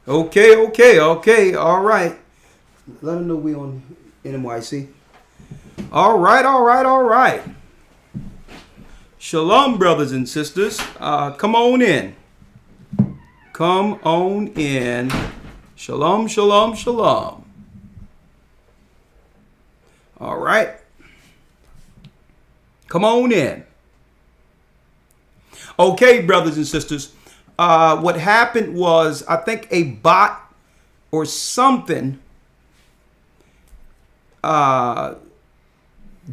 Okay. All right. Let them know we on NMYC. All right. Shalom, brothers and sisters. Come on in. Come on in. Shalom. All right. Come on in. Okay, brothers and sisters. What happened was, I think a bot or something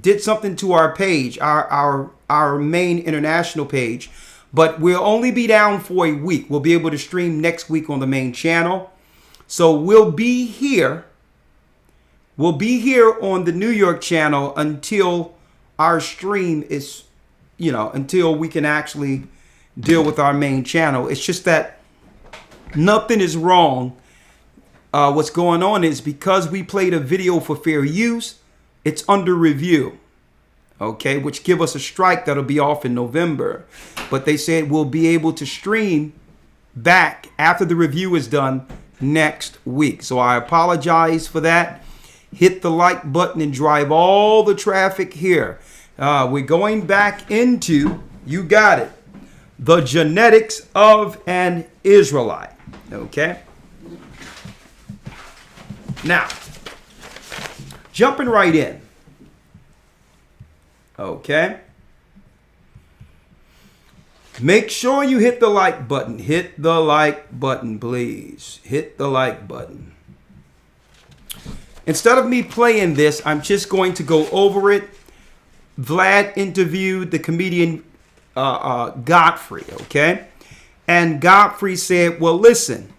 did something to our page, our main international page, but we'll only be down for a week. We'll be able to stream next week on the main channel. So we'll be here. We'll be here on the New York channel until our stream is, until we can actually deal with our main channel. It's just that nothing is wrong. What's going on is because we played a video for fair use, it's under review. Okay, which give us a strike that'll be off in November. But they said we'll be able to stream back after the review is done next week. So I apologize for that. Hit the like button and drive all the traffic here. We're going back into, you got it, the genetics of an Israelite. Okay. Now, jumping right in. Okay. Make sure you hit the like button. Hit the like button, please. Hit the like button. Instead of me playing this, I'm just going to go over it. Vlad interviewed the comedian Godfrey, okay? And Godfrey said, well, listen,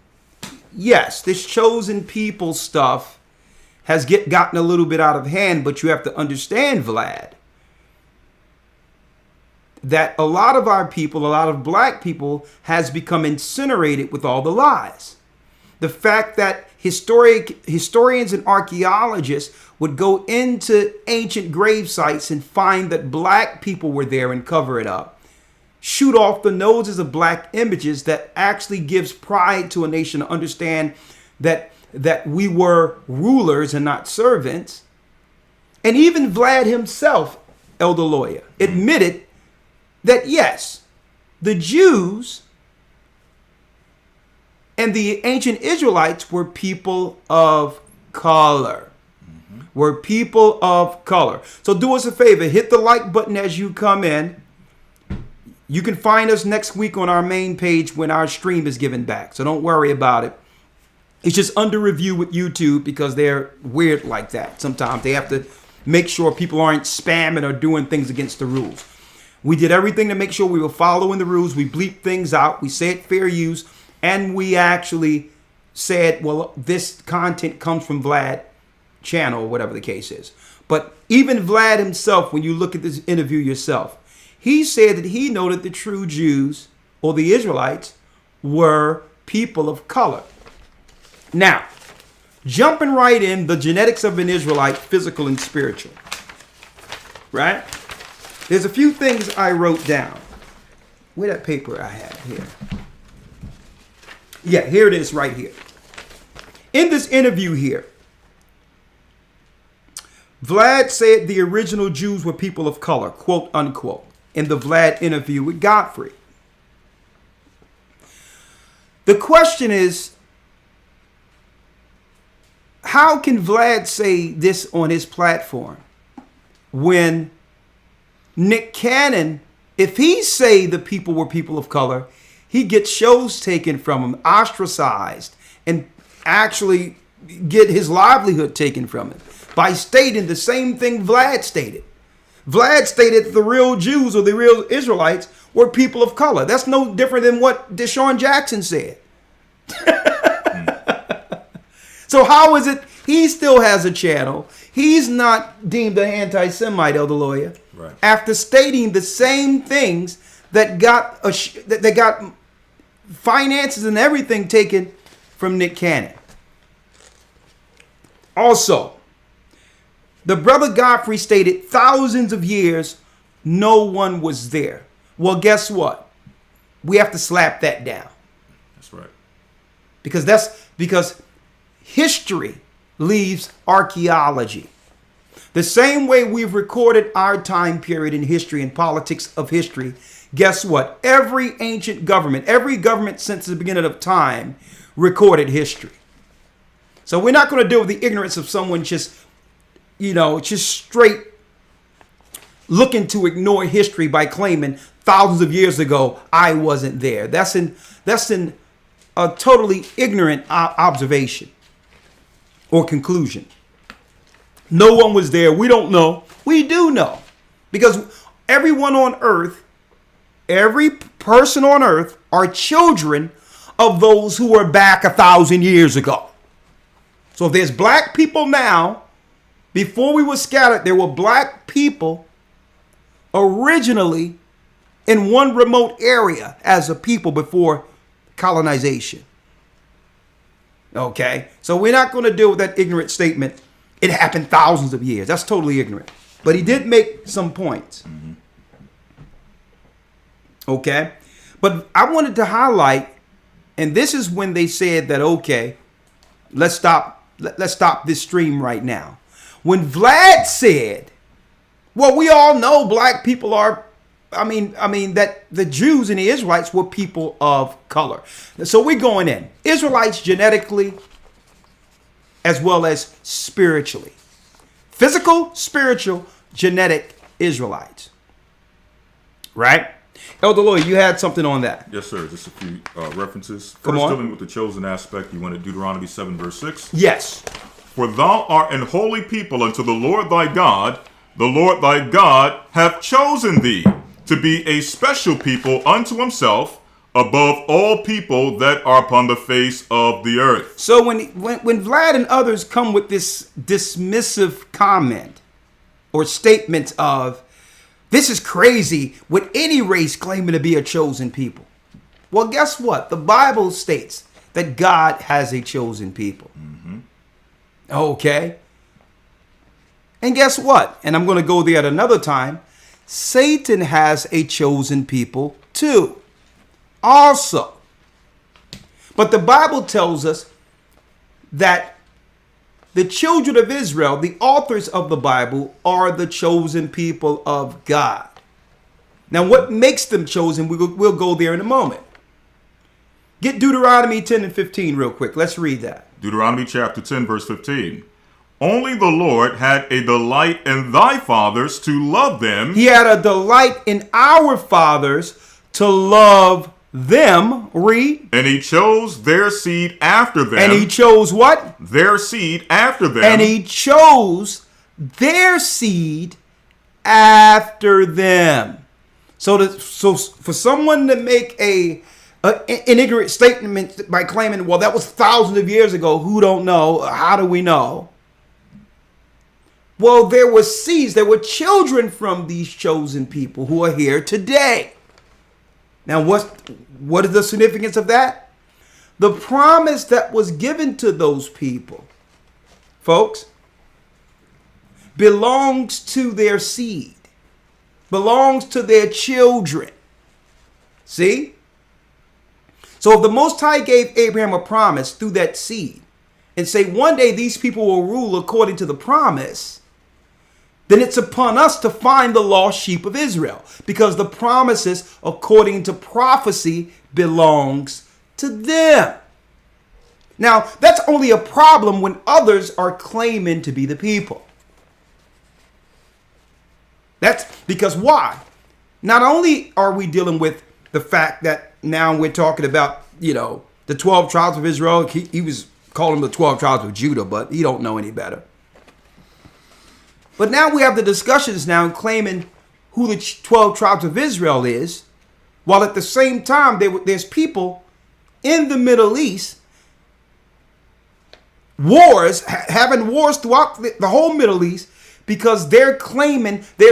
yes, this chosen people stuff has gotten a little bit out of hand, but you have to understand, Vlad, that a lot of our people, a lot of black people, has become incinerated with all the lies. The fact that historians and archaeologists would go into ancient grave sites and find that black people were there and cover it up, shoot off the noses of black images, that actually gives pride to a nation to understand that we were rulers and not servants. And even Vlad himself, elder lawyer, admitted that yes, the Jews and the ancient Israelites were people of color. Were people of color. So do us a favor, hit the like button as you come in. You can find us next week on our main page when our stream is given back. So don't worry about it. It's just under review with YouTube because they're weird like that. Sometimes they have to make sure people aren't spamming or doing things against the rules. We did everything to make sure we were following the rules. We bleeped things out. We said fair use. And we actually said, well, this content comes from Vlad channel or whatever the case is. But even Vlad himself, when you look at this interview yourself, he said that he know that the true Jews or the Israelites were people of color. Now, jumping right in, the genetics of an Israelite, physical and spiritual. Right? There's a few things I wrote down. Where that paper I have here? Yeah, here it is right here. In this interview here, Vlad said the original Jews were people of color, quote unquote, in the Vlad interview with Godfrey. The question is, how can Vlad say this on his platform when Nick Cannon, if he say the people were people of color, he gets shows taken from him, ostracized, and actually get his livelihood taken from him by stating the same thing Vlad stated. Vlad stated that the real Jews or the real Israelites were people of color. That's no different than what Deshaun Jackson said. So how is it he still has a channel? He's not deemed an anti-Semite, elder lawyer, right, after stating the same things that got finances and everything taken from Nick Cannon. Also, the brother Godfrey stated thousands of years no one was there. Well, guess what? We have to slap that down. That's right. Because history leaves archaeology. The same way we've recorded our time period in history and politics of history, guess what? Every ancient government, every government since the beginning of time recorded history. So we're not going to deal with the ignorance of someone just straight looking to ignore history by claiming thousands of years ago, I wasn't there. That's in a totally ignorant observation or conclusion. No one was there. We don't know. We do know. Because everyone on earth, every person on earth are children of those who were back 1,000 years ago. So if there's black people now, before we were scattered, there were black people originally in one remote area as a people before colonization. Okay, so we're not going to deal with that ignorant statement. It happened thousands of years. That's totally ignorant. But he did make some points. Mm-hmm. Okay, but I wanted to highlight, and this is when they said that, okay, let's stop this stream right now. When Vlad said, well, we all know black people are, that the Jews and the Israelites were people of color. So we're going in. Israelites genetically as well as spiritually. Physical, spiritual, genetic Israelites. Right? Elder Lloyd, you had something on that. Yes, sir. Just a few references. Come on. Dealing with the chosen aspect, you wanted Deuteronomy 7, verse 6. Yes. For thou art an holy people unto the Lord thy God. The Lord thy God hath chosen thee to be a special people unto himself above all people that are upon the face of the earth. So when Vlad and others come with this dismissive comment or statement of, this is crazy with any race claiming to be a chosen people. Well, guess what? The Bible states that God has a chosen people. Mm-hmm. Okay. And guess what? And I'm going to go there at another time. Satan has a chosen people too. Also. But the Bible tells us that the children of Israel, the authors of the Bible, are the chosen people of God. Now, what makes them chosen? We'll go there in a moment. Get Deuteronomy 10 and 15 real quick. Let's read that. Deuteronomy chapter 10, verse 15. Only the Lord had a delight in thy fathers to love them. He had a delight in our fathers to love them. Read. And he chose their seed after them. And he chose what? Their seed after them. And he chose their seed after them. So for someone to make an ignorant statement by claiming, well, that was thousands of years ago, who don't know? How do we know? Well, there were seeds, there were children from these chosen people who are here today. Now, what is the significance of that? The promise that was given to those people, folks, belongs to their seed, belongs to their children. See? So if the Most High gave Abraham a promise through that seed and say one day these people will rule according to the promise, then it's upon us to find the lost sheep of Israel, because the promises, according to prophecy, belongs to them. Now, that's only a problem when others are claiming to be the people. That's because why? Not only are we dealing with the fact that now we're talking about, the 12 tribes of Israel. He was calling them the 12 tribes of Judah, but he don't know any better. But now we have the discussions now claiming who the 12 tribes of Israel is, while at the same time there's people in the Middle East, having wars throughout the whole Middle East, because they're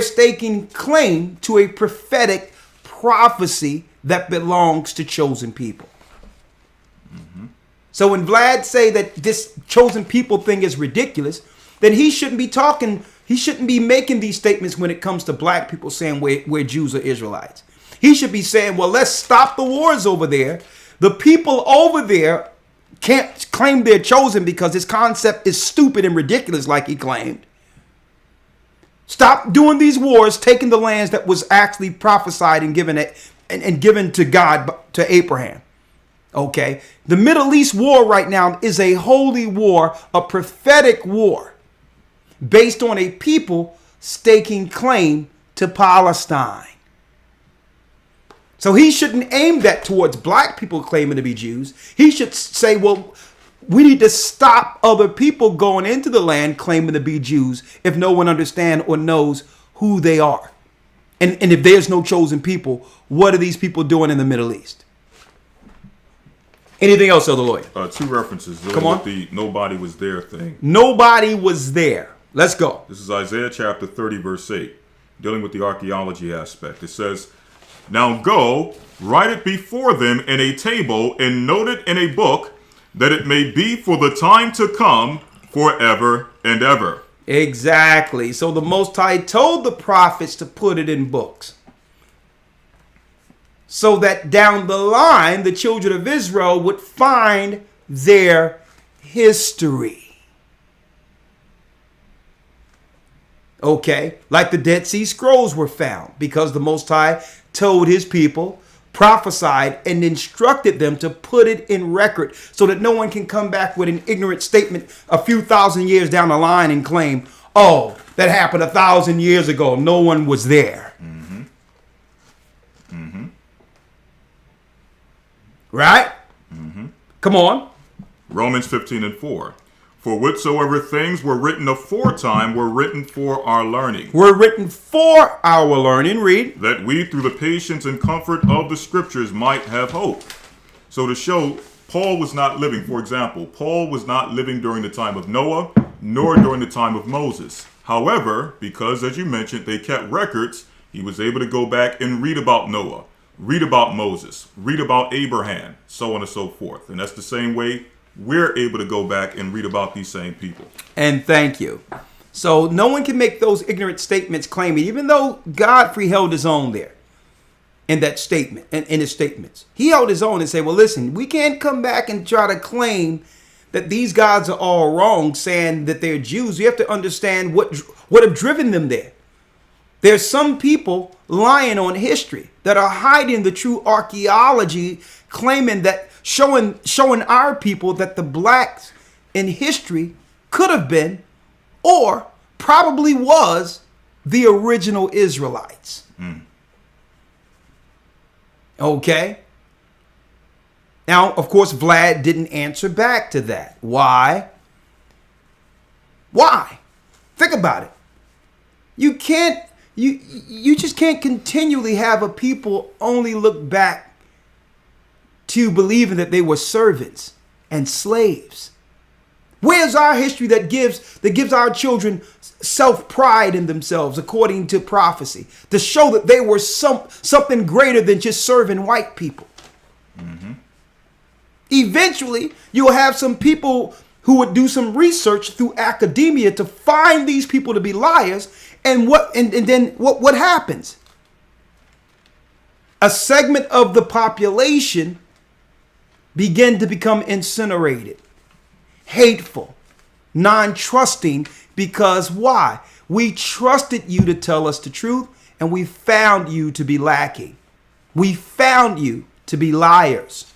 staking claim to a prophetic prophecy that belongs to chosen people. Mm-hmm. So when Vlad say that this chosen people thing is ridiculous, then he shouldn't be making these statements when it comes to black people saying we're Jews or Israelites. He should be saying, well, let's stop the wars over there. The people over there can't claim they're chosen because his concept is stupid and ridiculous like he claimed. Stop doing these wars, taking the lands that was actually prophesied and given to God, to Abraham. Okay? The Middle East war right now is a holy war, a prophetic war based on a people staking claim to Palestine. So he shouldn't aim that towards black people claiming to be Jews. He should say, well, we need to stop other people going into the land claiming to be Jews if no one understands or knows who they are. And if there's no chosen people, what are these people doing in the Middle East? Anything else, Elder Lawyer? Two references. Come on. With the nobody was there thing. Nobody was there. Let's go. This is Isaiah chapter 30, verse 8, dealing with the archaeology aspect. It says, "Now go, write it before them in a table, and note it in a book, that it may be for the time to come, forever and ever." Exactly. So the Most High told the prophets to put it in books, so that down the line, the children of Israel would find their history. Okay, like the Dead Sea Scrolls were found because the Most High told his people, prophesied, and instructed them to put it in record so that no one can come back with an ignorant statement a few thousand years down the line and claim, oh, that happened 1,000 years ago. No one was there. Mm-hmm. Mm-hmm. Right? Mm-hmm. Come on. Romans 15 and 4. "For whatsoever things were written aforetime were written for our learning." Were written for our learning. Read. "That we through the patience and comfort of the scriptures might have hope." So to show Paul was not living, for example, Paul was not living during the time of Noah, nor during the time of Moses. However, because as you mentioned, they kept records, he was able to go back and read about Noah, read about Moses, read about Abraham, so on and so forth. And that's the same way we're able to go back and read about these same people. And thank you. So no one can make those ignorant statements claiming, even though Godfrey held his own there in that statement, and in his statements. He held his own and said, well, listen, we can't come back and try to claim that these gods are all wrong, saying that they're Jews. You have to understand what have driven them there. There's some people lying on history that are hiding the true archaeology, claiming that showing our people that the blacks in history could have been or probably was the original Israelites. Okay. Now, of course, Vlad didn't answer back to that. Why? Why? Think about it. You just can't continually have a people only look back to believing that they were servants and slaves. Where's our history that gives our children self-pride in themselves according to prophecy, to show that they were something greater than just serving white people? Mm-hmm. Eventually, you'll have some people who would do some research through academia to find these people to be liars. And then what happens? A segment of the population begin to become incinerated, hateful, non-trusting, because why? We trusted you to tell us the truth, and we found you to be lacking. We found you to be liars.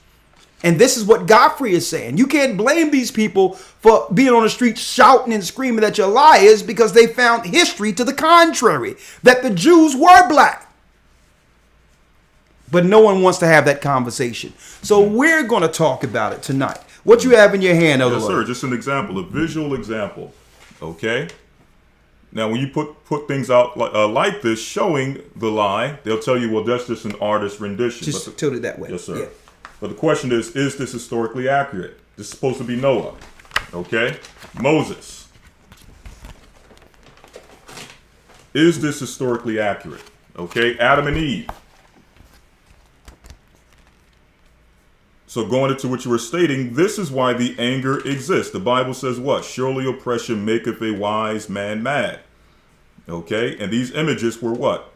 And this is what Godfrey is saying. You can't blame these people for being on the street shouting and screaming that you're liars, because they found history to the contrary, that the Jews were black. But no one wants to have that conversation. So we're going to talk about it tonight. What you have in your hand, Elder Yes, Lord? sir. Just an example, a visual example. Okay? Now, when you put things out like this, showing the lie, they'll tell you, well, that's just an artist's rendition. Just tilt it that way. Yes, sir. Yeah. But the question is this historically accurate? This is supposed to be Noah. Okay? Moses. Is this historically accurate? Okay? Adam and Eve. So going into what you were stating, this is why the anger exists. The Bible says what? Surely oppression maketh a wise man mad. Okay? And these images were what?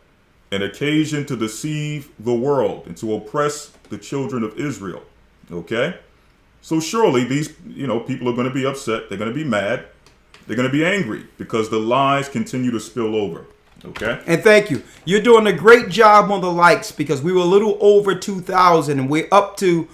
An occasion to deceive the world and to oppress the children of Israel. Okay? So surely these, people are going to be upset. They're going to be mad. They're going to be angry because the lies continue to spill over. Okay? And thank you. You're doing a great job on the likes because we were a little over 2,000 and we're up to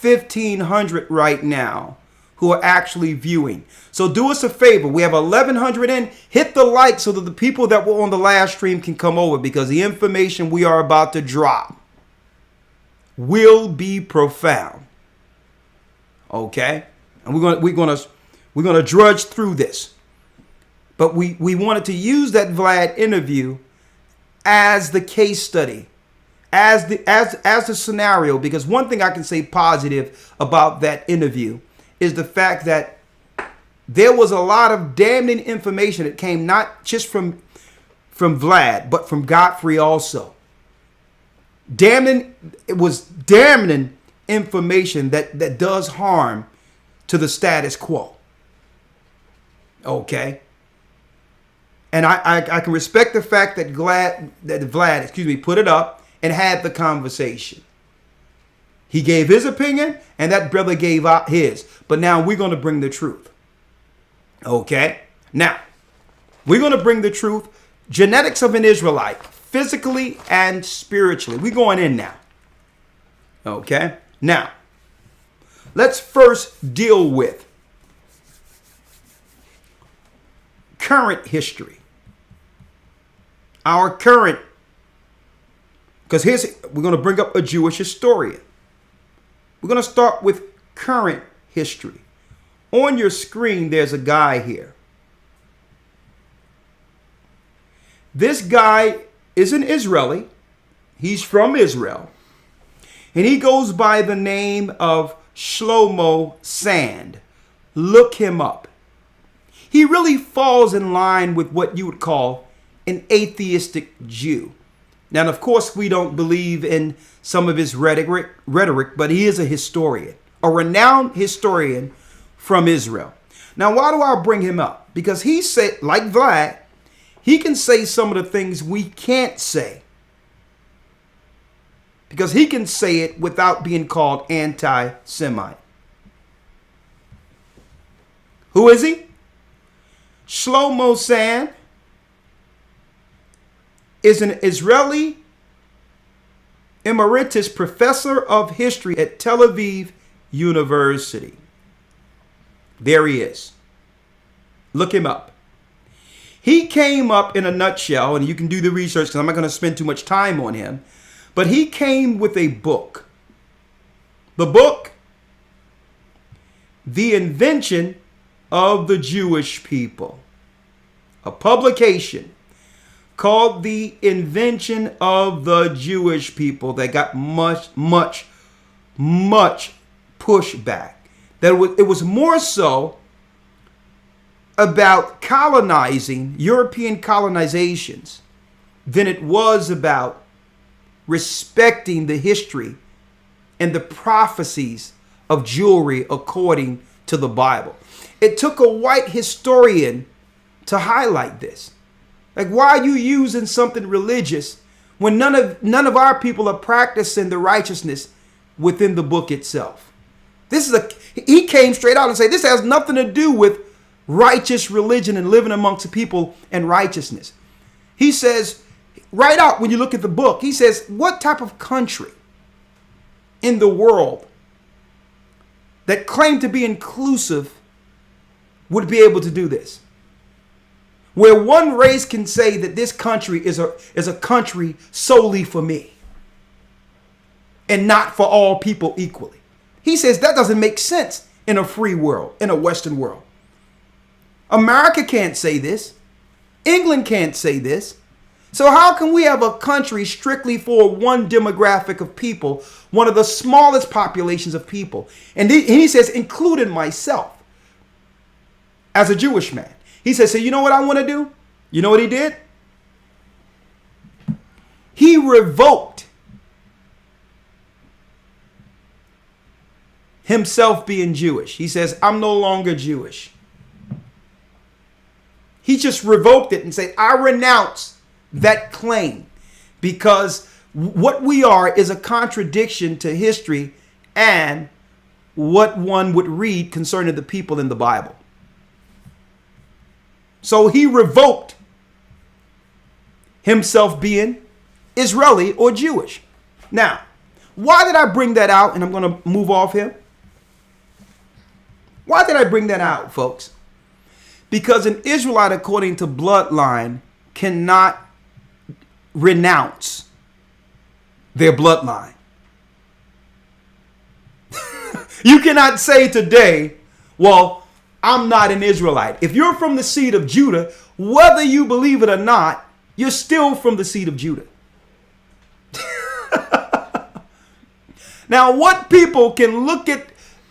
1,500 right now who are actually viewing. So do us a favor. We have 1,100 in. Hit the like so that the people that were on the last stream can come over because the information we are about to drop will be profound. Okay? And we're gonna drudge through this. But we wanted to use that Vlad interview as the case study, as the scenario, because one thing I can say positive about that interview is the fact that there was a lot of damning information that came not just from Vlad, but from Godfrey also. It was damning information that does harm to the status quo. Okay? And I can respect the fact that Vlad, put it up and had the conversation. He gave his opinion and that brother gave out his. But now we're going to bring the truth. Okay? Now, we're going to bring the truth. Genetics of an Israelite, physically and spiritually. We're going in now. Okay? Now, let's first deal with current history. Our current, because we're going to bring up a Jewish historian. We're going to start with current history. On your screen, there's a guy here. This guy is an Israeli. He's from Israel. And he goes by the name of Shlomo Sand. Look him up. He really falls in line with what you would call an atheistic Jew. Now, of course, we don't believe in some of his rhetoric, but he is a historian, a renowned historian from Israel. Now, why do I bring him up? Because he said, like Vlad, he can say some of the things we can't say. Because he can say it without being called anti-Semite. Who is he? Shlomo Sand is an Israeli emeritus professor of history at Tel Aviv University. There he is. Look him up. He came up in a nutshell, and you can do the research because I'm not going to spend too much time on him, but he came with a book. The book, The Invention of the Jewish People. A publication called The Invention of the Jewish People that got much pushback. It was more so about colonizing, European colonizations, than it was about respecting the history and the prophecies of Jewry according to the Bible. It took a white historian to highlight this. Like, why are you using something religious when none of our people are practicing the righteousness within the book itself? He came straight out and said, this has nothing to do with righteous religion and living amongst the people and righteousness. He says, right out when you look at the book, he says, what type of country in the world that claimed to be inclusive would be able to do this? Where one race can say that this country is a country solely for me and not for all people equally. He says that doesn't make sense in a free world, in a Western world. America can't say this. England can't say this. So how can we have a country strictly for one demographic of people, one of the smallest populations of people? And he says, including myself, as a Jewish man. He says, so you know what I want to do? You know what he did? He revoked himself being Jewish. He says, I'm no longer Jewish. He just revoked it and said, I renounce that claim because what we are is a contradiction to history and what one would read concerning the people in the Bible. So he revoked himself being Israeli or Jewish. Now, why did I bring that out? And I'm going to move off here. Why did I bring that out, folks? Because an Israelite, according to bloodline, cannot renounce their bloodline. You cannot say today, well, I'm not an Israelite. If you're from the seed of Judah, whether you believe it or not, you're still from the seed of Judah. Now, what people can look at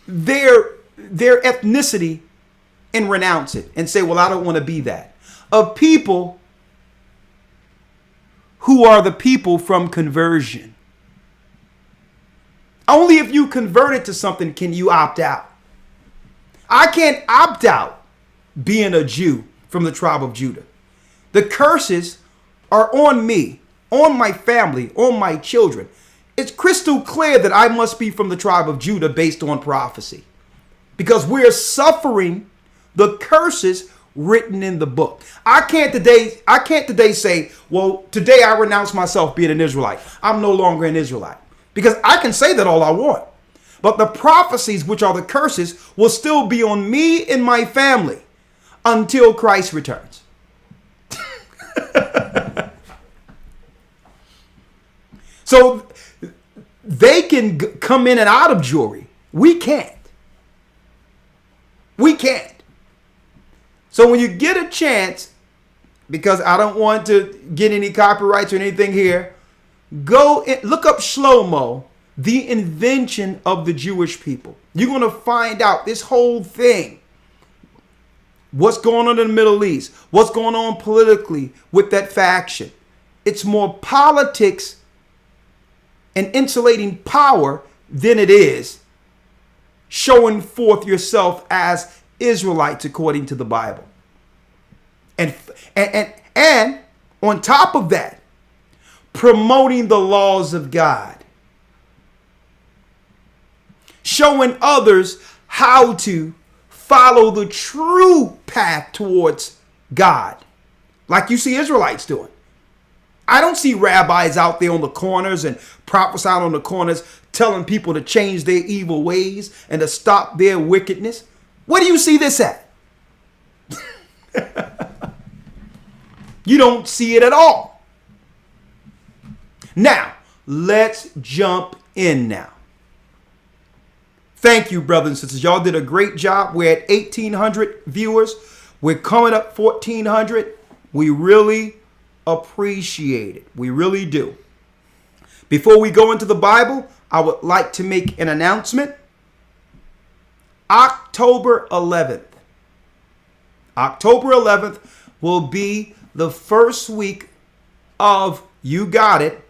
their ethnicity and renounce it and say, well, I don't want to be that. Of people who are the people from conversion. Only if you converted to something can you opt out. I can't opt out being a Jew from the tribe of Judah. The curses are on me, on my family, on my children. It's crystal clear that I must be from the tribe of Judah based on prophecy, because we're suffering the curses written in the book. I can't today say, well, today I renounce myself being an Israelite. I'm no longer an Israelite, because I can say that all I want. But the prophecies, which are the curses, will still be on me and my family until Christ returns. So they can come in and out of jewelry. We can't. We can't. So when you get a chance, because I don't want to get any copyrights or anything here, go and look up Shlomo, the invention of the Jewish people. You're going to find out this whole thing. What's going on in the Middle East? What's going on politically with that faction? It's more politics and insulating power than it is showing forth yourself as Israelites according to the Bible. And on top of that, promoting the laws of God. Showing others how to follow the true path towards God, like you see Israelites doing. I don't see rabbis out there on the corners and prophesying on the corners, telling people to change their evil ways and to stop their wickedness. Where do you see this at? You don't see it at all. Now, let's jump in now. Thank you, brothers and sisters. Y'all did a great job. We're at 1,800 viewers. We're coming up 1,400. We really appreciate it. We really do. Before we go into the Bible, I would like to make an announcement. October 11th. October 11th will be the first week of, you got it,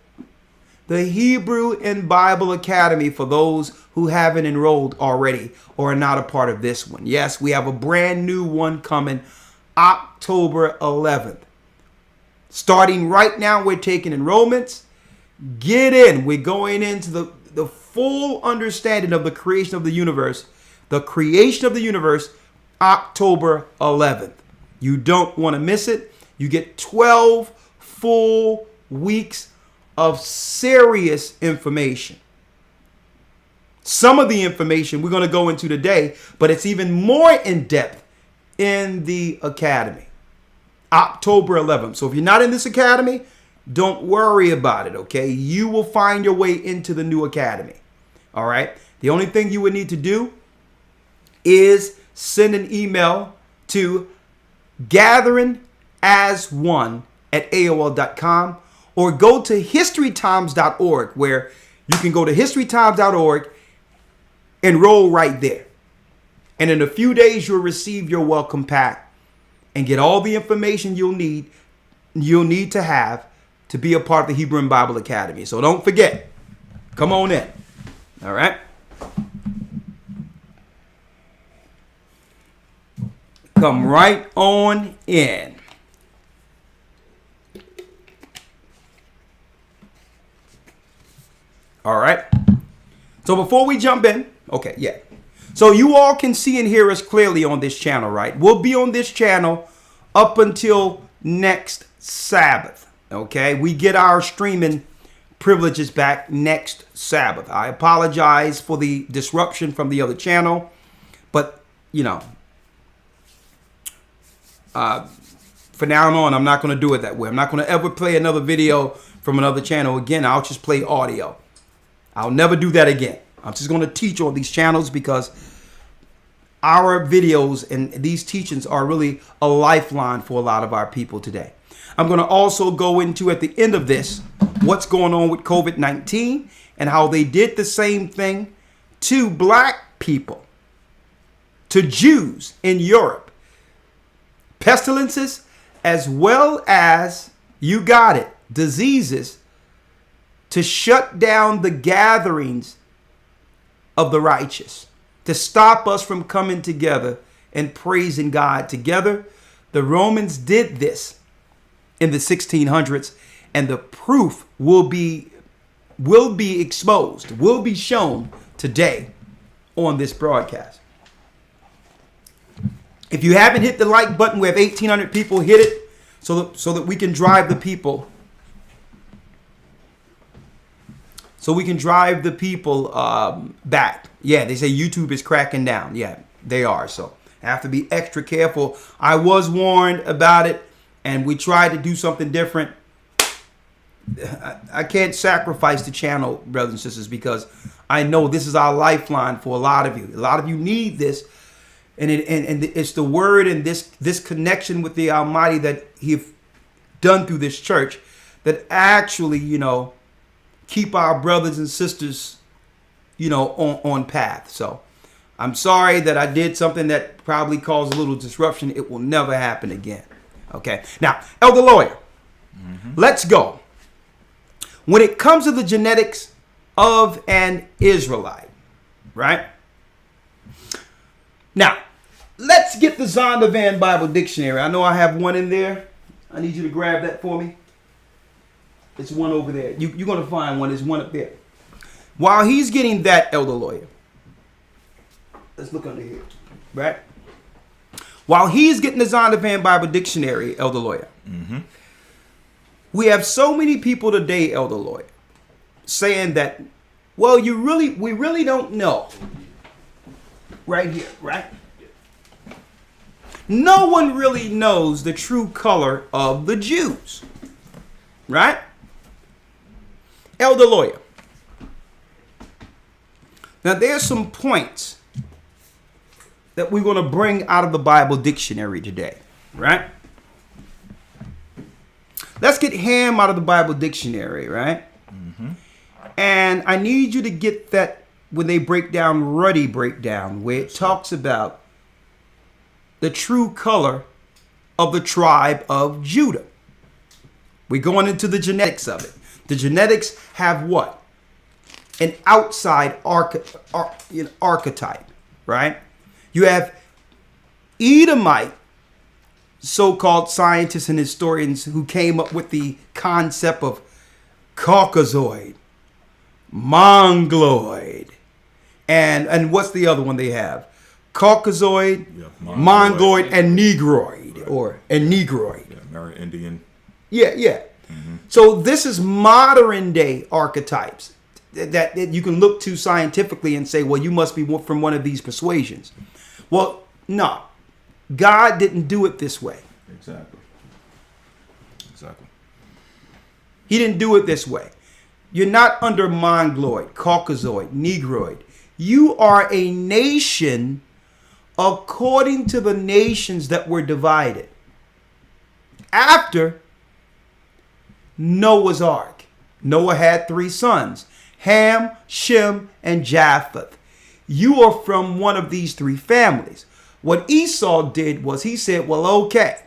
the Hebrew and Bible Academy for those who haven't enrolled already or are not a part of this one. Yes, we have a brand new one coming October 11th. Starting right now, we're taking enrollments. Get in. We're going into the full understanding of the creation of the universe. The creation of the universe, October 11th. You don't want to miss it. You get 12 full weeks of serious information. Some of the information we're going to go into today, but it's even more in depth in the academy. October 11th. So if you're not in this academy, don't worry about it, okay? You will find your way into the new academy. All right? The only thing you would need to do is send an email to gatheringasone@aol.com or go to historytimes.org, where you can go to historytimes.org, enroll right there. And in a few days, you'll receive your welcome pack and get all the information you'll need to have to be a part of the Hebrew and Bible Academy. So don't forget, come on in. All right? Come right on in. All right. So before we jump in, So you all can see and hear us clearly on this channel, right? We'll be on this channel up until next Sabbath. Okay, we get our streaming privileges back next Sabbath. I apologize for the disruption from the other channel, but you know, for now on, I'm not going to do it that way. I'm not going to ever play another video from another channel again. I'll just play audio. I'll never do that again. I'm just going to teach on these channels because our videos and these teachings are really a lifeline for a lot of our people today. I'm going to also go into, at the end of this, what's going on with COVID-19 and how they did the same thing to black people, to Jews in Europe. Pestilences, as well as, you got it, diseases, to shut down the gatherings of the righteous, to stop us from coming together and praising God together. The Romans did this in the 1600s, and the proof will be exposed, will be shown today on this broadcast. If you haven't hit the like button, we have 1,800 people. Hit it so that we can drive the people. So we can drive the people back. Yeah, they say YouTube is cracking down. Yeah, they are. So I have to be extra careful. I was warned about it, and we tried to do something different. I can't sacrifice the channel, brothers and sisters, because I know this is our lifeline for a lot of you. A lot of you need this, and it's the word and this connection with the Almighty that He've done through this church that actually, keep our brothers and sisters, on path. So I'm sorry that I did something that probably caused a little disruption. It will never happen again. Okay. Now, Elder Lawyer, let's go. When it comes to the genetics of an Israelite, right? Now, let's get the Zondervan Bible Dictionary. I know I have one in there. I need you to grab that for me. It's one over there. You're going to find one. There's one up there. While he's getting that, Elder Lawyer, let's look under here, right? While he's getting the Zondervan Bible Dictionary, Elder Lawyer, we have so many people today, Elder Lawyer, saying that, well, we really don't know. Right here, right? No one really knows the true color of the Jews, right? Elder Lawyer. Now, there's some points that we're going to bring out of the Bible dictionary today, right? Let's get ham out of the Bible dictionary, right? And I need you to get that when they break down Ruddy breakdown, where it talks about the true color of the tribe of Judah. We're going into the genetics of it. The genetics have what? An outside archetype, right? You have Edomite, so-called scientists and historians who came up with the concept of Caucasoid, Mongoloid, and what's the other one they have? Caucasoid, Mongoloid, and Negroid, right. and Negroid. Yeah, Amerindian. Yeah. So this is modern day archetypes that you can look to scientifically and say, well, you must be from one of these persuasions. Well, no. God didn't do it this way. Exactly. He didn't do it this way. You're not under Mongoloid, Caucasoid, Negroid. You are a nation according to the nations that were divided after Noah's Ark. Noah had 3 sons, Ham, Shem, and Japheth. You are from one of these 3 families. What Esau did was he said, well, okay,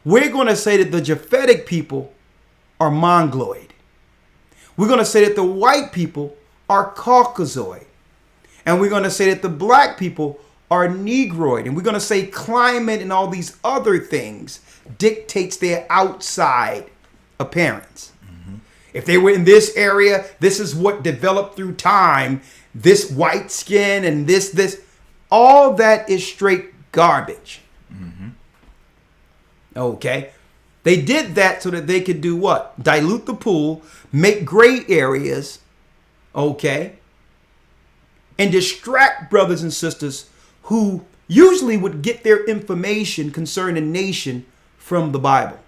we're going to say that the Japhetic people are Mongoloid. We're going to say that the white people are Caucasoid. And we're going to say that the black people are Negroid. And we're going to say climate and all these other things dictates their outside appearance. If they were in this area, this is what developed through time. this white skin and this. All that is straight garbage. Okay. They did that so that they could do what? Dilute the pool, make gray areas, okay, and distract brothers and sisters who usually would get their information concerning nation from the Bible.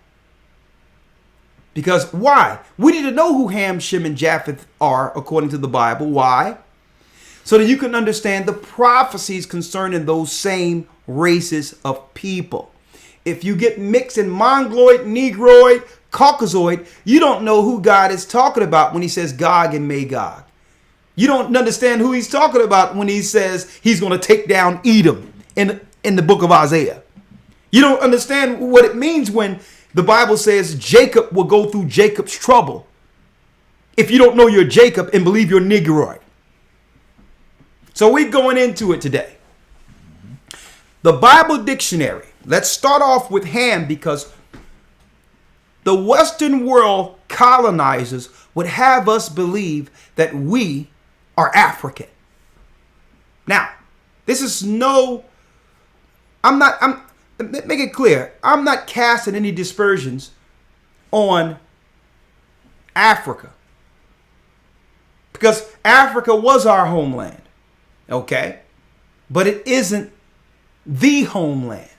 Because why? We need to know who Ham, Shem, and Japheth are according to the Bible. Why? So that you can understand the prophecies concerning those same races of people. If you get mixed in Mongoloid, Negroid, Caucasoid, you don't know who God is talking about when he says Gog and Magog. You don't understand who he's talking about when he says he's going to take down Edom in the book of Isaiah. You don't understand what it means when the Bible says Jacob will go through Jacob's trouble. If you don't know you're Jacob and believe you're Negroid. So we're going into it today. The Bible dictionary. Let's start off with Ham, because the Western world colonizers would have us believe that we are African. Now, this is make it clear, I'm not casting any dispersions on Africa, because Africa was our homeland, okay? But it isn't the homeland.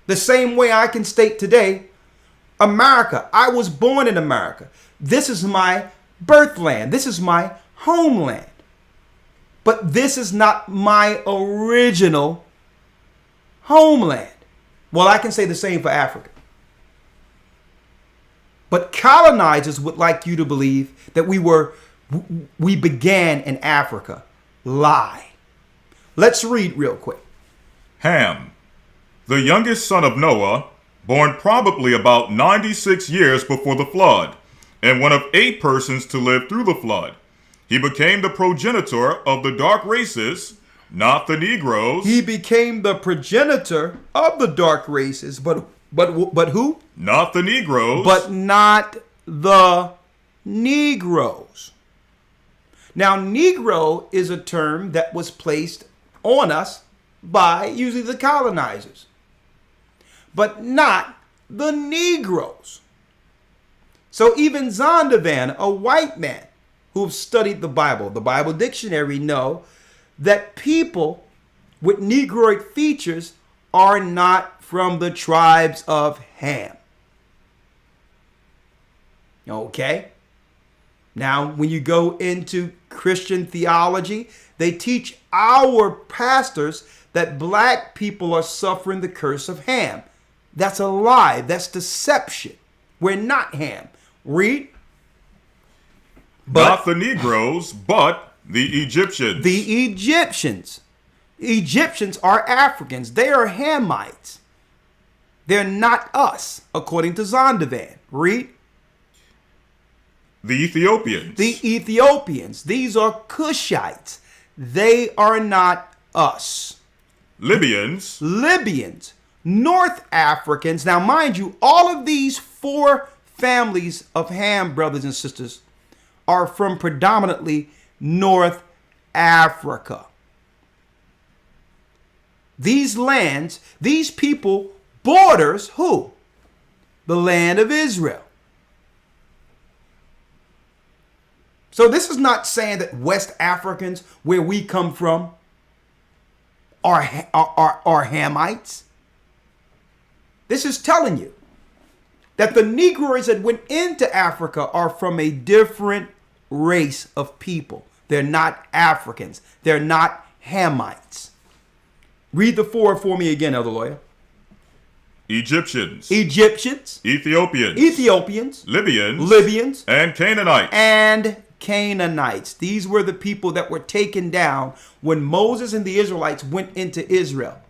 The same way I can state today, America, I was born in America. This is my birthland. This is my homeland. But this is not my original homeland. Well, I can say the same for Africa. But colonizers would like you to believe that we began in Africa. Lie. Let's read real quick. Ham, the youngest son of Noah, born probably about 96 years before the flood, and one of 8 persons to live through the flood. He became the progenitor of the dark races, not the Negroes. He became the progenitor of the dark races, but who? Not the Negroes. But not the Negroes. Now, Negro is a term that was placed on us by usually the colonizers, but not the Negroes. So even Zondervan, a white man who've studied the Bible dictionary, know that people with Negroid features are not from the tribes of Ham. Okay? Now, when you go into Christian theology, they teach our pastors that black people are suffering the curse of Ham. That's a lie. That's deception. We're not Ham. Read. Not the Negroes, but the Egyptians. The Egyptians. Egyptians are Africans. They are Hamites. They're not us, according to Zondervan. Read. The Ethiopians. The Ethiopians. These are Cushites. They are not us. Libyans. Libyans. North Africans. Now, mind you, all of these 4 families of Ham, brothers and sisters, are from predominantly North Africa. These lands, these people, borders who? The land of Israel. So this is not saying that West Africans, where we come from, are Hamites. This is telling you that the Negroids that went into Africa are from a different race of people. They're not Africans. They're not Hamites. Read the 4 for me again, Elder Lawyer. Egyptians. Egyptians. Ethiopians. Ethiopians. Libyans. Libyans. And Canaanites. And Canaanites. These were the people that were taken down when Moses and the Israelites went into Israel.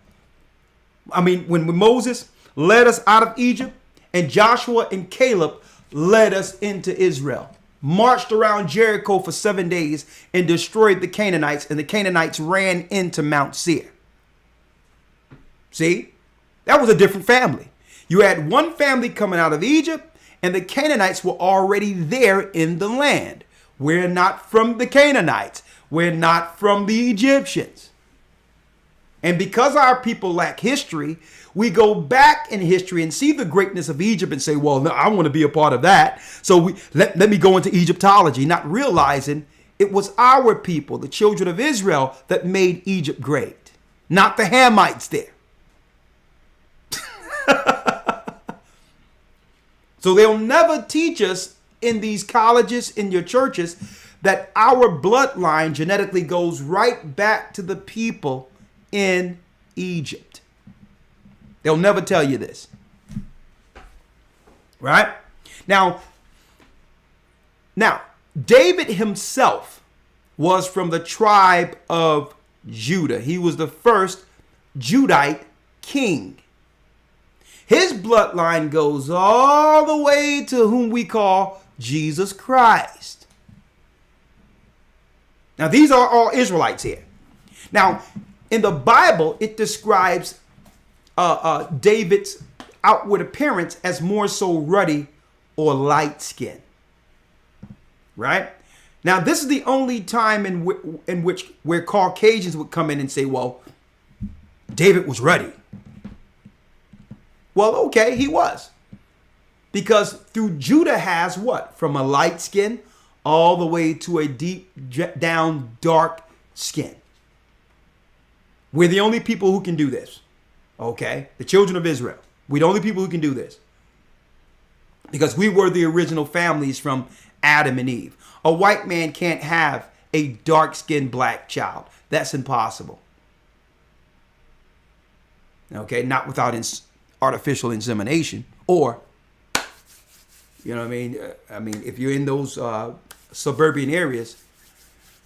I mean, when Moses led us out of Egypt and Joshua and Caleb led us into Israel, marched around Jericho for 7 days and destroyed the Canaanites, and the Canaanites ran into Mount Seir. See, that was a different family. You had one family coming out of Egypt, and the Canaanites were already there in the land. We're not from the Canaanites. We're not from the Egyptians. And because our people lack history, we go back in history and see the greatness of Egypt and say, well, no, I want to be a part of that. So let me go into Egyptology, not realizing it was our people, the children of Israel, that made Egypt great, not the Hamites there. So they'll never teach us in these colleges, in your churches, that our bloodline genetically goes right back to the people in Egypt. They'll never tell you this. Right? Now, David himself was from the tribe of Judah. He was the first Judite king. His bloodline goes all the way to whom we call Jesus Christ. Now, these are all Israelites here. Now, in the Bible, it describes David's outward appearance as more so ruddy or light skin. Right? Now, this is the only time in which where Caucasians would come in and say, well, David was ruddy. Well, okay, he was. Because through Judah has what? From a light skin all the way to a deep down dark skin. We're the only people who can do this. Okay? The children of Israel. We're the only people who can do this. Because we were the original families from Adam and Eve. A white man can't have a dark-skinned black child. That's impossible. Okay? Not without artificial insemination, or, you know what I mean? I mean, if you're in those suburban areas,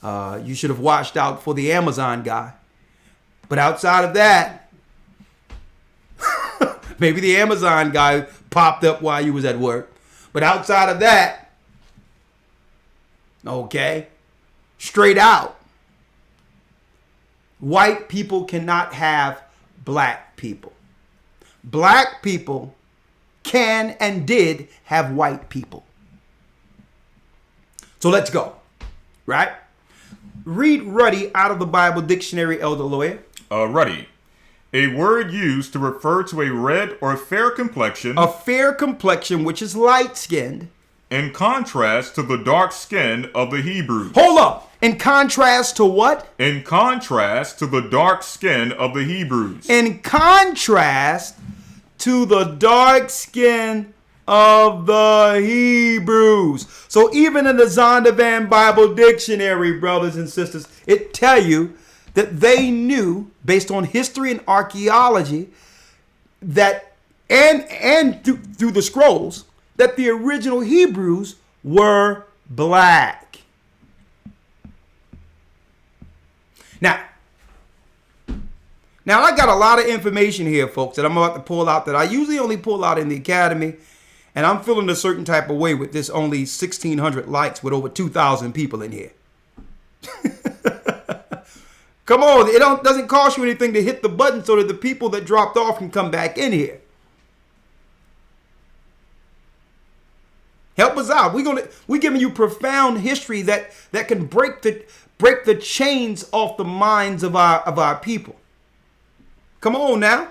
you should have watched out for the Amazon guy. But outside of that, maybe the Amazon guy popped up while you was at work. But outside of that, okay, straight out, white people cannot have black people. Black people can and did have white people. So let's go. Right? Read ruddy out of the Bible dictionary, Elder Lawyer. Ruddy. A word used to refer to a red or fair complexion. A fair complexion, which is light-skinned. In contrast to the dark skin of the Hebrews. Hold up. In contrast to what? In contrast to the dark skin of the Hebrews. In contrast to the dark skin of the Hebrews. So even in the Zondervan Bible Dictionary, brothers and sisters, it tell you that they knew, based on history and archaeology, that and through the scrolls, that the original Hebrews were black. Now, I got a lot of information here, folks, that I'm about to pull out that I usually only pull out in the academy. And I'm feeling a certain type of way with this only 1,600 likes with over 2,000 people in here. Come on, it doesn't cost you anything to hit the button so that the people that dropped off can come back in here. Help us out. We're giving you profound history that can break the chains off the minds of our people. Come on now.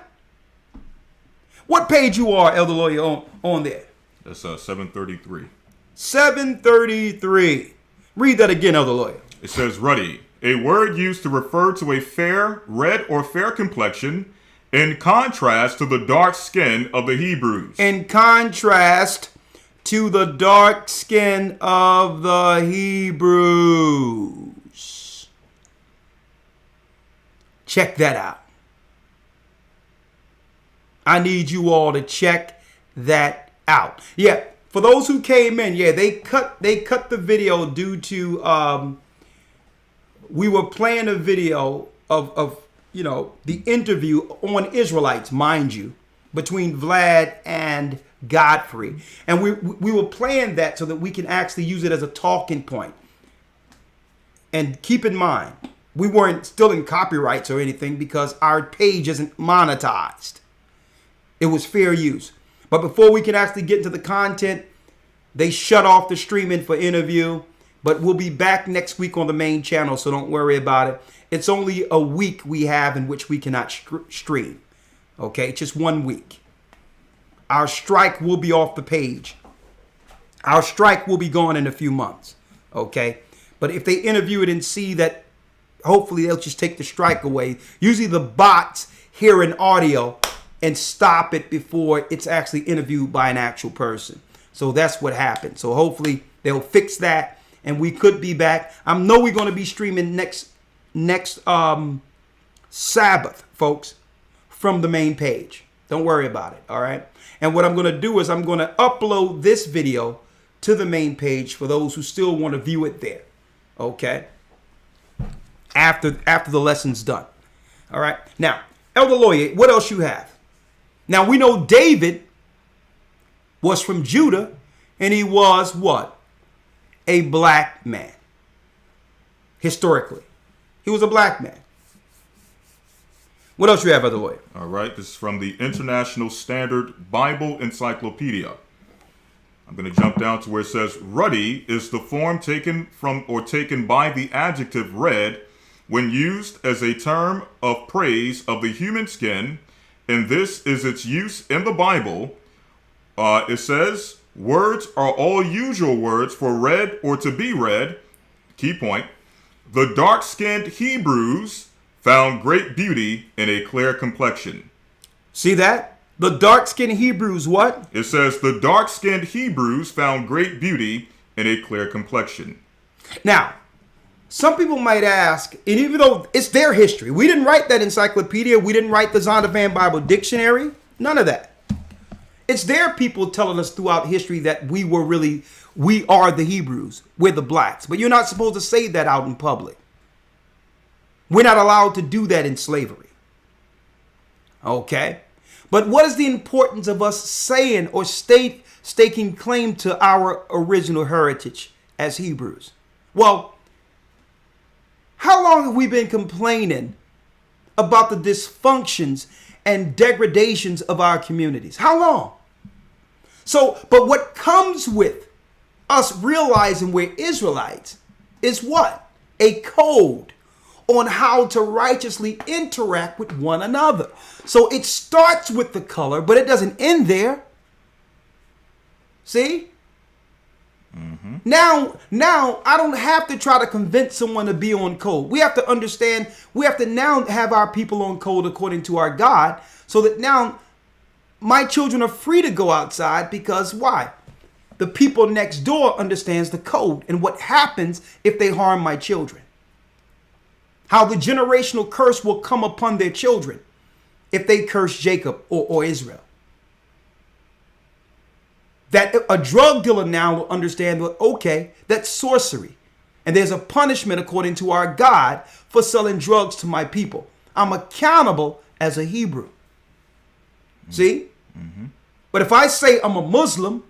What page you are, Elder Lawyer, on there? That's 733. 733. Read that again, Elder Lawyer. It says ruddy. A word used to refer to a fair, red or fair complexion in contrast to the dark skin of the Hebrews. In contrast to the dark skin of the Hebrews. Check that out. I need you all to check that out. Yeah, for those who came in, yeah, they cut the video due to we were playing a video of the interview on Israelites, mind you, between Vlad and Godfrey. And we were playing that so that we can actually use it as a talking point. And keep in mind, we weren't still in copyrights or anything because our page isn't monetized. It was fair use. But before we can actually get into the content, they shut off the streaming for interview. But we'll be back next week on the main channel, so don't worry about it. It's only a week we have in which we cannot stream. Okay, it's just 1 week. Our strike will be off the page. Our strike will be gone in a few months. Okay, but if they interview it and see that, hopefully they'll just take the strike away. Usually the bots hear an audio and stop it before it's actually interviewed by an actual person. So that's what happened. So hopefully they'll fix that, and we could be back. I know we're going to be streaming next Sabbath, folks, from the main page. Don't worry about it. All right. And what I'm going to do is I'm going to upload this video to the main page for those who still want to view it there. Okay. After the lesson's done. All right. Now, Elder Lawyer, what else you have? Now, we know David was from Judah, and he was what? A black man. Historically. He was a black man. What else you have, Elder Lawyer? All right. This is from the International Standard Bible Encyclopedia. I'm going to jump down to where it says, ruddy is the form taken from or taken by the adjective red when used as a term of praise of the human skin, and this is its use in the Bible. It says, words are all usual words for red or to be red. Key point. The dark-skinned Hebrews found great beauty in a clear complexion. See that? The dark-skinned Hebrews what? It says, the dark-skinned Hebrews found great beauty in a clear complexion. Now, some people might ask, and even though it's their history, we didn't write that encyclopedia, we didn't write the Zondervan Bible Dictionary, none of that. It's their people telling us throughout history that we are the Hebrews, we're the blacks. But you're not supposed to say that out in public. We're not allowed to do that in slavery. Okay? But what is the importance of us saying or staking claim to our original heritage as Hebrews? Well, how long have we been complaining about the dysfunctions and degradations of our communities? How long? So, but what comes with us realizing we're Israelites is what? A code on how to righteously interact with one another. So it starts with the color, but it doesn't end there. See? Mm-hmm. Now I don't have to try to convince someone to be on code. We have to understand, we have to now have our people on code according to our God, so that now my children are free to go outside, because why? The people next door understands the code and what happens if they harm my children. How the generational curse will come upon their children if they curse Jacob or Israel. That a drug dealer now will understand that, okay, that's sorcery. And there's a punishment according to our God for selling drugs to my people. I'm accountable as a Hebrew. See? Mm-hmm. But if I say I'm a Muslim,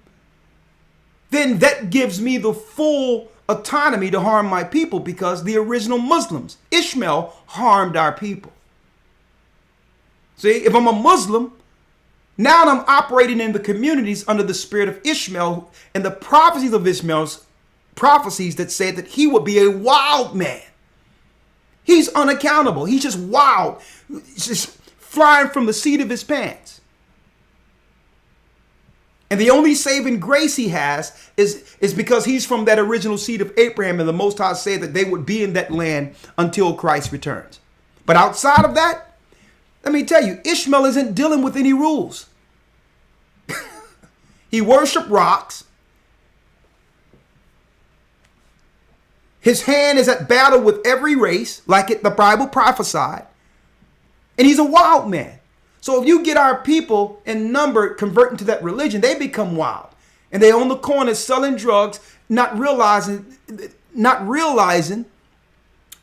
then that gives me the full autonomy to harm my people, because the original Muslims, Ishmael, harmed our people. See, if I'm a Muslim, now I'm operating in the communities under the spirit of Ishmael, and the prophecies of Ishmael's prophecies that said that he would be a wild man. He's unaccountable. He's just wild. He's just flying from the seat of his pants. And the only saving grace he has is because he's from that original seed of Abraham, and the Most High said that they would be in that land until Christ returns. But outside of that, let me tell you, Ishmael isn't dealing with any rules. He worshiped rocks. His hand is at battle with every race, like the Bible prophesied. And he's a wild man. So if you get our people in number converting to that religion, they become wild. And they on the corner selling drugs, not realizing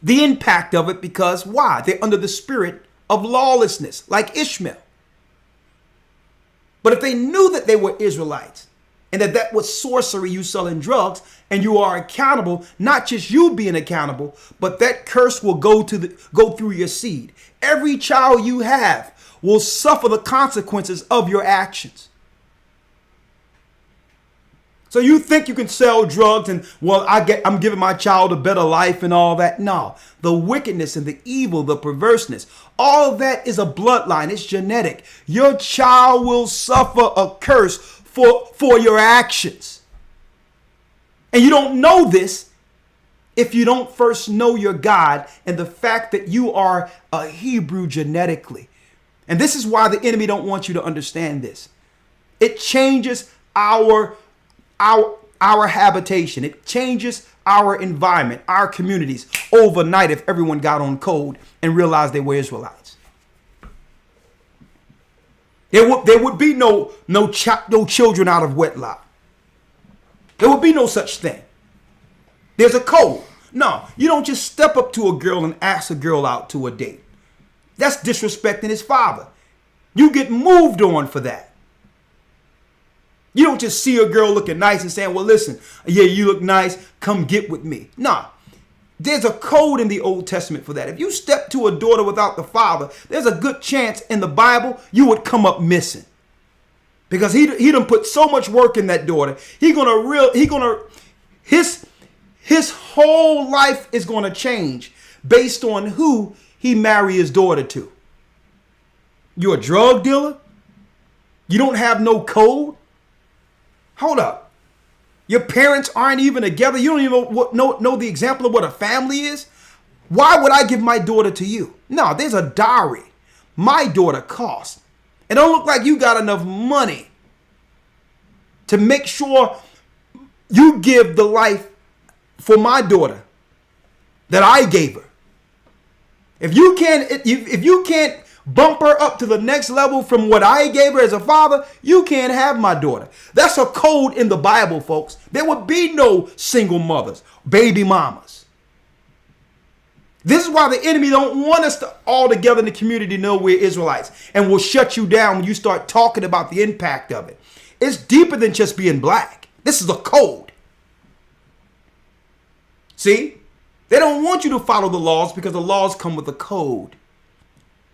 the impact of it, because why? They're under the spirit of lawlessness, like Ishmael. But if they knew that they were Israelites and that was sorcery, you selling drugs, and you are accountable, not just you being accountable, but that curse will go through your seed. Every child you have will suffer the consequences of your actions. So you think you can sell drugs and, well, I'm giving my child a better life and all that. No, the wickedness and the evil, the perverseness, all of that is a bloodline. It's genetic. Your child will suffer a curse for your actions. And you don't know this if you don't first know your God and the fact that you are a Hebrew genetically. And this is why the enemy don't want you to understand this. It changes our habitation. It changes our environment, our communities overnight if everyone got on code and realized they were Israelites. There would be no children out of wedlock. There would be no such thing. There's a code. No, you don't just step up to a girl and ask a girl out to a date. That's disrespecting his father. You get moved on for that. You don't just see a girl looking nice and saying, well, listen, yeah, you look nice, come get with me. Nah, there's a code in the Old Testament for that. If you step to a daughter without the father, there's a good chance in the Bible you would come up missing. Because he done put so much work in that daughter. His whole life is going to change based on who he marry his daughter to. You're a drug dealer? You don't have no code? Hold up. Your parents aren't even together. You don't even know the example of what a family is. Why would I give my daughter to you? No, there's a dowry. My daughter costs. It don't look like you got enough money to make sure you give the life for my daughter that I gave her. If you can't bump her up to the next level from what I gave her as a father, you can't have my daughter. That's a code in the Bible, folks. There would be no single mothers, baby mamas. This is why the enemy don't want us to all together in the community know we're Israelites and will shut you down when you start talking about the impact of it. It's deeper than just being black. This is a code. See? They don't want you to follow the laws because the laws come with a code.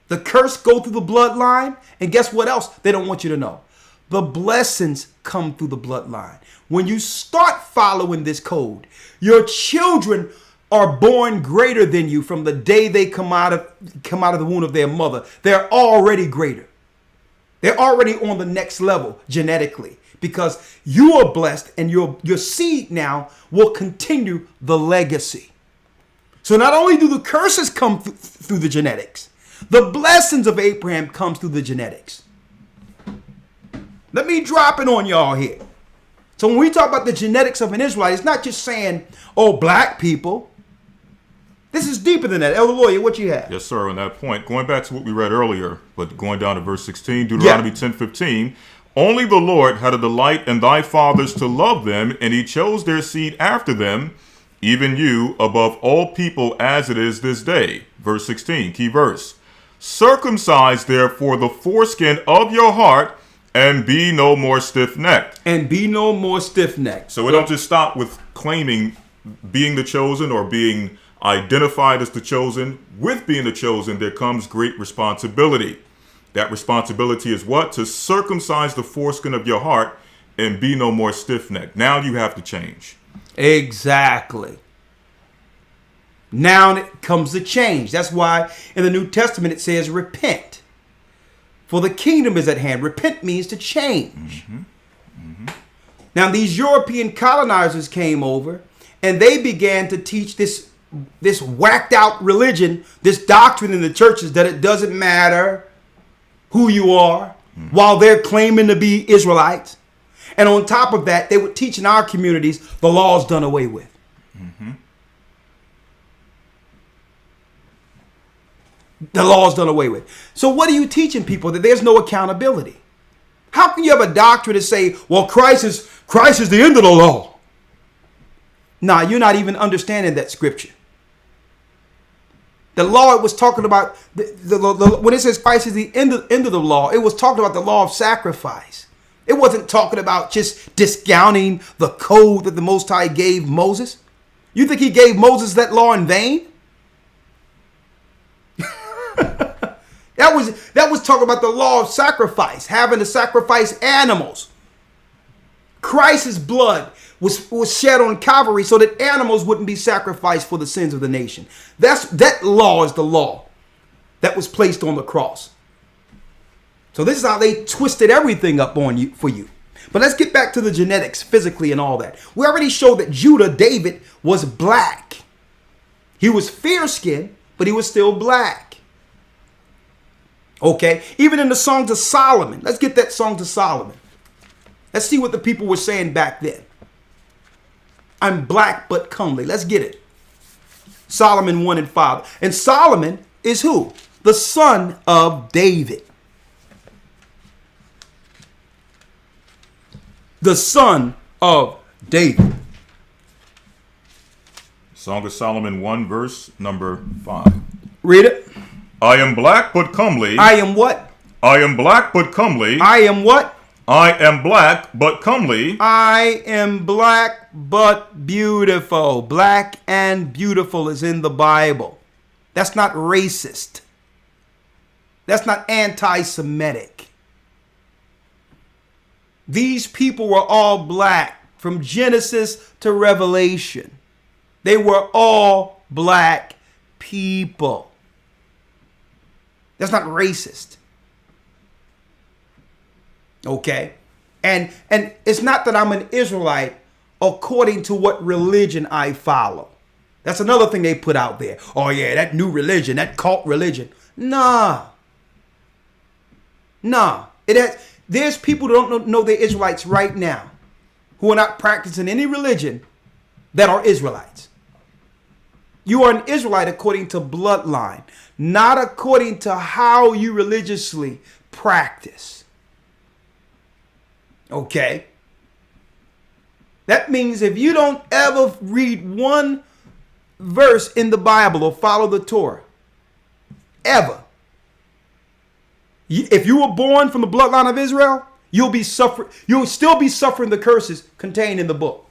The curse go through the bloodline. And guess what else they don't want you to know? The blessings come through the bloodline. When you start following this code, your children are born greater than you from the day they come out of the womb of their mother. They're already greater. They're already on the next level genetically because you are blessed and your seed now will continue the legacy. So not only do the curses come through the genetics, the blessings of Abraham comes through the genetics. Let me drop it on y'all here. So when we talk about the genetics of an Israelite, it's not just saying, oh, black people. This is deeper than that. Elder Lawyer, what you have? Yes, sir. On that point, going back to what we read earlier, but going down to verse 16, Deuteronomy 10:15, only the Lord had a delight in thy fathers to love them, and he chose their seed after them, even you, above all people as it is this day. Verse 16, key verse. Circumcise therefore the foreskin of your heart, and be no more stiff-necked. And be no more stiff-necked. So we don't just stop with claiming being the chosen or being identified as the chosen. With being the chosen, there comes great responsibility. That responsibility is what? To circumcise the foreskin of your heart and be no more stiff-necked. Now you have to change. Exactly. Now it comes the change. That's why in the New Testament it says repent. For the kingdom is at hand. Repent means to change. Mm-hmm. Mm-hmm. Now these European colonizers came over and they began to teach this whacked out religion, this doctrine in the churches that it doesn't matter who you are, while they're claiming to be Israelites. And on top of that, they would teach in our communities the law's done away with. Mm-hmm. The law's done away with. So what are you teaching people? That there's no accountability. How can you have a doctrine to say, well, Christ is the end of the law? Nah, you're not even understanding that scripture. The law it was talking about, when it says Christ is the end of the law, it was talking about the law of sacrifice. It wasn't talking about just discounting the code that the Most High gave Moses. You think he gave Moses that law in vain? That was talking about the law of sacrifice, having to sacrifice animals. Christ's blood was shed on Calvary so that animals wouldn't be sacrificed for the sins of the nation. That law is the law that was placed on the cross. So this is how they twisted everything up on you for you. But let's get back to the genetics physically and all that. We already showed that Judah, David, was black. He was fair-skinned, but he was still black. Okay, even in the Songs of Solomon. Let's get that Songs of Solomon. Let's see what the people were saying back then. I'm black but comely. Let's get it. Solomon 1 and 5. And Solomon is who? The son of David. The son of David. Song of Solomon 1 verse number 5. Read it. I am black but comely. I am what? I am black but comely. I am what? I am black but comely. I am black but beautiful. Black and beautiful is in the Bible. That's not racist. That's not anti-Semitic. These people were all black from Genesis to Revelation. They were all black people. That's not racist. Okay? And it's not that I'm an Israelite according to what religion I follow. That's another thing they put out there. Oh yeah, that new religion, that cult religion. Nah. There's people who don't know they're Israelites right now who are not practicing any religion that are Israelites. You are an Israelite according to bloodline, not according to how you religiously practice. Okay? That means if you don't ever read one verse in the Bible or follow the Torah, ever, if you were born from the bloodline of Israel, you'll still be suffering the curses contained in the book.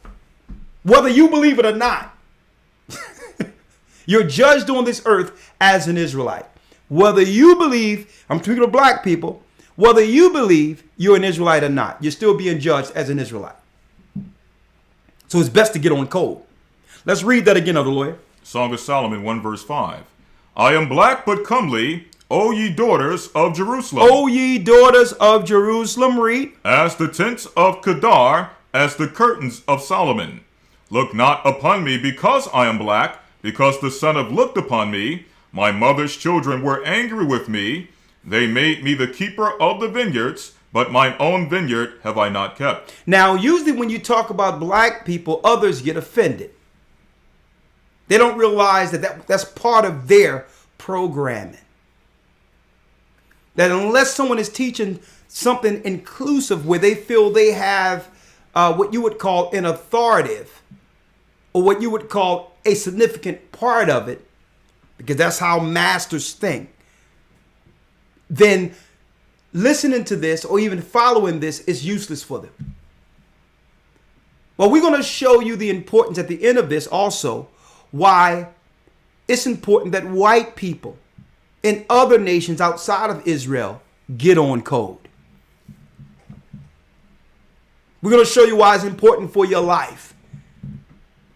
Whether you believe it or not. You're judged on this earth as an Israelite. Whether you believe, I'm speaking to black people, whether you believe you're an Israelite or not, you're still being judged as an Israelite. So it's best to get on code. Let's read that again, other lawyer. Song of Solomon 1 verse 5. I am black but comely, O ye daughters of Jerusalem. O ye daughters of Jerusalem, read. As the tents of Kedar, as the curtains of Solomon. Look not upon me because I am black, because the sun have looked upon me. My mother's children were angry with me. They made me the keeper of the vineyards, but mine own vineyard have I not kept. Now, usually when you talk about black people, others get offended. They don't realize that's part of their programming. That unless someone is teaching something inclusive where they feel they have what you would call an authoritative or what you would call a significant part of it, because that's how masters think, then listening to this or even following this is useless for them. Well, we're going to show you the importance at the end of this also, why it's important that white people in other nations outside of Israel get on code. We're going to show you why it's important for your life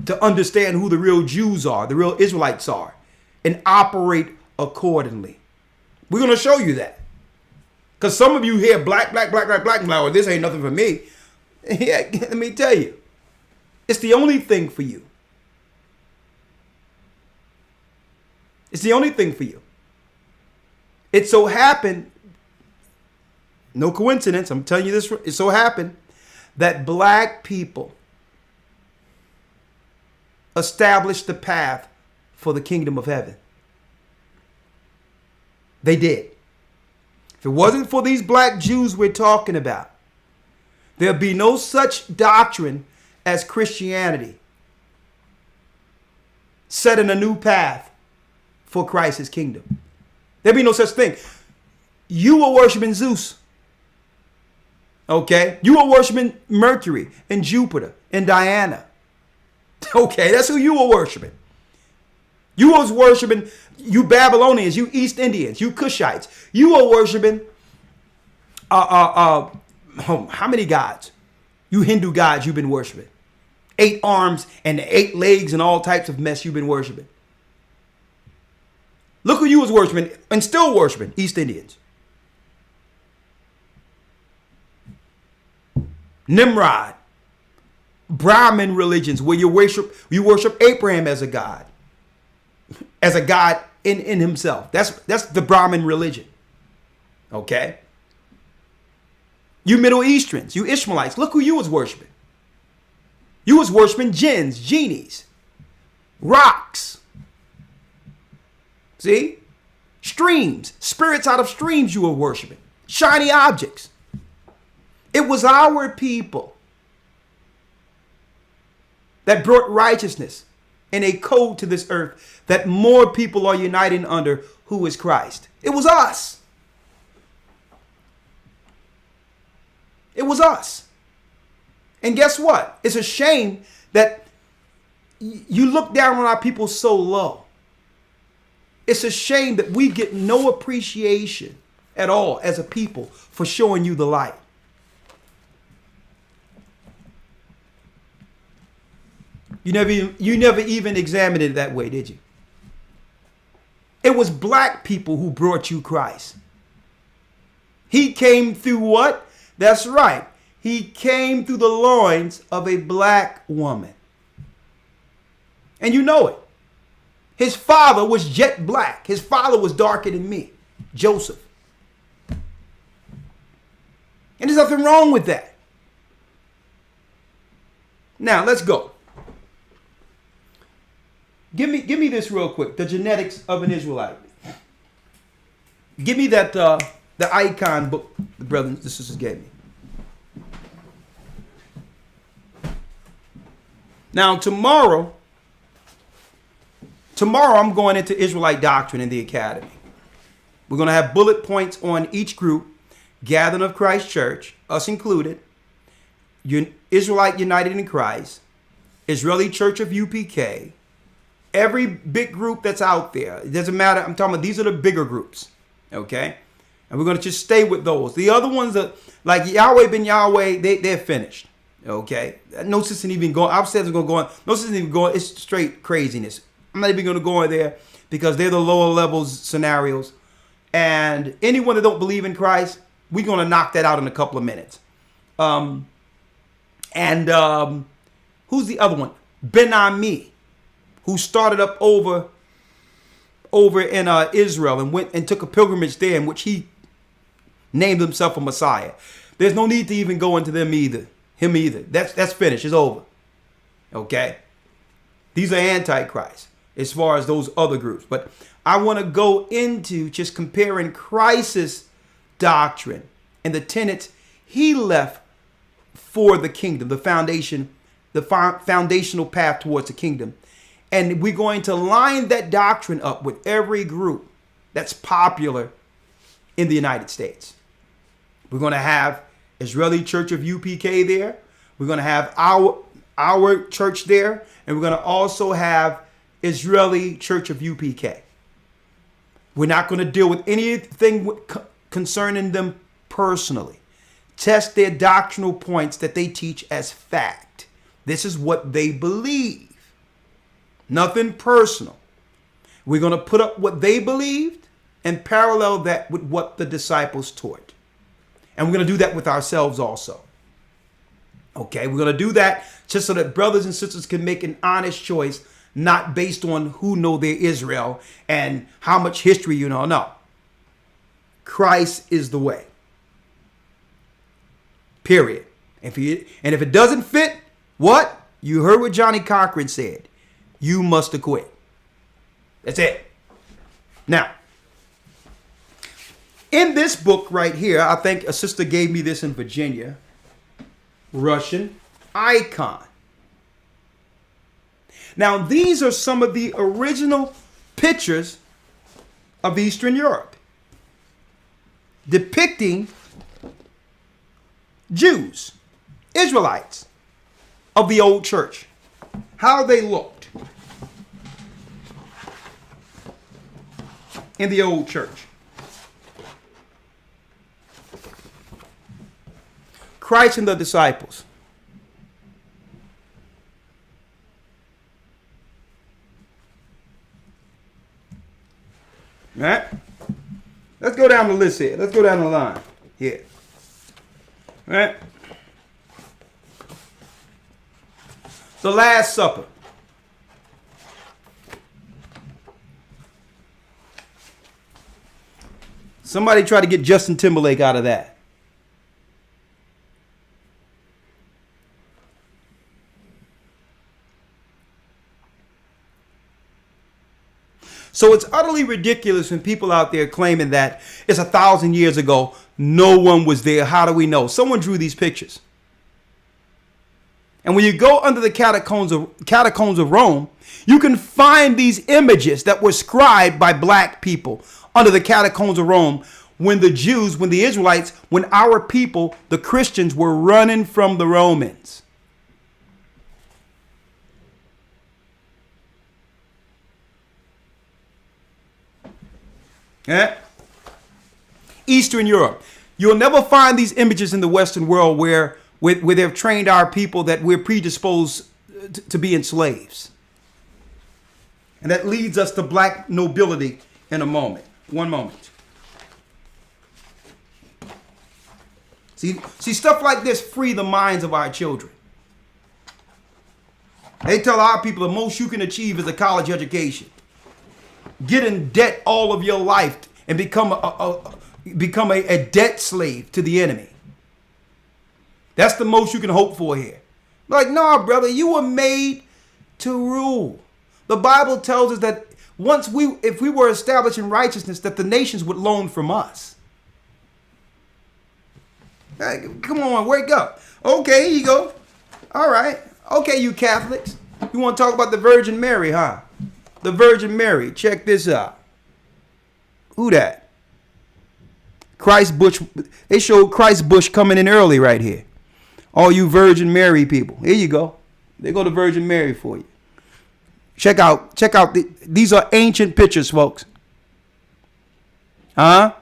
to understand who the real Jews are, the real Israelites are, and operate accordingly. We're going to show you that. Because some of you hear black, and like, well, this ain't nothing for me. Yeah, let me tell you. It's the only thing for you. It's the only thing for you. It so happened, no coincidence, I'm telling you this, it so happened that black people established the path for the kingdom of heaven. They did. If it wasn't for these black Jews we're talking about, there'd be no such doctrine as Christianity setting a new path for Christ's kingdom. There'd be no such thing. You were worshiping Zeus. Okay? You were worshiping Mercury and Jupiter and Diana. Okay, that's who you were worshiping. You was worshiping, you Babylonians, you East Indians, you Cushites. You were worshiping, how many gods? You Hindu gods you've been worshiping. 8 arms and 8 legs and all types of mess you've been worshiping. Look who you was worshiping and still worshiping, East Indians. Nimrod. Brahmin religions where you worship Abraham as a god. As a god in himself. That's the Brahmin religion. Okay? You Middle Easterns, you Ishmaelites, look who you was worshiping. You was worshiping jinns, genies, rocks. See? Streams, spirits out of streams you were worshiping. Shiny objects. It was our people that brought righteousness and a code to this earth that more people are uniting under, who is Christ. It was us. It was us. And guess what? It's a shame that you look down on our people so low. It's a shame that we get no appreciation at all as a people for showing you the light. You never even examined it that way, did you? It was black people who brought you Christ. He came through what? That's right. He came through the loins of a black woman. And you know it. His father was jet black. His father was darker than me, Joseph. And there's nothing wrong with that. Now, let's go. Give me this real quick. The genetics of an Israelite. Give me that the icon book the brothers and sisters gave me. Now tomorrow I'm going into Israelite doctrine in the academy. We're going to have bullet points on each group, Gathering of Christ Church, us included, Israelite United in Christ, Israeli Church of UPK, every big group that's out there. It doesn't matter. I'm talking about these are the bigger groups. Okay? And we're going to just stay with those. The other ones are like Yahweh ben Yahweh, they're finished. Okay? No sense in even going. I've said it's going to go on. No sense in even going. It's straight craziness. I'm not even going to go in there because they're the lower levels scenarios. And anyone that don't believe in Christ, we're going to knock that out in a couple of minutes. Who's the other one? Ben Ami, who started up over in Israel and went and took a pilgrimage there in which he named himself a Messiah. There's no need to even go into him either. That's finished. It's over. Okay? These are antichrist as far as those other groups. But I want to go into just comparing Christ's doctrine and the tenets he left for the kingdom, the foundation, the foundational path towards the kingdom. And we're going to line that doctrine up with every group that's popular in the United States. We're going to have Israeli Church of UPK there. We're going to have our church there. And we're going to also have Israeli Church of UPK. We're not going to deal with anything concerning them personally. Test their doctrinal points that they teach as fact. This is what they believe. Nothing personal. We're going to put up what they believed and parallel that with what the disciples taught. And we're going to do that with ourselves also. Okay, we're going to do that just so that brothers and sisters can make an honest choice, not based on who know their Israel and how much history you know. No. Christ is the way. Period. And if it doesn't fit, what? You heard what Johnny Cochran said. You must acquit. That's it. Now, in this book right here, I think a sister gave me this in Virginia. Russian icon. Now, these are some of the original pictures of Eastern Europe depicting Jews, Israelites of the old church, how they looked in the old church. Christ and the disciples. down the list here. Let's go down the line here. All right. The Last Supper. Somebody try to get Justin Timberlake out of that. So it's utterly ridiculous when people out there claiming that it's 1,000 years ago, no one was there. How do we know? Someone drew these pictures. And when you go under the catacombs of Rome, you can find these images that were scribed by black people under the catacombs of Rome when the Jews, when the Israelites, when our people, the Christians, were running from the Romans. Yeah. Eastern Europe. You'll never find these images in the Western world where they've trained our people that we're predisposed to being slaves. And that leads us to black nobility in a moment. One moment. See, stuff like this free the minds of our children. They tell our people the most you can achieve is a college education. Get in debt all of your life and become a debt slave to the enemy. That's the most you can hope for here. Like, no, brother, you were made to rule. The Bible tells us that if we were established in righteousness, that the nations would loan from us. Hey, come on, wake up. Okay, here you go. All right. Okay, you Catholics. You want to talk about the Virgin Mary, huh? The Virgin Mary. Check this out. Who that? Christ Bush. They showed Christ Bush coming in early right here. All you Virgin Mary people. Here you go. They go to Virgin Mary for you. Check out. These are ancient pictures, folks. Huh?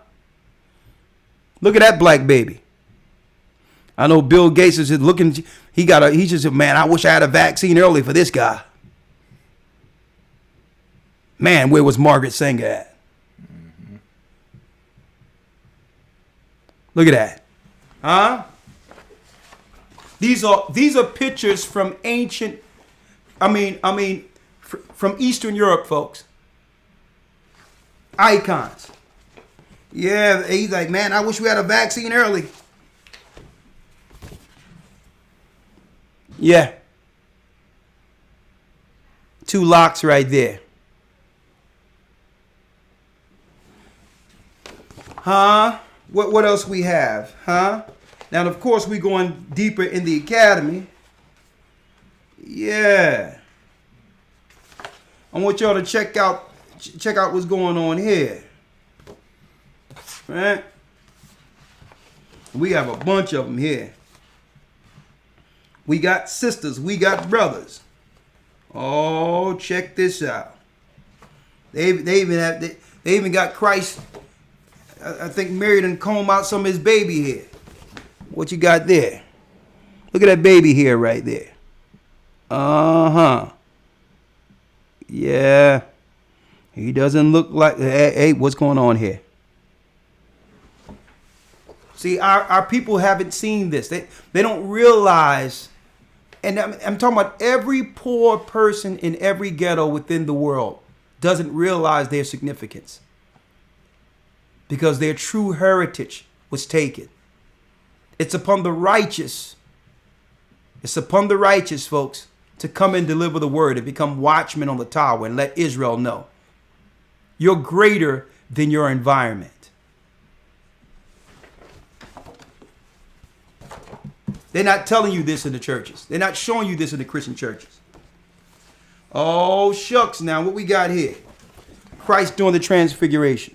Look at that black baby. I know Bill Gates is looking. He just said, man, I wish I had a vaccine early for this guy. Man, where was Margaret Sanger at? Mm-hmm. Look at that. Huh? These are pictures from ancient, from Eastern Europe, folks. Icons. Yeah, he's like, man, I wish we had a vaccine early. Yeah. 2 locks right there. Huh? What else we have? Huh? Now, of course, we're going deeper in the academy. Yeah. I want y'all to check out what's going on here. Right? We have a bunch of them here. We got sisters. We got brothers. Oh, check this out. They even got Christ. I think Mary done comb out some of his baby hair. What you got there? Look at that baby hair right there. Uh-huh. Yeah. He doesn't look like... Hey, what's going on here? See, our people haven't seen this. They don't realize... And I'm talking about every poor person in every ghetto within the world doesn't realize their significance. Because their true heritage was taken. It's upon the righteous. It's upon the righteous, folks, to come and deliver the word and become watchmen on the tower and let Israel know. You're greater than your environment. They're not telling you this in the churches. They're not showing you this in the Christian churches. Oh, shucks. Now, what we got here? Christ doing the transfiguration.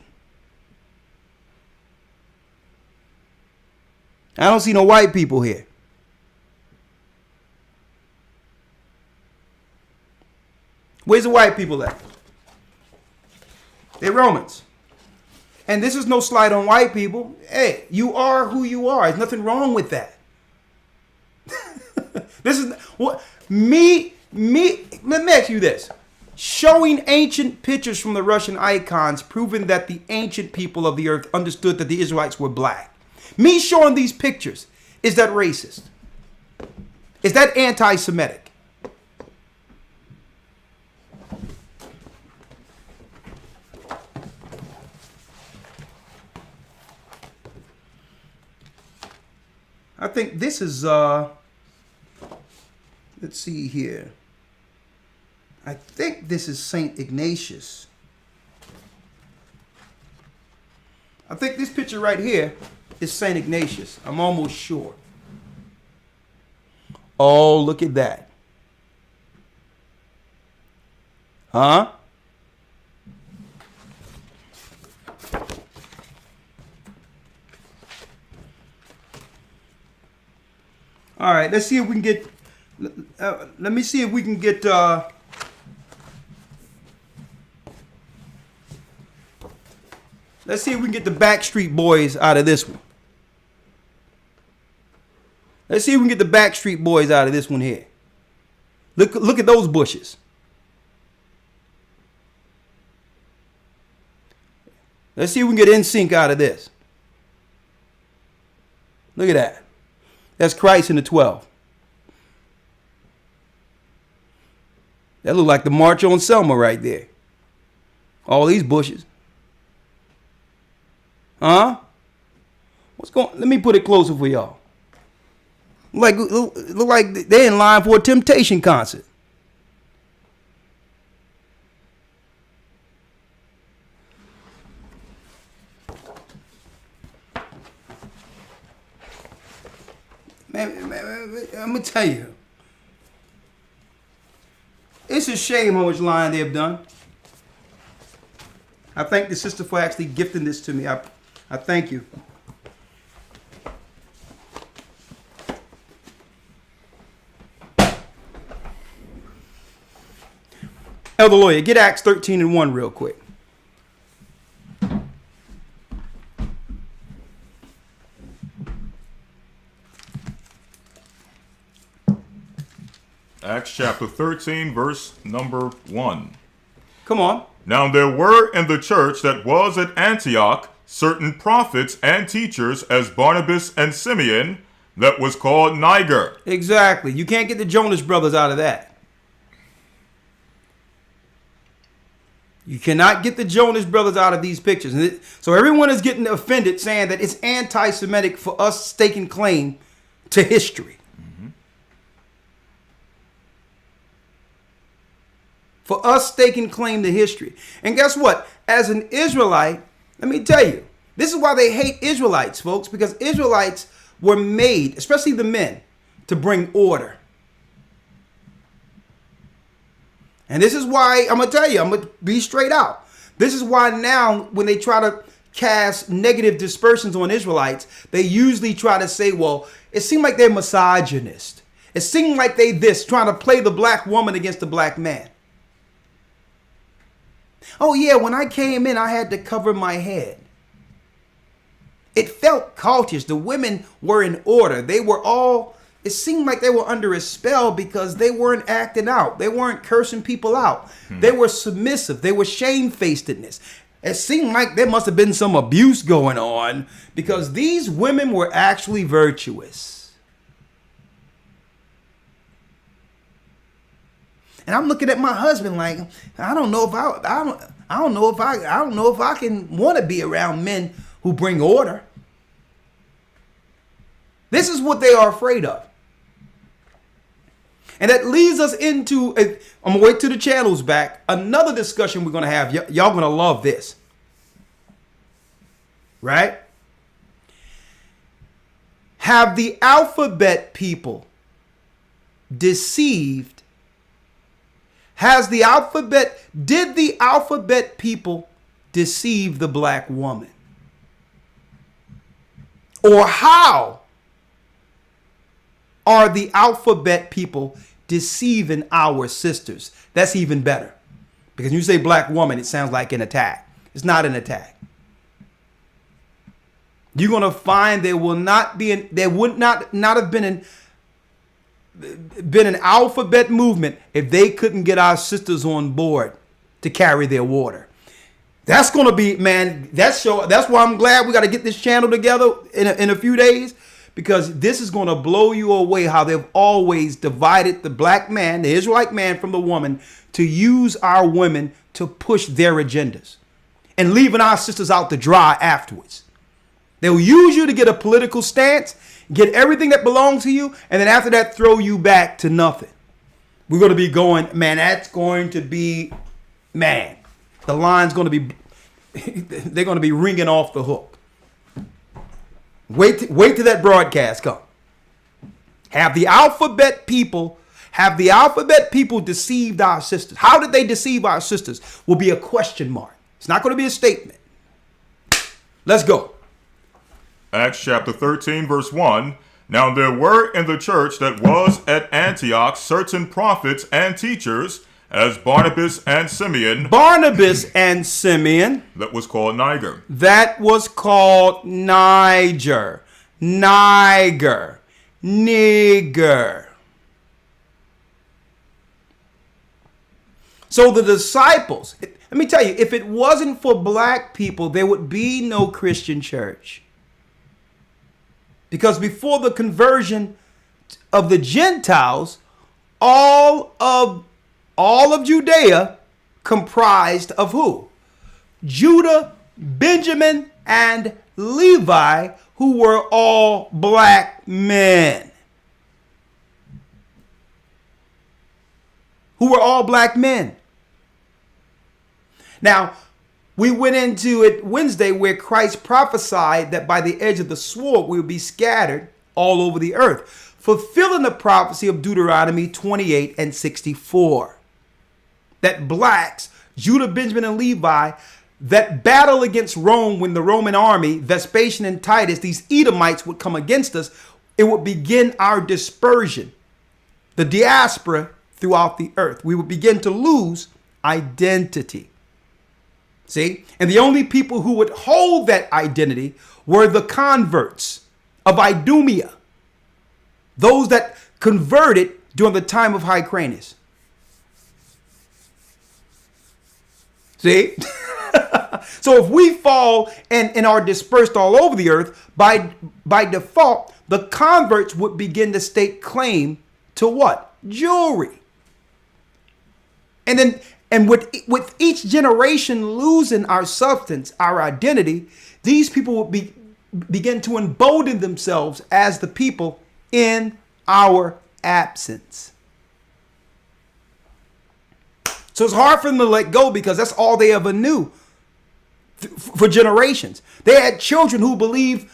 I don't see no white people here. Where's the white people at? They're Romans. And this is no slight on white people. Hey, you are who you are. There's nothing wrong with that. This is what let me ask you this. showing ancient pictures from the Russian icons, proving that the ancient people of the earth understood that the Israelites were black. Me showing these pictures, is that racist? Is that anti-Semitic? I think this is, let's see here. I think this is St. Ignatius. I think this picture right here is St. Ignatius. I'm almost sure. Oh, look at that. Huh? All right, let's see if we can get, let me see if we can get, let's see if we can get the Backstreet Boys out of this one. Let's see if we can get the Backstreet Boys out of this one here. Look at those bushes. Let's see if we can get NSYNC out of this. Look at that. That's Christ in the 12. That look like the March on Selma right there. All these bushes. Huh? What's going? Let me put it closer for y'all. Look like they're in line for a Temptation concert. Man, I'm gonna tell you, it's a shame how much lying they've done. I thank the sister for actually gifting this to me. I thank you. Elder Lawyer, get Acts 13:1 real quick. Acts chapter 13, verse number 1. Come on. Now there were in the church that was at Antioch certain prophets and teachers, as Barnabas and Simeon, that was called Niger. Exactly. You can't get the Jonas brothers out of that. You cannot get the Jonas brothers out of these pictures. So everyone is getting offended saying that it's anti-Semitic for us staking claim to history. For us staking claim to history. And guess what? As an Israelite, let me tell you, this is why they hate Israelites, folks, because Israelites were made, especially the men, to bring order. And this is why, I'm going to tell you, I'm going to be straight out. This is why now when they try to cast negative dispersions on Israelites, they usually try to say, well, it seemed like they're misogynist. It seemed like they trying to play the black woman against the black man. Oh yeah, when I came in, I had to cover my head. It felt cultish. The women were in order. They were all, it seemed like they were under a spell because they weren't acting out. They weren't cursing people out. They were submissive. They were shamefacedness. It seemed like there must have been some abuse going on because these women were actually virtuous. And I'm looking at my husband like, I don't know if I can want to be around men who bring order. This is what they are afraid of. And that leads us into, I'm going to wait till the channel's back, another discussion we're going to have. Y'all going to love this. Right? Have the alphabet people did the alphabet people deceive the black woman? Or how are the alphabet people deceiving our sisters? That's even better. Because when you say black woman, it sounds like an attack. It's not an attack. You're going to find there would not have been been an alphabet movement if they couldn't get our sisters on board to carry their water. That's going to be, man, that's why I'm glad we got to get this channel together in a few days, because this is going to blow you away how they've always divided the black man, the Israelite man, from the woman to use our women to push their agendas and leaving our sisters out to dry afterwards. They'll use you to get a political stance, get everything that belongs to you, and then after that, throw you back to nothing. We're going to be going, man, that's going to be, man, the line's going to be, they're going to be ringing off the hook. Wait till that broadcast come. Have the alphabet people deceived our sisters? How did they deceive our sisters? Will be a question mark. It's not going to be a statement. Let's go. Acts chapter 13, verse 1. Now there were in the church that was at Antioch certain prophets and teachers, as Barnabas and Simeon. Barnabas and Simeon. That was called Niger. That was called Niger. Niger. Nigger. So the disciples, let me tell you, if it wasn't for black people, there would be no Christian church. Because before the conversion of the Gentiles, all of Judea comprised of who? Judah, Benjamin, and Levi, who were all black men. Now, we went into it Wednesday where Christ prophesied that by the edge of the sword we would be scattered all over the earth, fulfilling the prophecy of Deuteronomy 28 and 64. That blacks, Judah, Benjamin, and Levi, that battle against Rome when the Roman army, Vespasian and Titus, these Edomites would come against us, it would begin our dispersion, the diaspora throughout the earth. We would begin to lose identity. See? And the only people who would hold that identity were the converts of Idumea. Those that converted during the time of Hyrcanus. See? So if we fall and are dispersed all over the earth, by default, the converts would begin to stake claim to what? Jewelry. And with each generation losing our substance, our identity, these people will begin to embolden themselves as the people in our absence. So it's hard for them to let go because that's all they ever knew for generations. They had children who believed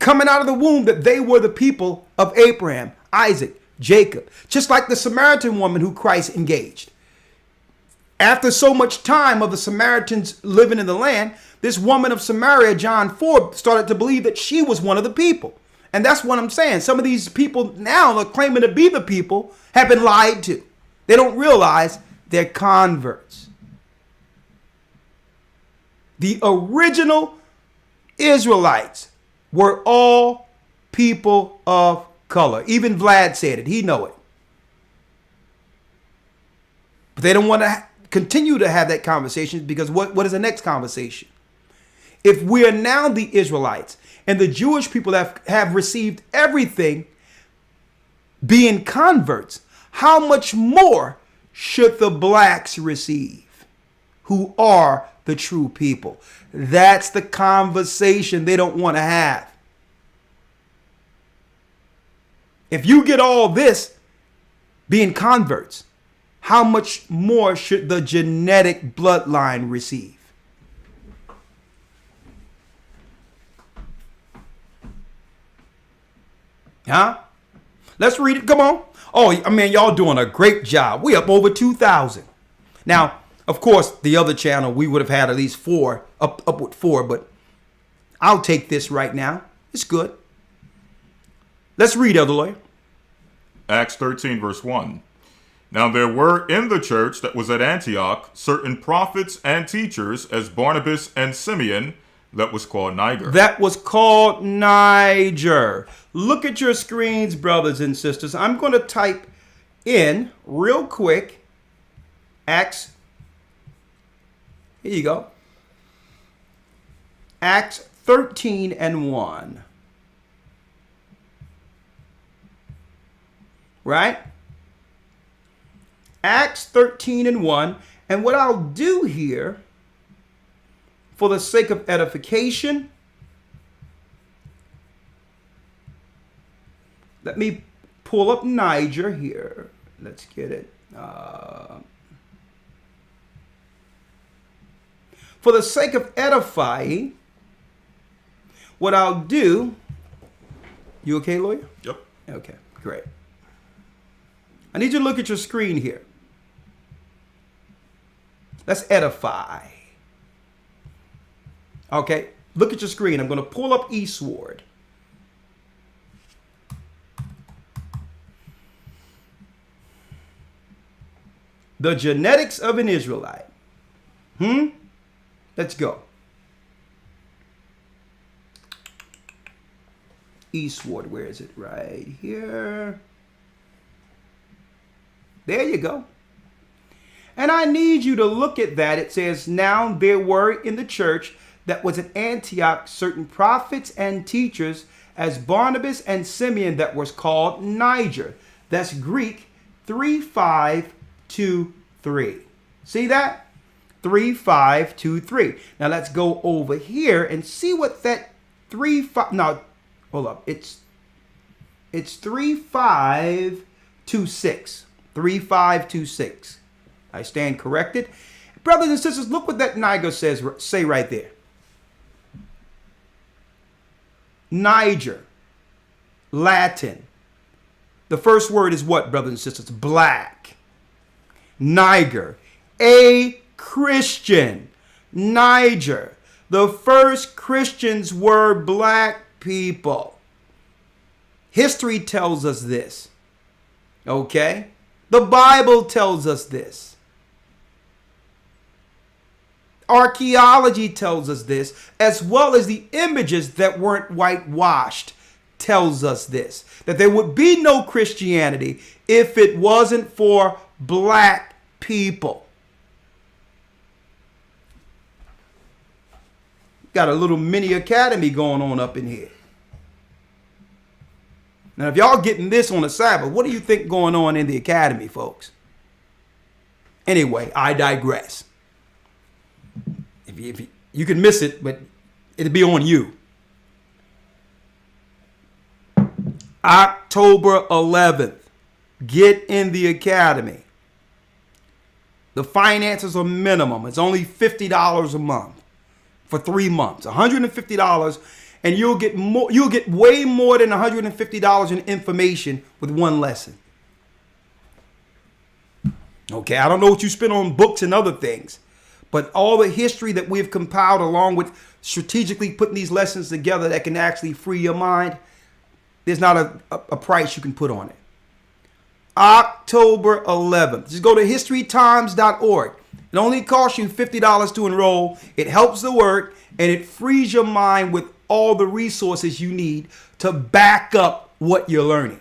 coming out of the womb that they were the people of Abraham, Isaac, Jacob, just like the Samaritan woman who Christ engaged. After so much time of the Samaritans living in the land, this woman of Samaria, John 4, started to believe that she was one of the people. And that's what I'm saying. Some of these people now are claiming to be the people have been lied to. They don't realize they're converts. The original Israelites were all people of color. Even Vlad said it. He know it. But they don't want to continue to have that conversation because what is the next conversation? If we are now the Israelites and the Jewish people have received everything being converts, how much more should the blacks receive who are the true people? That's the conversation they don't want to have. If you get all this being converts, how much more should the genetic bloodline receive? Huh? Let's read it. Come on. Oh, I mean, y'all doing a great job. We up over 2,000. Now, of course, the other channel, we would have had at least four, up with 4, but I'll take this right now. It's good. Let's read, Elder Lawyer. Acts 13, verse 1. Now there were in the church that was at Antioch certain prophets and teachers, as Barnabas and Simeon, That was called Niger. That was called Niger. Look at your screens, brothers and sisters. I'm going to type in real quick Acts. Here you go. Acts 13 and 1. Right? Acts 13 and 1. And what I'll do here, for the sake of edification, let me pull up Niger here. Let's get it. For the sake of edifying, what I'll do, you okay, lawyer? Yep. Okay, great. I need you to look at your screen here. Let's edify. Okay, look at your screen. I'm going to pull up Eastward. The genetics of an Israelite. Let's go. Eastward, where is it? Right here. There you go. And I need you to look at that. It says, now there were in the church that was at Antioch certain prophets and teachers, as Barnabas and Simeon, that was called Niger. That's Greek 3523. See that? 3523. Now let's go over here and see what that 35. Now, hold up. It's 3526. 3526. I stand corrected. Brothers and sisters, look what that Niger say right there. Niger, Latin. The first word is what, brothers and sisters? Black. Niger, a Christian. Niger. The first Christians were black people. History tells us this. Okay? The Bible tells us this. Archaeology tells us this, as well as the images that weren't whitewashed tells us this. That there would be no Christianity if it wasn't for black people. Got a little mini academy going on up in here. Now, if y'all getting this on the Sabbath, what do you think going on in the academy, folks? Anyway, I digress. If you can miss it, but it'll be on you. October 11th, get in the academy. The finances are minimum. It's only $50 a month for 3 months. $150, and you'll get more. You'll get way more than $150 in information with one lesson. Okay, I don't know what you spend on books and other things, but all the history that we've compiled along with strategically putting these lessons together that can actually free your mind, there's not a price you can put on it. October 11th. Just go to historytimes.org. It only costs you $50 to enroll. It helps the work, and it frees your mind with all the resources you need to back up what you're learning.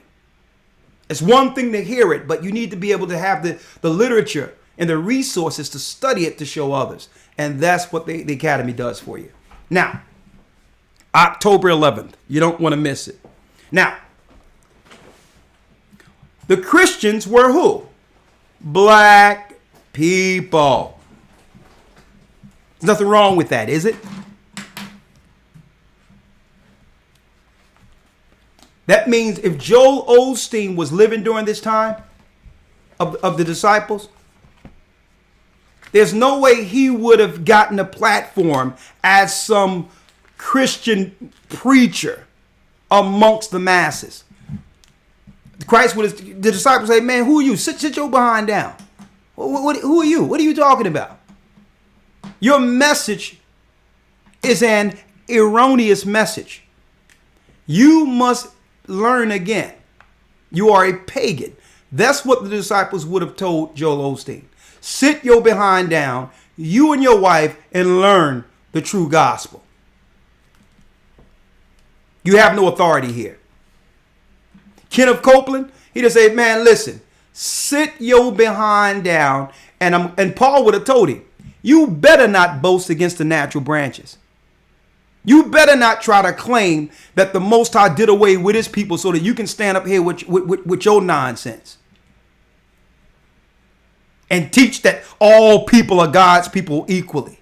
It's one thing to hear it, but you need to be able to have the literature and the resources to study it to show others. And that's what the Academy does for you. Now, October 11th. You don't want to miss it. Now, the Christians were who? Black people. There's nothing wrong with that, is it? That means if Joel Osteen was living during this time of the disciples, there's no way he would have gotten a platform as some Christian preacher amongst the masses. Christ would have, the disciples say, man, who are you? Sit your behind down. Who are you? What are you talking about? Your message is an erroneous message. You must learn again. You are a pagan. That's what the disciples would have told Joel Osteen. Sit your behind down, you and your wife, and learn the true gospel. You have no authority here. Kenneth Copeland, he just said, man, listen, sit your behind down. And Paul would have told him, you better not boast against the natural branches. You better not try to claim that the Most High did away with his people so that you can stand up here with your nonsense and teach that all people are God's people equally.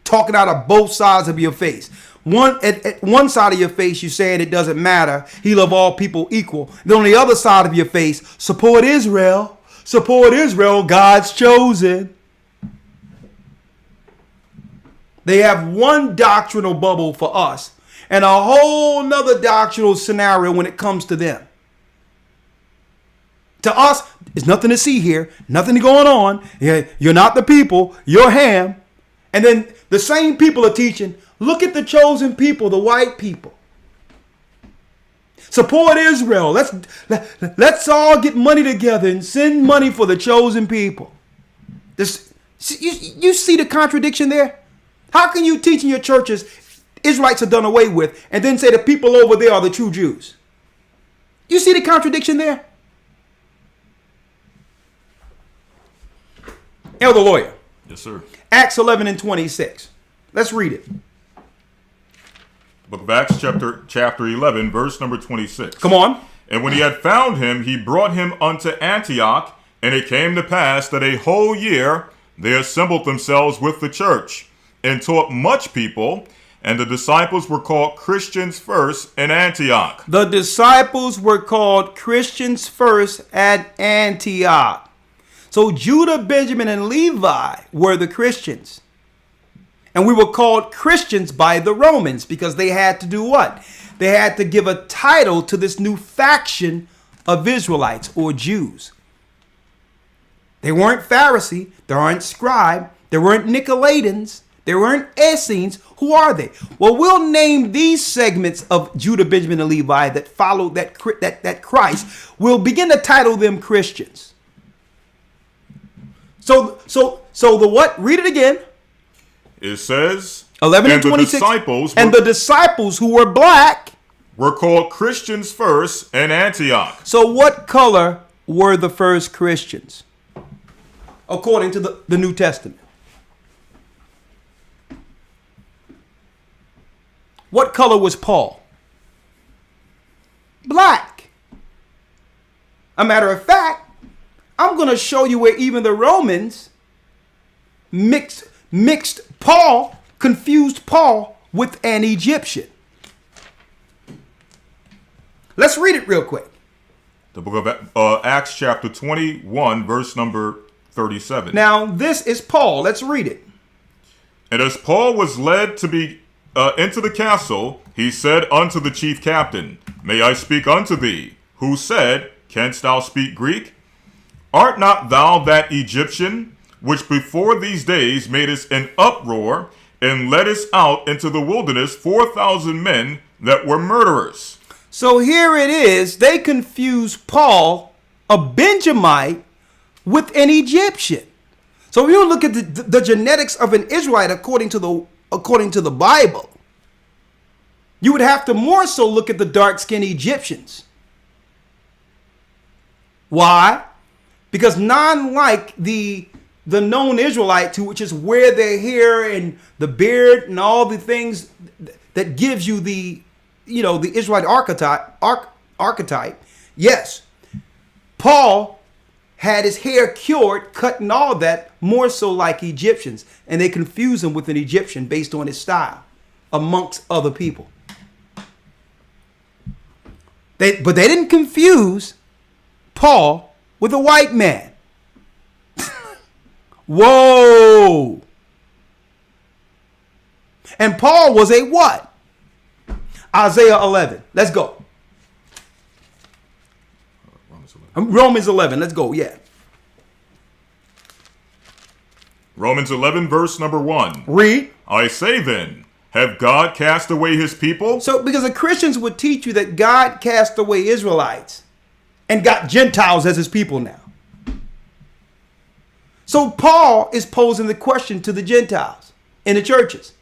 Talking out of both sides of your face. At one side of your face, you're saying it doesn't matter. He loves all people equal. Then on the other side of your face, support Israel. Support Israel, God's chosen. They have one doctrinal bubble for us and a whole nother doctrinal scenario when it comes to them. To us, there's nothing to see here, nothing going on. You're not the people, you're Ham. And then the same people are teaching, look at the chosen people, the white people. Support Israel. Let's all get money together and send money for the chosen people. You see the contradiction there? How can you teach in your churches Israelites are done away with and then say the people over there are the true Jews? You see the contradiction there? Elder Lawyer. Yes, sir. Acts 11 and 26. Let's read it. Book of Acts, chapter 11, verse number 26. Come on. And when he had found him, he brought him unto Antioch, and it came to pass that a whole year they assembled themselves with the church, and taught much people, and the disciples were called Christians first in Antioch. The disciples were called Christians first at Antioch. So Judah, Benjamin, and Levi were the Christians. And we were called Christians by the Romans because they had to do what? They had to give a title to this new faction of Israelites or Jews. They weren't Pharisee, they weren't scribe, they weren't Nicolaitans, they weren't Essenes. Who are they? Well, we'll name these segments of Judah, Benjamin, and Levi that followed that Christ. We'll begin to title them Christians. So the what? Read it again. It says, 11 and 26. The disciples who were black were called Christians first in Antioch. So what color were the first Christians? According to the New Testament. What color was Paul? Black. A matter of fact, I'm going to show you where even the Romans mixed Paul, confused Paul with an Egyptian. Let's read it real quick. The book of Acts chapter 21, verse number 37. Now, this is Paul. Let's read it. And as Paul was led to be into the castle, he said unto the chief captain, May I speak unto thee? Who said, Canst thou speak Greek? Art not thou that Egyptian, which before these days madest an uproar, and leddest out into the wilderness 4,000 men that were murderers? So here it is. They confuse Paul, a Benjamite, with an Egyptian. So if you look at the genetics of an Israelite according to the Bible, you would have to more so look at the dark-skinned Egyptians. Why? Because none like the known Israelite, to which is where their hair and the beard and all the things that gives you the Israelite archetype. Yes, Paul had his hair cured, cut and all that, more so like Egyptians. And they confuse him with an Egyptian based on his style, amongst other people. But they didn't confuse Paul with a white man. Whoa. And Paul was a what? Isaiah 11. Let's go. Romans 11. Let's go. Yeah. Romans 11, verse number 1. Read. I say then, have God cast away his people? So, because the Christians would teach you that God cast away Israelites and got Gentiles as his people now. So Paul is posing the question to the Gentiles in the churches.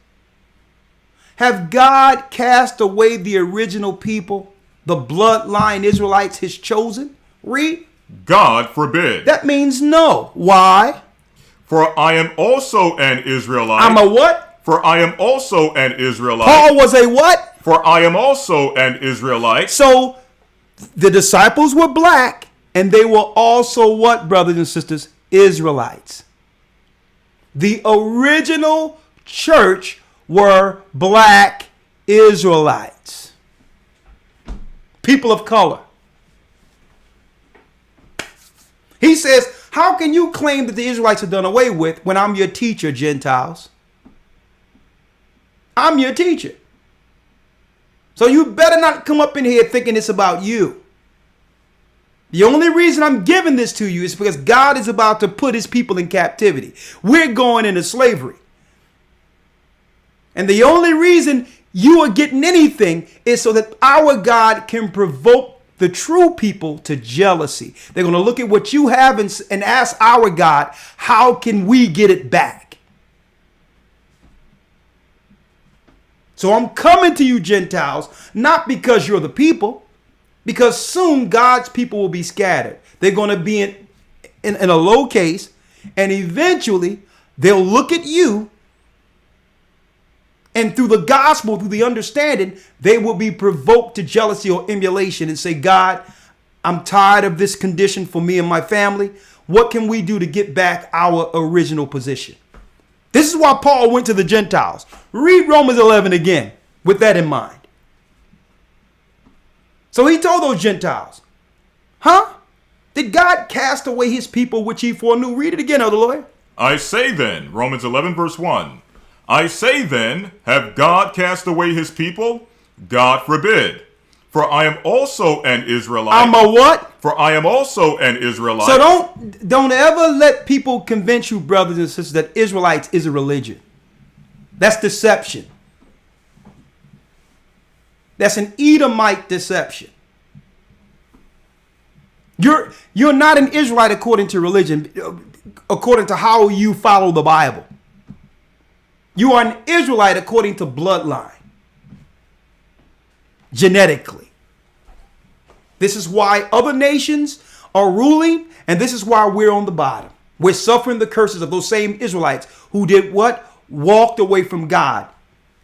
Have God cast away the original people, the bloodline Israelites, his chosen? Read. God forbid. That means no. Why? For I am also an Israelite. I'm a what? For I am also an Israelite. Paul was a what? For I am also an Israelite. So the disciples were black, and they were also what, brothers and sisters? Israelites. The original church were black Israelites. People of color. He says, how can you claim that the Israelites are done away with when I'm your teacher, Gentiles? I'm your teacher. So you better not come up in here thinking it's about you. The only reason I'm giving this to you is because God is about to put his people in captivity. We're going into slavery. And the only reason you are getting anything is so that our God can provoke the true people to jealousy. They're going to look at what you have and ask our God, how can we get it back? So I'm coming to you, Gentiles, not because you're the people, because soon God's people will be scattered. They're going to be in a low case, and eventually they'll look at you, and through the gospel, through the understanding, they will be provoked to jealousy or emulation and say, God, I'm tired of this condition for me and my family. What can we do to get back our original position? This is why Paul went to the Gentiles. Read Romans 11 again with that in mind. So he told those Gentiles, did God cast away his people which he foreknew? Read it again, Elder Lawyer. I say then, Romans 11 verse 1. I say then, have God cast away his people? God forbid. For I am also an Israelite. I'm a what? For I am also an Israelite. So don't ever let people convince you, brothers and sisters, that Israelites is a religion. That's deception. That's an Edomite deception. You're not an Israelite according to religion, according to how you follow the Bible. You are an Israelite according to bloodline, genetically. This is why other nations are ruling, and this is why we're on the bottom. We're suffering the curses of those same Israelites who did what? Walked away from God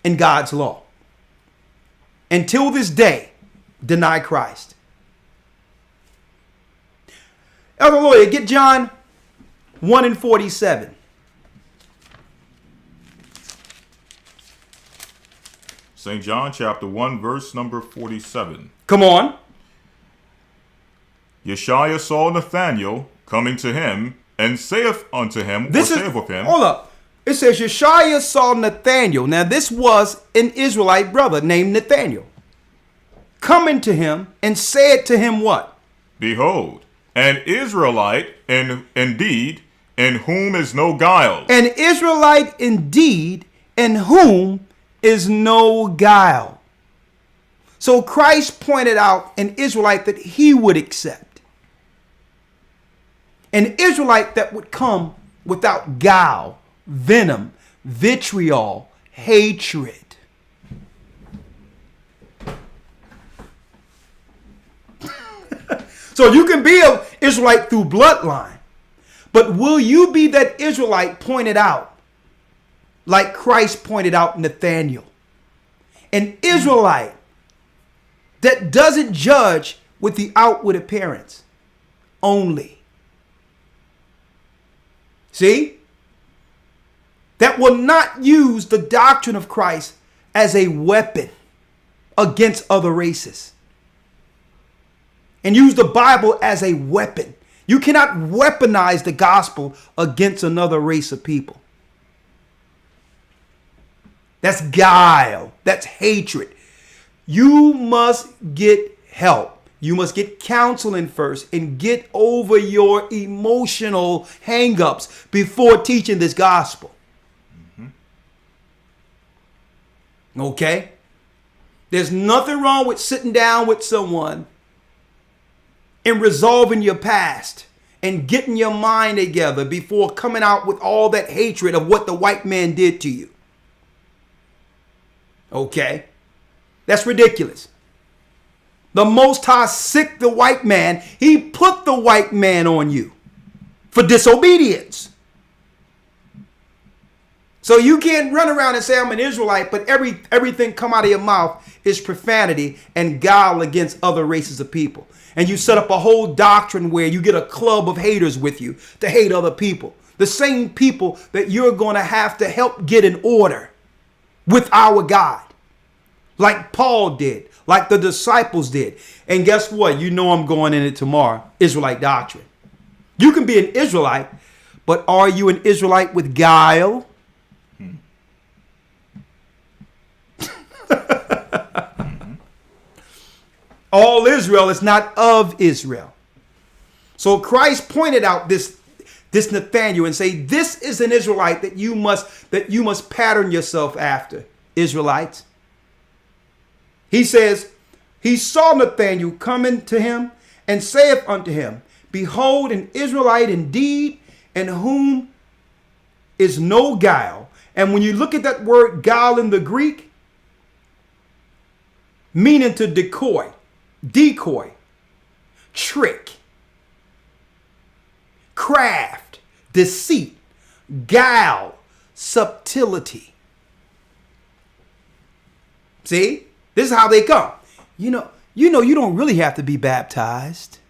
and God's law. Until this day, deny Christ. Elder Lawyer, get John 1:47. St. John chapter 1 verse number 47. Come on. Yeshua saw Nathanael coming to him and saith unto him, Hold up. It says Yeshua saw Nathanael. Now this was an Israelite brother named Nathanael. Coming to him and said to him what? Behold, an Israelite indeed, in whom is no guile. An Israelite indeed, in whom is no guile. So Christ pointed out an Israelite that he would accept. An Israelite that would come without guile, venom, vitriol, hatred. So you can be an Israelite through bloodline, but will you be that Israelite pointed out like Christ pointed out Nathanael? An Israelite that doesn't judge with the outward appearance only. See? That will not use the doctrine of Christ as a weapon against other races. And use the Bible as a weapon. You cannot weaponize the gospel against another race of people. That's guile. That's hatred. You must get help. You must get counseling first and get over your emotional hang-ups before teaching this gospel. Okay? There's nothing wrong with sitting down with someone and resolving your past and getting your mind together before coming out with all that hatred of what the white man did to you. Okay? That's ridiculous. The Most High sick the white man. He put the white man on you for disobedience. So you can't run around and say I'm an Israelite, but everything come out of your mouth is profanity and guile against other races of people. And you set up a whole doctrine where you get a club of haters with you to hate other people. The same people that you're going to have to help get in order with our God. Like Paul did, like the disciples did. And guess what? You know I'm going in it tomorrow. Israelite doctrine. You can be an Israelite, but are you an Israelite with guile? All Israel is not of Israel. So Christ pointed out this Nathanael and say, this is an Israelite that you must pattern yourself after, Israelites. He says, he saw Nathanael coming to him and saith unto him, behold, an Israelite indeed, in whom is no guile. And when you look at that word guile in the Greek, meaning to decoy, trick, craft, deceit, guile, subtlety. See, this is how they come. You know, you don't really have to be baptized.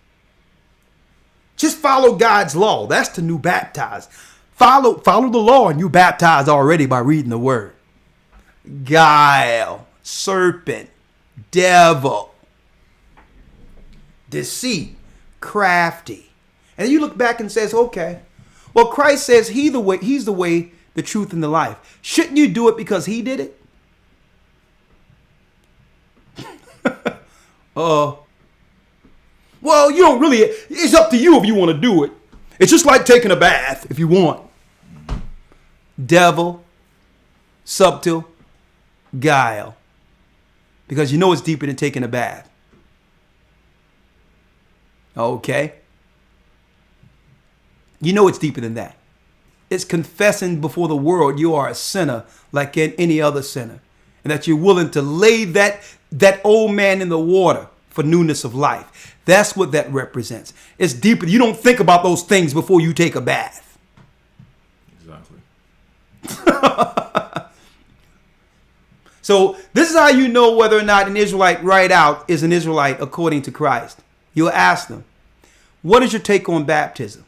Just follow God's law. That's the new baptized. Follow the law and you baptized already by reading the word. Guile, serpent, devil, deceit, crafty. And you look back and says, okay, well, Christ says he's the way, the truth, and the life. Shouldn't you do it because he did it? Well, you don't really, it's up to you if you want to do it. It's just like taking a bath if you want. Devil, subtle, guile. Because you know it's deeper than taking a bath. Okay? You know it's deeper than that. It's confessing before the world you are a sinner like any other sinner. And that you're willing to lay that old man in the water for newness of life. That's what that represents. It's deeper. You don't think about those things before you take a bath. Exactly. So this is how you know whether or not an Israelite right out is an Israelite according to Christ. You'll ask them, what is your take on baptism?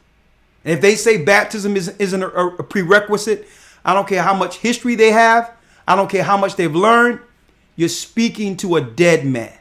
And if they say baptism isn't a prerequisite, I don't care how much history they have. I don't care how much they've learned. You're speaking to a dead man.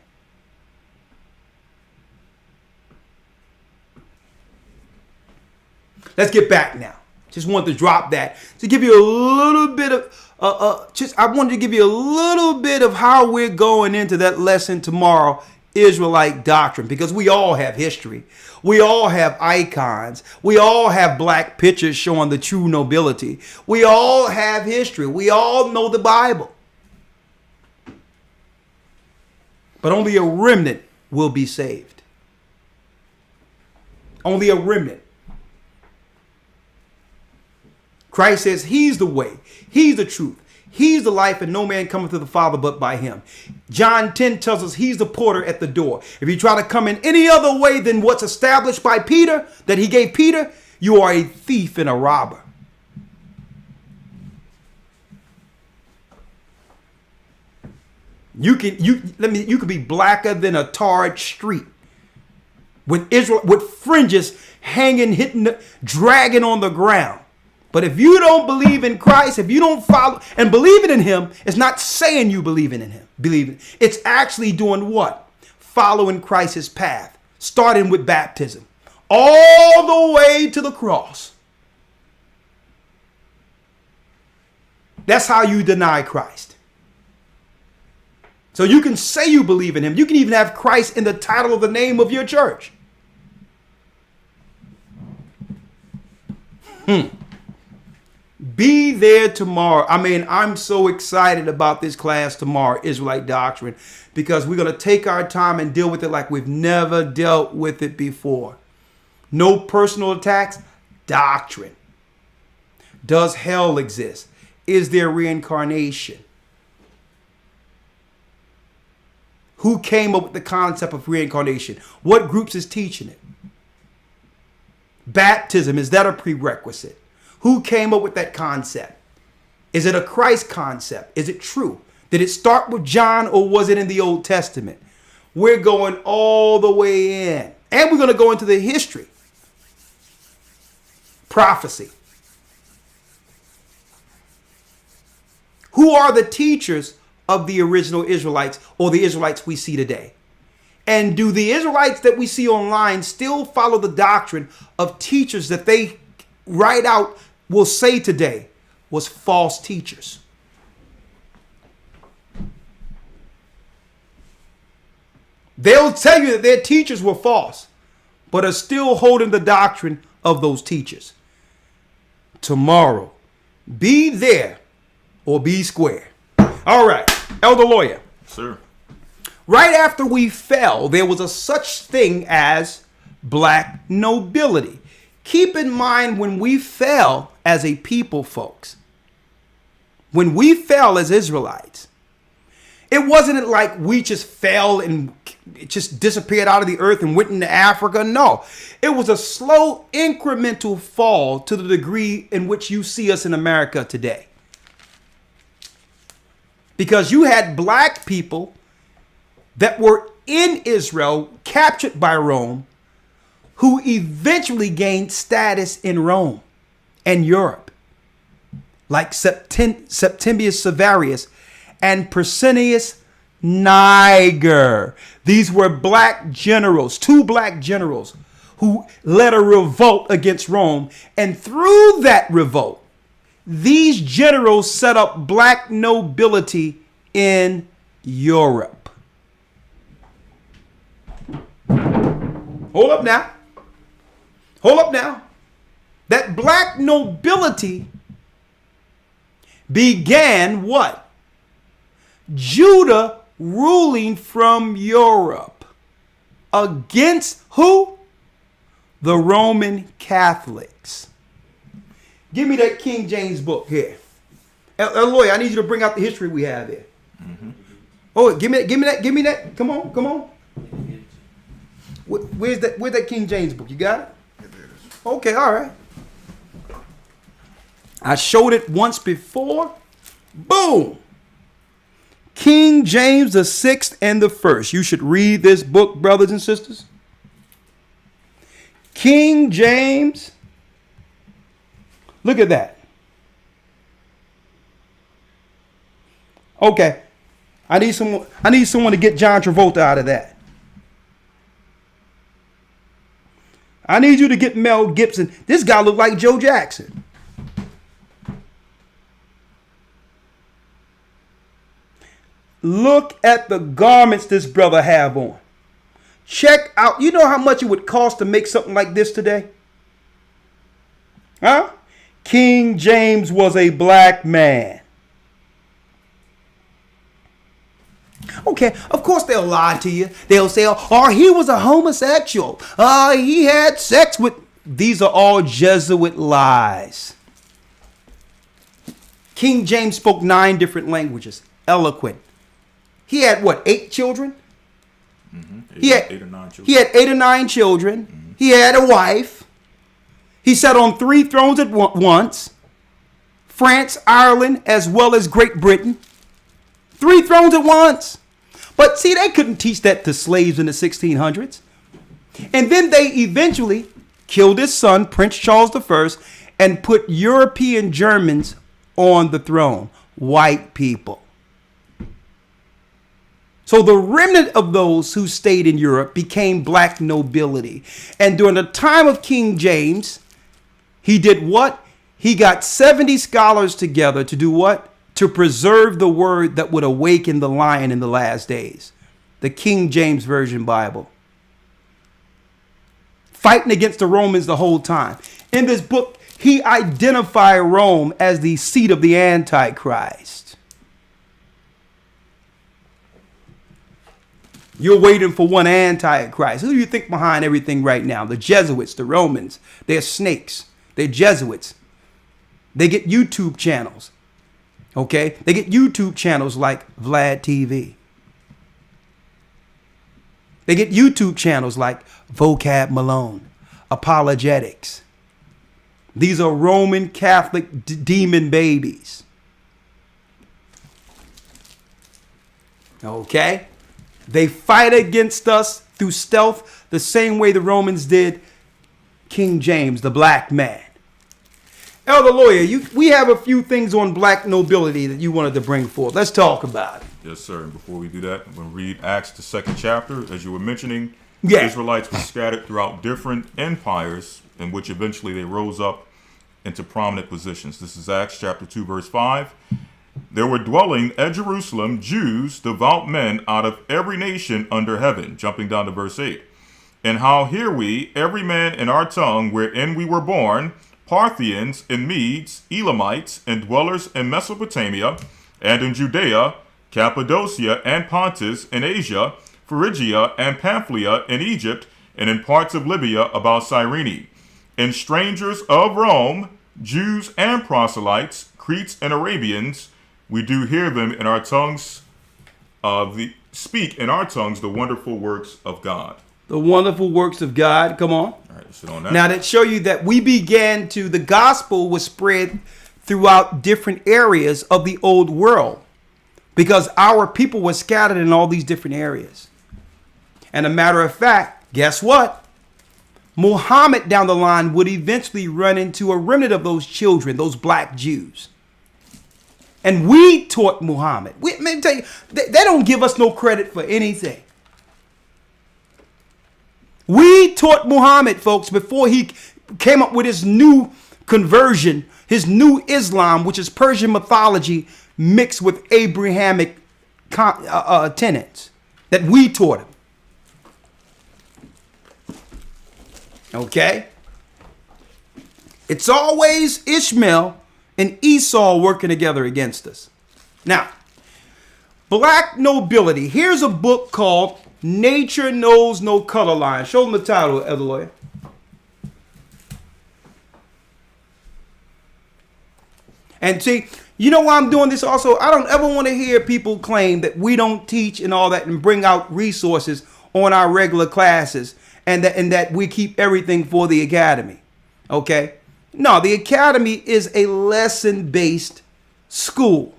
Let's get back now. Just wanted to drop that to give you a little bit of, I wanted to give you a little bit of how we're going into that lesson tomorrow, Israelite doctrine, because we all have history. We all have icons. We all have black pictures showing the true nobility. We all have history. We all know the Bible. But only a remnant will be saved. Only a remnant. Christ says he's the way, he's the truth, he's the life, and no man cometh to the Father but by him. John 10 tells us he's the porter at the door. If you try to come in any other way than what's established by Peter, that he gave Peter, you are a thief and a robber. You could be blacker than a tarred street with fringes hanging, dragging on the ground. But if you don't believe in Christ, if you don't follow and believing in him, it's not saying you believing in him. It's actually doing what? Following Christ's path, starting with baptism, all the way to the cross. That's how you deny Christ. So you can say you believe in him. You can even have Christ in the title of the name of your church. Be there tomorrow. I mean, I'm so excited about this class tomorrow, Israelite doctrine, because we're going to take our time and deal with it like we've never dealt with it before. No personal attacks, doctrine. Does hell exist? Is there reincarnation? Who came up with the concept of reincarnation? What groups is teaching it? Baptism, is that a prerequisite? Who came up with that concept? Is it a Christ concept? Is it true? Did it start with John or was it in the Old Testament? We're going all the way in. And we're going to go into the history. Prophecy. Who are the teachers of the original Israelites or the Israelites we see today? And do the Israelites that we see online still follow the doctrine of teachers that they right out will say today was false teachers? They'll tell you that their teachers were false, but are still holding the doctrine of those teachers. Tomorrow, be there or be square. All right, Elder Lawyer. Sir. Right after we fell, there was a such thing as black nobility. Keep in mind when we fell as a people, folks, when we fell as Israelites, it wasn't like we just fell and it just disappeared out of the earth and went into Africa. No, it was a slow incremental fall to the degree in which you see us in America today. Because you had black people that were in Israel, captured by Rome, who eventually gained status in Rome and Europe, like Septimius Severus and Persinius Niger. These were black generals, 2 black generals, who led a revolt against Rome. And through that revolt, these generals set up black nobility in Europe. Hold up now. Hold up now. That black nobility began what? Judah ruling from Europe against who? The Roman Catholics. Give me that King James book here. Lawyer, I need you to bring out the history we have here. Mm-hmm. Oh, give me that. Come on. Where's that King James book? You got it? Okay, all right. I showed it once before. Boom. King James the 6th and the 1st. You should read this book, brothers and sisters. King James. Look at that. Okay. I need someone to get John Travolta out of that. I need you to get Mel Gibson. This guy looked like Joe Jackson. Look at the garments this brother have on. Check out. You know how much it would cost to make something like this today? Huh? King James was a black man. Okay, of course they'll lie to you. They'll say, oh, he was a homosexual. He had sex with... These are all Jesuit lies. King James spoke 9 different languages. Eloquent. He had what, 8 children? Mm-hmm. He had 8 or 9 children. He had 8 or 9 children. Mm-hmm. He had a wife. He sat on 3 thrones at once. France, Ireland, as well as Great Britain. 3 thrones at once. But see, they couldn't teach that to slaves in the 1600s. And then they eventually killed his son, Prince Charles I, and put European Germans on the throne. White people. So the remnant of those who stayed in Europe became black nobility. And during the time of King James, he did what? He got 70 scholars together to do what? To preserve the word that would awaken the lion in the last days. The King James Version Bible. Fighting against the Romans the whole time. In this book, he identified Rome as the seat of the Antichrist. You're waiting for one Antichrist. Who do you think behind everything right now? The Jesuits, the Romans. They're snakes. They're Jesuits. They get YouTube channels. Okay? They get YouTube channels like Vlad TV. They get YouTube channels like Vocab Malone, Apologetics. These are Roman Catholic demon babies. Okay? They fight against us through stealth the same way the Romans did King James, the black man. Elder Lawyer, we have a few things on black nobility that you wanted to bring forth. Let's talk about it. Yes, sir. And before we do that, I'm going to read Acts, the 2nd chapter. As you were mentioning, Yeah. Israelites were scattered throughout different empires in which eventually they rose up into prominent positions. This is Acts chapter 2, verse 5. There were dwelling at Jerusalem Jews, devout men out of every nation under heaven. Jumping down to verse 8. And how hear we, every man in our tongue wherein we were born, Parthians and Medes, Elamites, and dwellers in Mesopotamia, and in Judea, Cappadocia, and Pontus, and Asia, Phrygia, and Pamphylia, in Egypt, and in parts of Libya about Cyrene, and strangers of Rome, Jews and proselytes, Cretes and Arabians, we do hear them in our tongues, speak in our tongues the wonderful works of God. The wonderful works of God. Come on. All right, let's sit on that. Now that show you that the gospel was spread throughout different areas of the old world because our people were scattered in all these different areas. And a matter of fact, guess what? Muhammad down the line would eventually run into a remnant of those children, those black Jews. And we taught Muhammad. Let me tell you, they don't give us no credit for anything. We taught Muhammad, folks, before he came up with his new conversion, his new Islam, which is Persian mythology mixed with Abrahamic tenets, that we taught him. Okay? It's always Ishmael and Esau working together against us. Now, black nobility. Here's a book called Nature Knows No Color Line. Show them the title, Elder Lawyer. And see, you know why I'm doing this also? I don't ever want to hear people claim that we don't teach and all that and bring out resources on our regular classes and that we keep everything for the academy. Okay? No, the academy is a lesson-based school.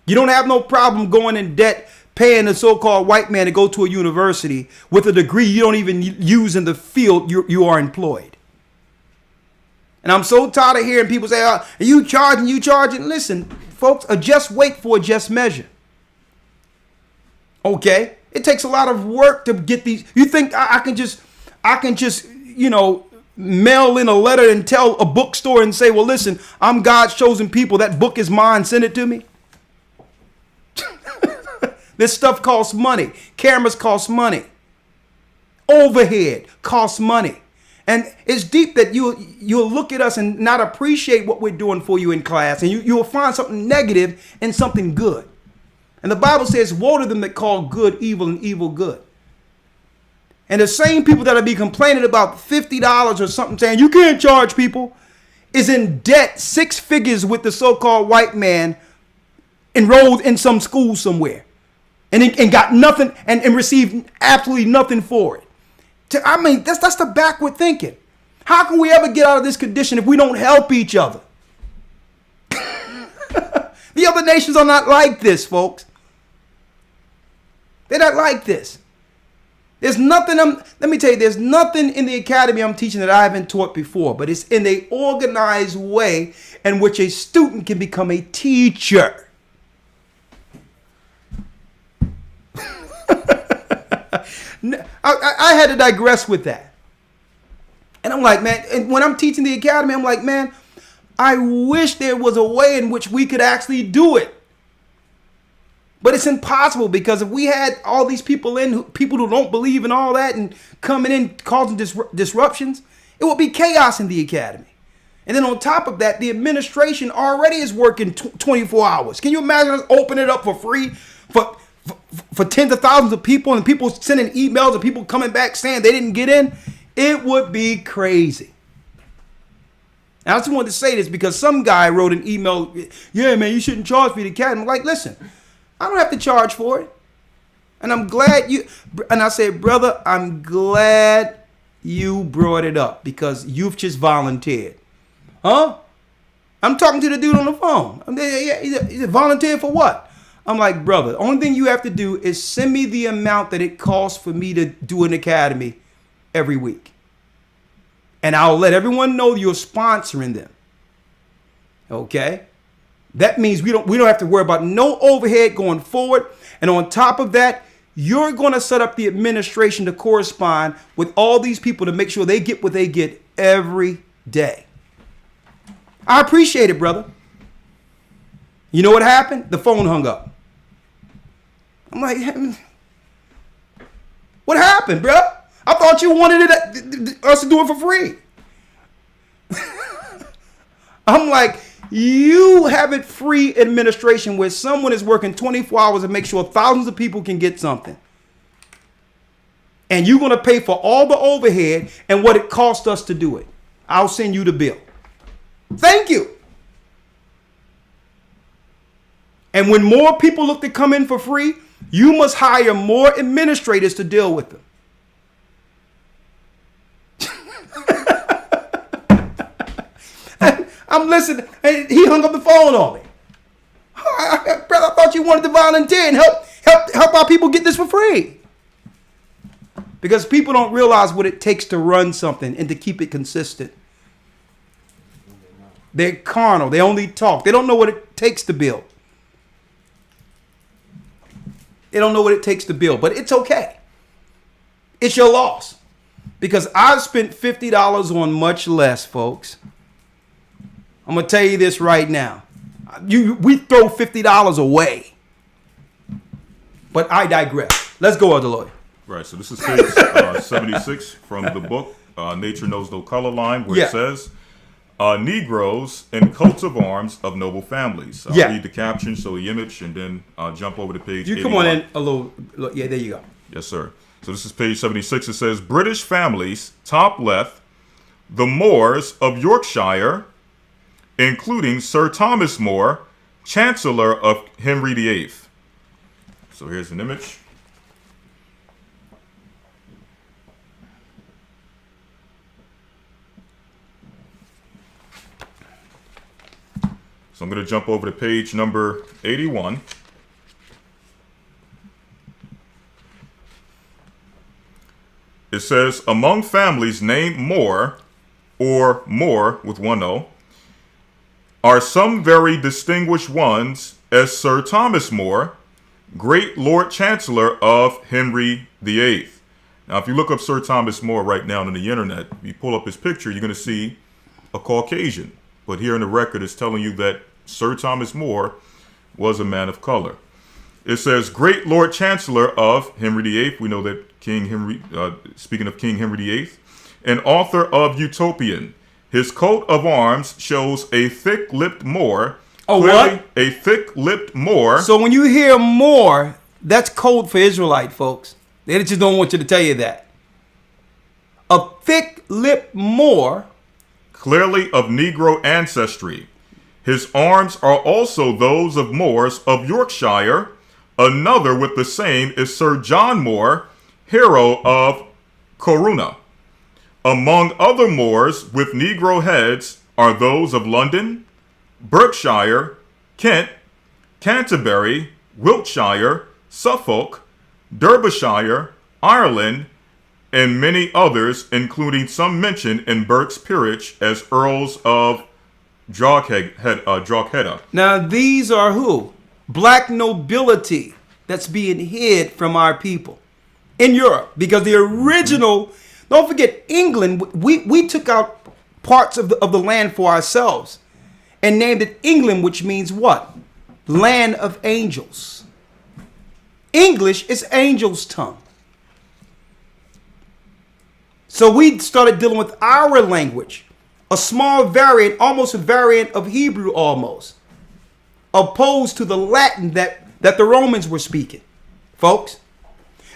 You don't have no problem going in debt paying a so-called white man to go to a university with a degree you don't even use in the field you are employed. And I'm so tired of hearing people say, are you charging? Listen, folks, a just weight for a just measure. Okay? It takes a lot of work to get these. You think I can just, mail in a letter and tell a bookstore and say, well, listen, I'm God's chosen people. That book is mine. Send it to me. This stuff costs money. Cameras cost money. Overhead costs money. And it's deep that you'll look at us and not appreciate what we're doing for you in class. And you'll find something negative and something good. And the Bible says, woe to them that call good evil and evil good. And the same people that'll be complaining about $50 or something saying you can't charge people is in debt 6 figures with the so-called white man enrolled in some school somewhere. And got nothing and received absolutely nothing for it. I mean, that's the backward thinking. How can we ever get out of this condition if we don't help each other? The other nations are not like this, folks. They're not like this. There's nothing, let me tell you, there's nothing in the academy I'm teaching that I haven't taught before, but it's in an organized way in which a student can become a teacher. I had to digress with that. And I'm like, man, and when I'm teaching the academy, I'm like, man, I wish there was a way in which we could actually do it. But it's impossible because if we had all these people people who don't believe in all that and coming in causing disruptions, it would be chaos in the academy. And then on top of that, the administration already is working 24 hours. Can you imagine us opening it up for free for tens of thousands of people and people sending emails and people coming back saying they didn't get in? It would be crazy. Now, I just wanted to say this because some guy wrote an email, yeah, man, you shouldn't charge for the academy. I'm like, listen, I don't have to charge for it. And And I'm glad you, and I said, brother, I'm glad you brought it up because you've just volunteered. Huh? I'm talking to the dude on the phone. He said, volunteer for what? I'm like, brother, the only thing you have to do is send me the amount that it costs for me to do an academy every week. And I'll let everyone know you're sponsoring them. Okay? That means we don't have to worry about no overhead going forward. And on top of that, you're going to set up the administration to correspond with all these people to make sure they get what they get every day. I appreciate it, brother. You know what happened? The phone hung up. I'm like, what happened, bro? I thought you wanted us to do it for free. I'm like, you have it free administration where someone is working 24 hours to make sure thousands of people can get something. And you're going to pay for all the overhead and what it cost us to do it. I'll send you the bill. Thank you. And when more people look to come in for free, you must hire more administrators to deal with them. I'm listening. He hung up the phone on me. Brother, I thought you wanted to volunteer and help our people get this for free. Because people don't realize what it takes to run something and to keep it consistent. They're carnal. They only talk. They don't know what it takes to build. They don't know what it takes to build, but it's okay. It's your loss. Because I've spent $50 on much less, folks. I'm going to tell you this right now. We throw $50 away. But I digress. Let's go, Elder Lloyd. Right, so this is page 76 from the book, Nature Knows No Color Line, where it says, Negroes in coats of arms of noble families. I'll read the caption, show the image, and then jump over to page 81. You come on in a little. Yeah, there you go. Yes, sir. So this is page 76. It says, British families, top left, the Moores of Yorkshire, including Sir Thomas More, Chancellor of Henry VIII. So here's an image. So I'm going to jump over to page number 81. It says, among families named More, or More with one O, are some very distinguished ones as Sir Thomas More, great Lord Chancellor of Henry VIII. Now, if you look up Sir Thomas More right now on the internet, if you pull up his picture, you're going to see a Caucasian. But here in the record, it's telling you that Sir Thomas More was a man of color. It says, great Lord Chancellor of Henry VIII. We know that King Henry, speaking of King Henry VIII, and author of Utopian. His coat of arms shows a thick-lipped Moor. Oh, what? A thick-lipped Moor. So when you hear Moor, that's code for Israelite, folks. They just don't want you to tell you that. A thick-lipped Moor. Clearly of Negro ancestry. His arms are also those of Moors of Yorkshire. Another with the same is Sir John Moore, hero of Corunna. Among other Moors with Negro heads are those of London, Berkshire, Kent, Canterbury, Wiltshire, Suffolk, Derbyshire, Ireland, and many others, including some mentioned in Burke's peerage as Earls of Drogheda. Now these are who? Black nobility that's being hid from our people in Europe. Because the original, don't forget, England, we took out parts of the land for ourselves and named it England, which means what? Land of angels. English is angel's tongue. So we started dealing with our language, a small variant, almost a variant of Hebrew almost, opposed to the Latin that the Romans were speaking, folks.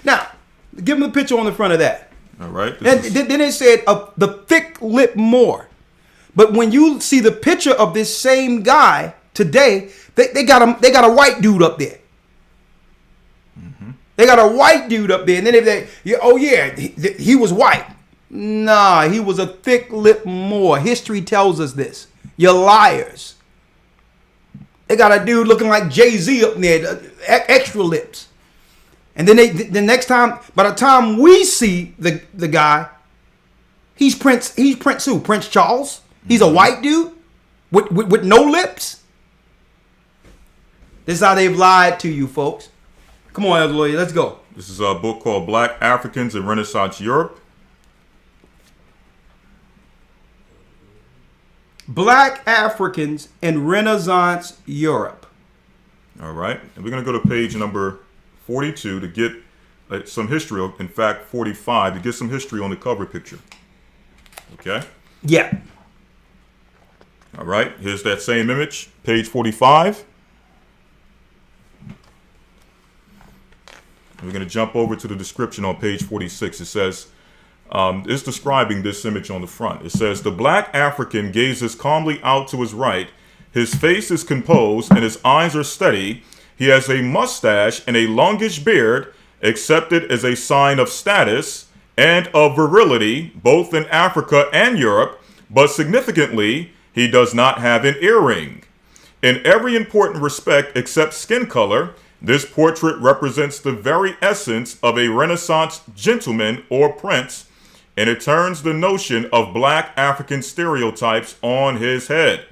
Now, give them the picture on the front of that. All right. Then it said the thick-lipped Moor. But when you see the picture of this same guy today, they got a white dude up there. Mm-hmm. They got a white dude up there, and then if he was white. Nah, he was a thick-lipped Moor. History tells us this. You're liars. They got a dude looking like Jay-Z up there, extra lips. And then the next time, by the time we see the guy, he's Prince who? Prince Charles? He's a white dude with no lips? This is how they've lied to you, folks. Come on, Elder Lawyer, let's go. This is a book called Black Africans in Renaissance Europe. Black Africans in Renaissance Europe. All right. And we're going to go to page number 42 to get some history. In fact, 45 to get some history on the cover picture. Okay? Yeah. All right. Here's that same image, page 45. We're going to jump over to the description on page 46. It says, it's describing this image on the front. It says, the black African gazes calmly out to his right. His face is composed and his eyes are steady. He has a mustache and a longish beard, accepted as a sign of status and of virility, both in Africa and Europe, but significantly, he does not have an earring. In every important respect except skin color, this portrait represents the very essence of a Renaissance gentleman or prince, and it turns the notion of black African stereotypes on his head.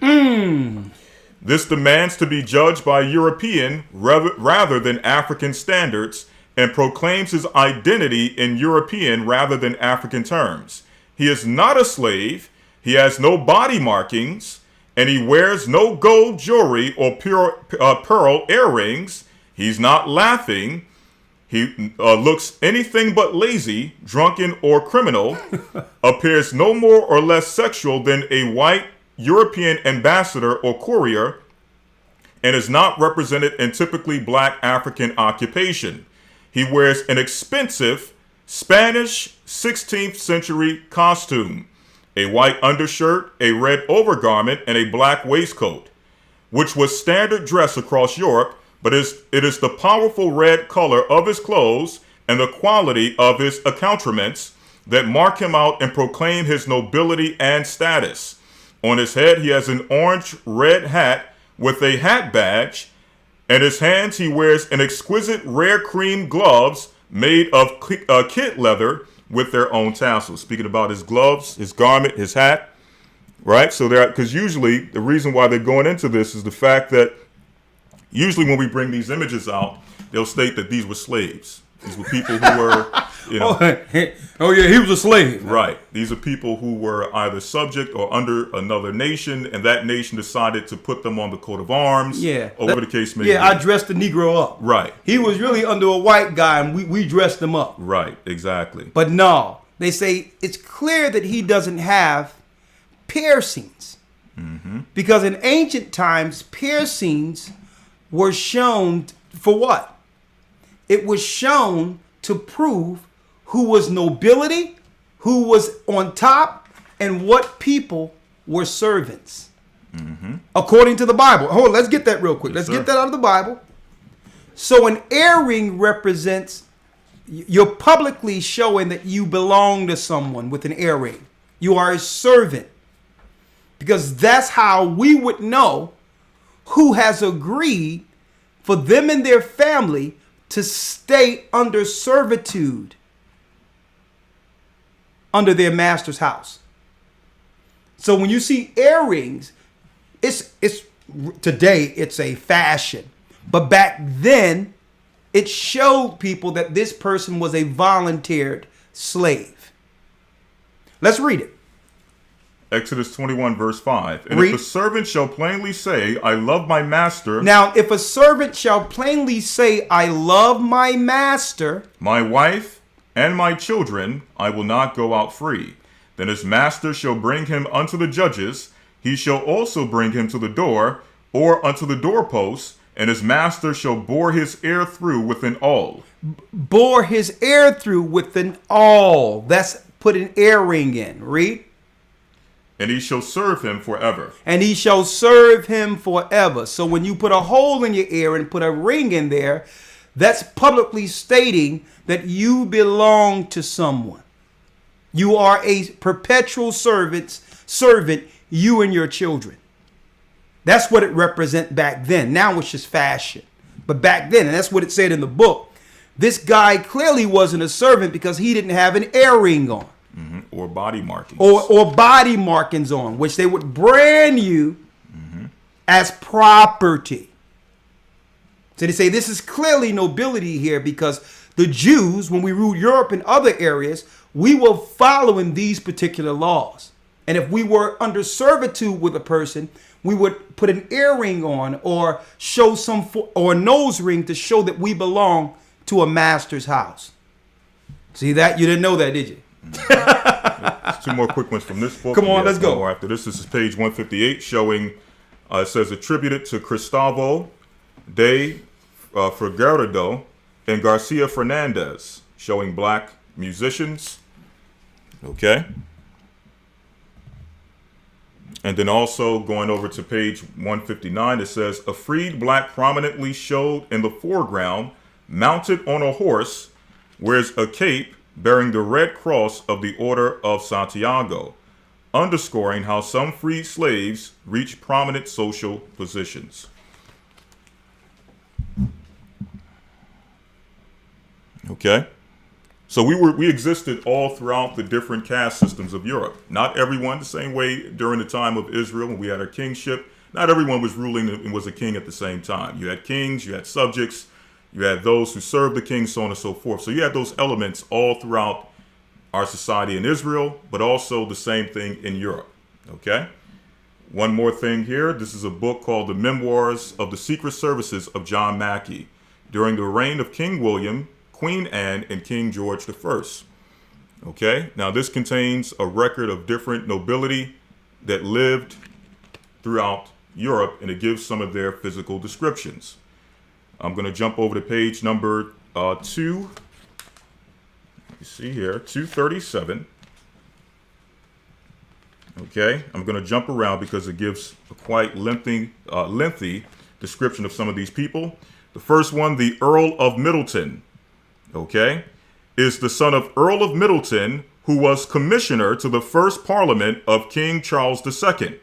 This demands to be judged by European rather than African standards, and proclaims his identity in European rather than African terms. He is not a slave, he has no body markings, and he wears no gold jewelry or pearl earrings. He's not laughing. He looks anything but lazy, drunken, or criminal, appears no more or less sexual than a white European ambassador or courier, and is not represented in typically black African occupation. He wears an expensive Spanish 16th century costume, a white undershirt, a red overgarment, and a black waistcoat, which was standard dress across Europe, but it is the powerful red color of his clothes and the quality of his accoutrements that mark him out and proclaim his nobility and status. On his head, he has an orange-red hat with a hat badge, and his hands he wears an exquisite rare cream gloves made of kid leather with their own tassels. Speaking about his gloves, his garment, his hat, right? So because usually the reason why they're going into this is the fact that usually when we bring these images out, they'll state that these were slaves. These were people who were, oh yeah, he was a slave. Right. These are people who were either subject or under another nation, and that nation decided to put them on the coat of arms. Yeah. Or whatever the case may be. Yeah, I dressed the Negro up. Right. He was really under a white guy, and we dressed him up. Right, exactly. But no, they say it's clear that he doesn't have piercings. Mm-hmm. Because in ancient times, piercings were shown for what? It was shown to prove who was nobility, who was on top, and what people were servants. Mm-hmm. According to the Bible. Hold on, let's get that real quick. Let's get that out of the Bible. So an earring represents, you're publicly showing that you belong to someone with an earring. You are a servant. Because that's how we would know who has agreed for them and their family to stay under servitude under their master's house. So when you see earrings, it's today it's a fashion, but back then it showed people that this person was a volunteered slave. Let's read it. Exodus 21 verse 5. And if a servant shall plainly say, I love my master. Now, if a servant shall plainly say, I love my master, my wife and my children, I will not go out free. Then his master shall bring him unto the judges. He shall also bring him to the door, or unto the doorpost, and his master shall bore his ear through with an awl. Bore his ear through with an awl. That's put an earring in. Read. And he shall serve him forever. And he shall serve him forever. So when you put a hole in your ear and put a ring in there, That's publicly stating that you belong to someone. You are a perpetual servant, you and your children. That's what it represent back then. Now it's just fashion. But back then, and that's what it said in the book, this guy clearly wasn't a servant because he didn't have an earring on. Mm-hmm. Or body markings. Or body markings on, which they would brand you as property. So they say this is clearly nobility here because the Jews, when we ruled Europe and other areas, we were following these particular laws. And if we were under servitude with a person, we would put an earring on or show or a nose ring to show that we belong to a master's house. See that? You didn't know that, did you? Two more quick ones from this book. Come on, let's go. More after this. This is page 158 showing, it says attributed to Cristavo de Figueiredo and Garcia Fernandez, showing black musicians. Okay. And then also going over to page 159, it says a freed black prominently showed in the foreground, mounted on a horse, wears a cape bearing the red cross of the Order of Santiago, underscoring how some freed slaves reach prominent social positions. Okay. So we existed all throughout the different caste systems of Europe. Not everyone the same way during the time of Israel when we had our kingship. Not everyone was ruling and was a king at the same time. You had kings, you had subjects, you had those who served the king, so on and so forth. So you had those elements all throughout our society in Israel, but also the same thing in Europe. Okay? One more thing here. This is a book called The Memoirs of the Secret Services of John Mackey during the reign of King William, Queen Anne, and King George I. Okay, now this contains a record of different nobility that lived throughout Europe, and it gives some of their physical descriptions. I'm going to jump over to page number 237. Okay, I'm going to jump around because it gives a quite lengthy description of some of these people. The first one, the Earl of Middleton. Okay, is the son of Earl of Middleton, who was commissioner to the first parliament of King Charles II.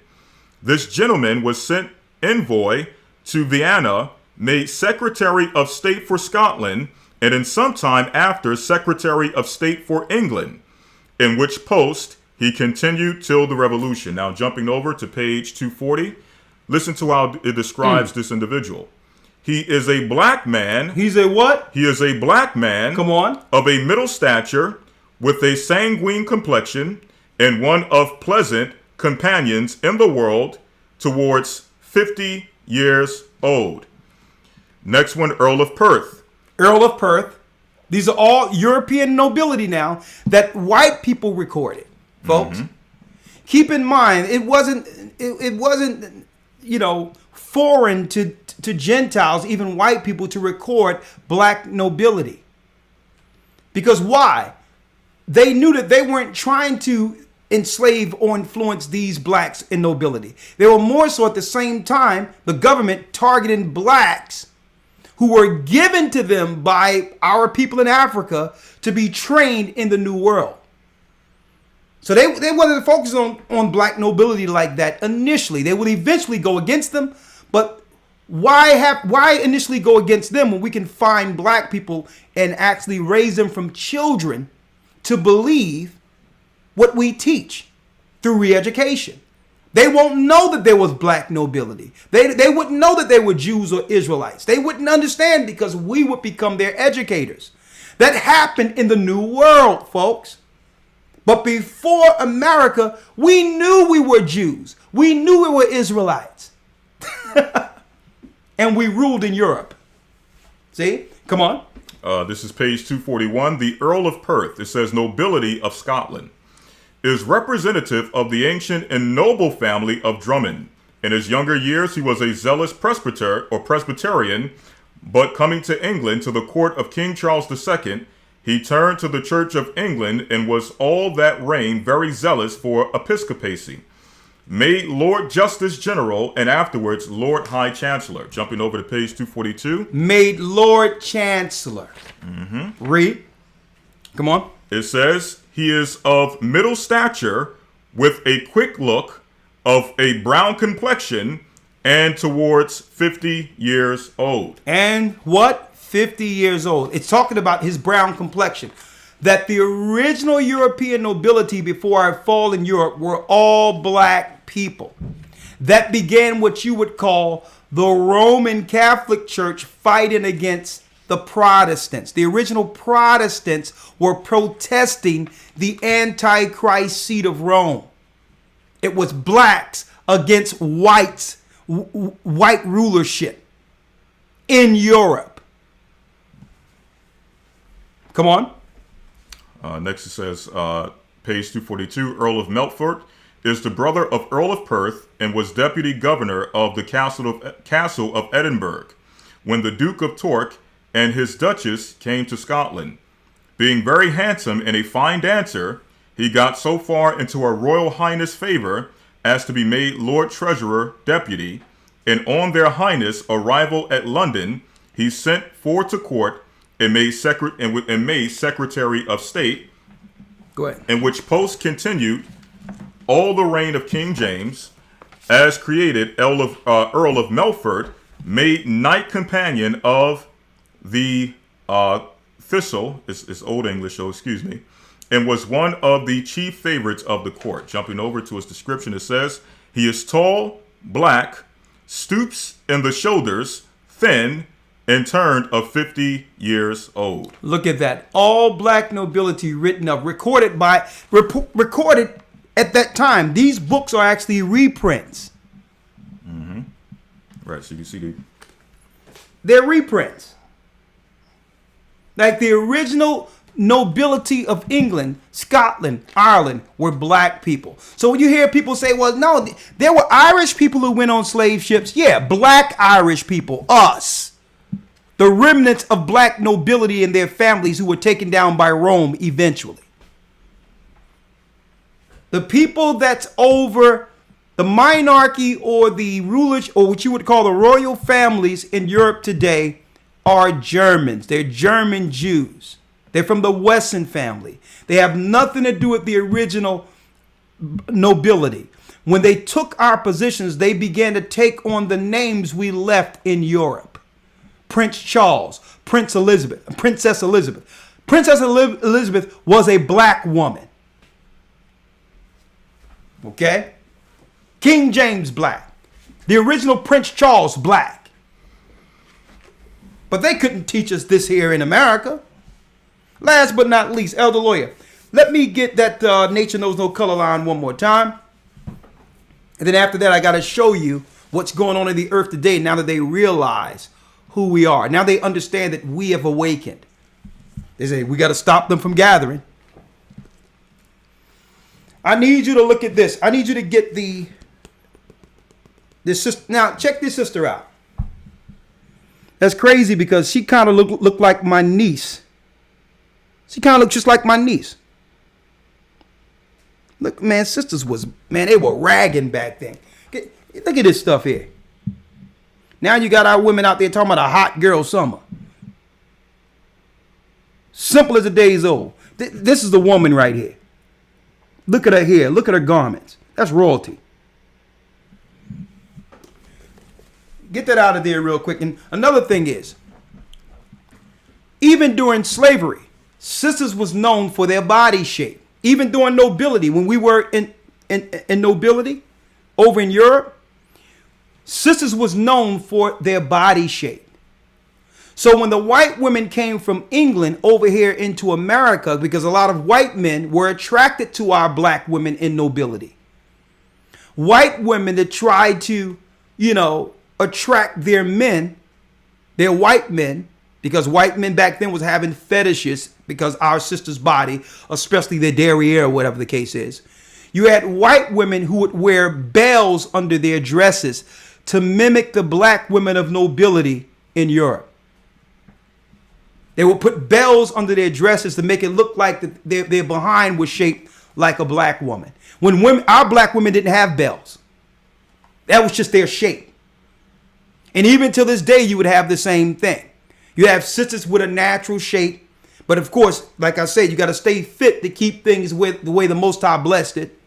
This gentleman was sent envoy to Vienna, made Secretary of State for Scotland, and in some time after Secretary of State for England, in which post he continued till the Revolution. Now jumping over to page 240, listen to how it describes this individual. He is a black man. He's a what? He is a black man. Come on. Of a middle stature, with a sanguine complexion, and one of pleasant companions in the world, towards 50 years old. Next one, Earl of Perth. Earl of Perth. These are all European nobility now that white people recorded, folks. Mm-hmm. Keep in mind, it wasn't, foreign to Gentiles, even white people, to record black nobility. Because why? They knew that they weren't trying to enslave or influence these blacks in nobility. They were more so at the same time, the government targeting blacks who were given to them by our people in Africa to be trained in the New World. So they wasn't focused on black nobility like that initially. They would eventually go against them, but why initially go against them when we can find black people and actually raise them from children to believe what we teach through re-education? They won't know that there was black nobility. They wouldn't know that they were Jews or Israelites. They wouldn't understand because we would become their educators. That happened in the New World, folks. But before America, we knew we were Jews. We knew we were Israelites. And we ruled in Europe. See? Come on. This is page 241. The Earl of Perth, it says nobility of Scotland, is representative of the ancient and noble family of Drummond. In his younger years, he was a zealous Presbyterian, but coming to England to the court of King Charles II, he turned to the Church of England and was all that reign very zealous for episcopacy. made Lord Justice General, and afterwards Lord High Chancellor. Jumping over to page 242. Made Lord Chancellor. Read. Come on. It says, he is of middle stature, with a quick look, of a brown complexion, and towards 50 years old. And what? 50 years old. It's talking about his brown complexion. That the original European nobility before our fall in Europe were all black people. That began what you would call the Roman Catholic Church fighting against the Protestants. The original Protestants were protesting the Antichrist seat of Rome. It was blacks against whites, white rulership in Europe. Come on. Next it says, page 242, Earl of Melfort is the brother of Earl of Perth and was deputy governor of the Castle of Edinburgh when the Duke of Tork and his Duchess came to Scotland. Being very handsome and a fine dancer, he got so far into Her Royal Highness' favor as to be made Lord Treasurer Deputy, and on their Highness' arrival at London, he sent for to court and made Secretary of State, Go ahead. in which post continued all the reign of King James, as created Earl of Melfort, made knight companion of the Thistle, it's Old English, so excuse me, and was one of the chief favorites of the court. Jumping over to his description, it says, he is tall, black, stoops in the shoulders, thin, and turned of 50 years old. Look at that. All black nobility written up, recorded at that time. These books are actually reprints. Right, so you can see They're reprints. Like the original nobility of England, Scotland, Ireland were black people. So when you hear people say, well, no, there were Irish people who went on slave ships. Yeah, black Irish people, us. The remnants of black nobility and their families who were taken down by Rome eventually. The people that's over the monarchy or the rulers, or what you would call the royal families in Europe today, are Germans. They're German Jews. They're from the Wesson family. They have nothing to do with the original nobility. When they took our positions, they began to take on the names we left in Europe. Prince Charles, Princess Elizabeth. Princess Elizabeth was a black woman. Okay? King James black. The original Prince Charles black. But they couldn't teach us this here in America. Last but not least, Elder Lawyer, let me get that Nature Knows No Color line one more time. And then after that, I got to show you what's going on in the earth today now that they realize who we are. Now they understand that we have awakened. They say, we got to stop them from gathering. I need you to look at this. I need you to get this sister. Now, check this sister out. That's crazy because she kind of looked like my niece. She kind of looked just like my niece. Look, man, sisters they were ragging back then. Look at this stuff here. Now you got our women out there talking about a hot girl summer. Simple as a day's old. This is the woman right here. Look at her hair. Look at her garments. That's royalty. Get that out of there real quick. And another thing is, even during slavery, sisters was known for their body shape. Even during nobility, when we were in nobility over in Europe, sisters was known for their body shape. So when the white women came from England over here into America, because a lot of white men were attracted to our black women in nobility. White women that tried to, attract their men, their white men, because white men back then was having fetishes because our sister's body, especially their derriere, whatever the case is. You had white women who would wear bells under their dresses to mimic the black women of nobility in Europe. They would put bells under their dresses to make it look like their behind was shaped like a black woman. When our black women didn't have bells. That was just their shape. And even till this day, you would have the same thing. You have sisters with a natural shape. But of course, like I said, you got to stay fit to keep things with the way the Most High blessed it.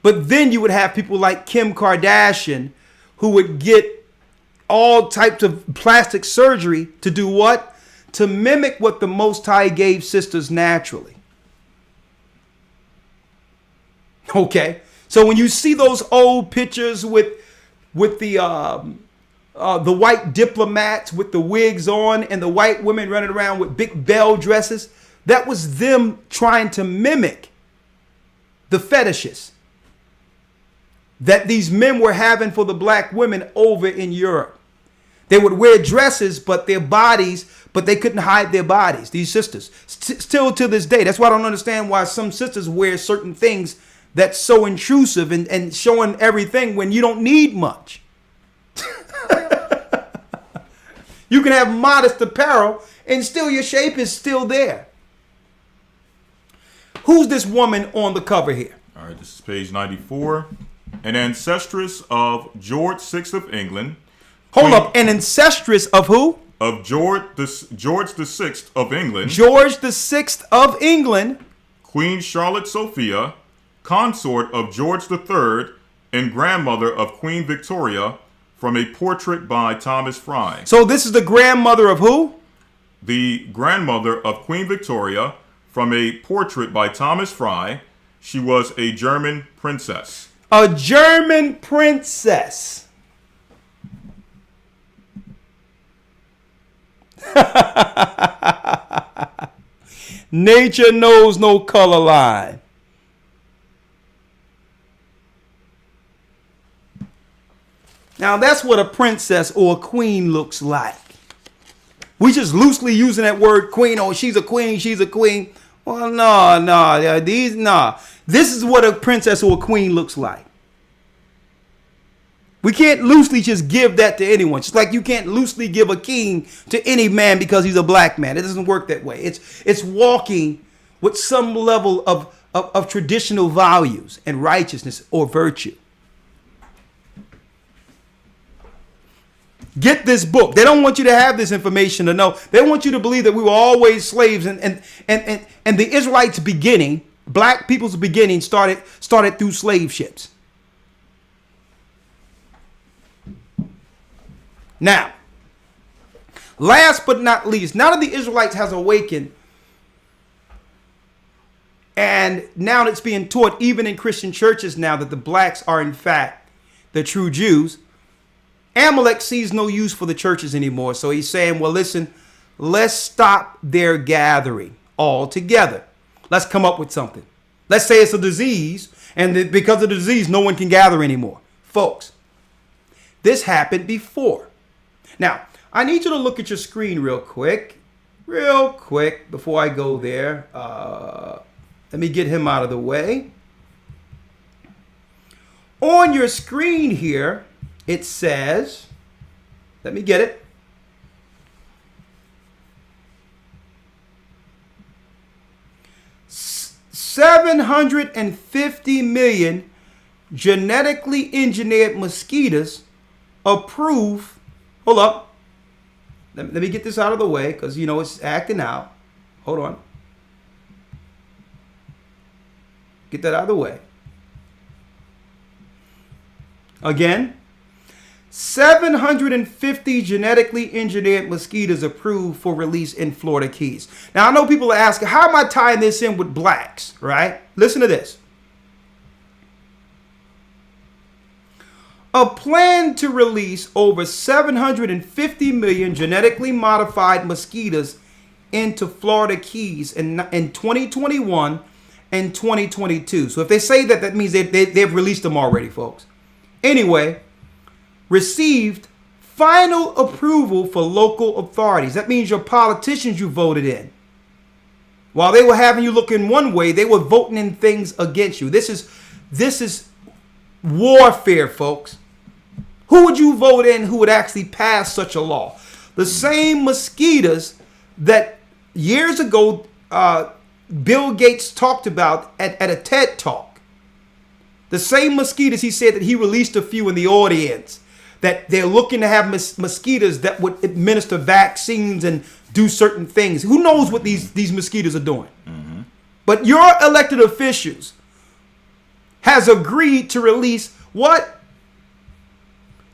But then you would have people like Kim Kardashian who would get all types of plastic surgery to do what? To mimic what the Most High gave sisters naturally. Okay. So when you see those old pictures with the white diplomats with the wigs on and the white women running around with big bell dresses, that was them trying to mimic the fetishes that these men were having for the black women over in Europe. They would wear dresses, but they couldn't hide their bodies, these sisters. Still to this day. That's why I don't understand why some sisters wear certain things that's so intrusive and showing everything when you don't need much. You can have modest apparel and still your shape is still there. Who's this woman on the cover here? All right, this is page 94. An ancestress of George VI of England. Hold up, an ancestress of who? Of George VI of England. George VI of England. Queen Charlotte Sophia, consort of George III, and grandmother of Queen Victoria, from a portrait by Thomas Fry. So this is the grandmother of who? The grandmother of Queen Victoria, from a portrait by Thomas Fry. She was a German princess. A German princess. Nature knows no color line. Now that's what a princess or a queen looks like. We just loosely using that word queen. Oh, she's a queen. She's a queen. Well, no. This is what a princess or a queen looks like. We can't loosely just give that to anyone. Just like you can't loosely give a king to any man because he's a black man. It doesn't work that way. It's walking with some level of traditional values and righteousness or virtue. Get this book. They don't want you to have this information to know. They want you to believe that we were always slaves and the Israelites' beginning, black people's beginning started through slave ships. Now, last but not least, now that the Israelites has awakened, and now it's being taught even in Christian churches now that the blacks are in fact the true Jews, Amalek sees no use for the churches anymore. So he's saying, well, listen, let's stop their gathering altogether. Let's come up with something. Let's say it's a disease, and because of the disease, no one can gather anymore. Folks, this happened before. Now, I need you to look at your screen real quick, before I go there. Let me get him out of the way. On your screen here, it says, let me get it. $750 million genetically engineered mosquitoes approved. Hold up. Let me get this out of the way because, it's acting out. Hold on. Get that out of the way. Again, 750 genetically engineered mosquitoes approved for release in Florida Keys. Now, I know people are asking, how am I tying this in with blacks, right? Listen to this. A plan to release over 750 million genetically modified mosquitoes into Florida Keys in 2021 and 2022. So if they say that, that means they've released them already, folks. Anyway, received final approval for local authorities. That means your politicians you voted in. While they were having you look in one way, they were voting in things against you. This is warfare, folks. Who would you vote in who would actually pass such a law? The same mosquitoes that years ago Bill Gates talked about at a TED Talk. The same mosquitoes, he said that he released a few in the audience, that they're looking to have mosquitoes that would administer vaccines and do certain things. Who knows what these mosquitoes are doing? Mm-hmm. But your elected officials has agreed to release what?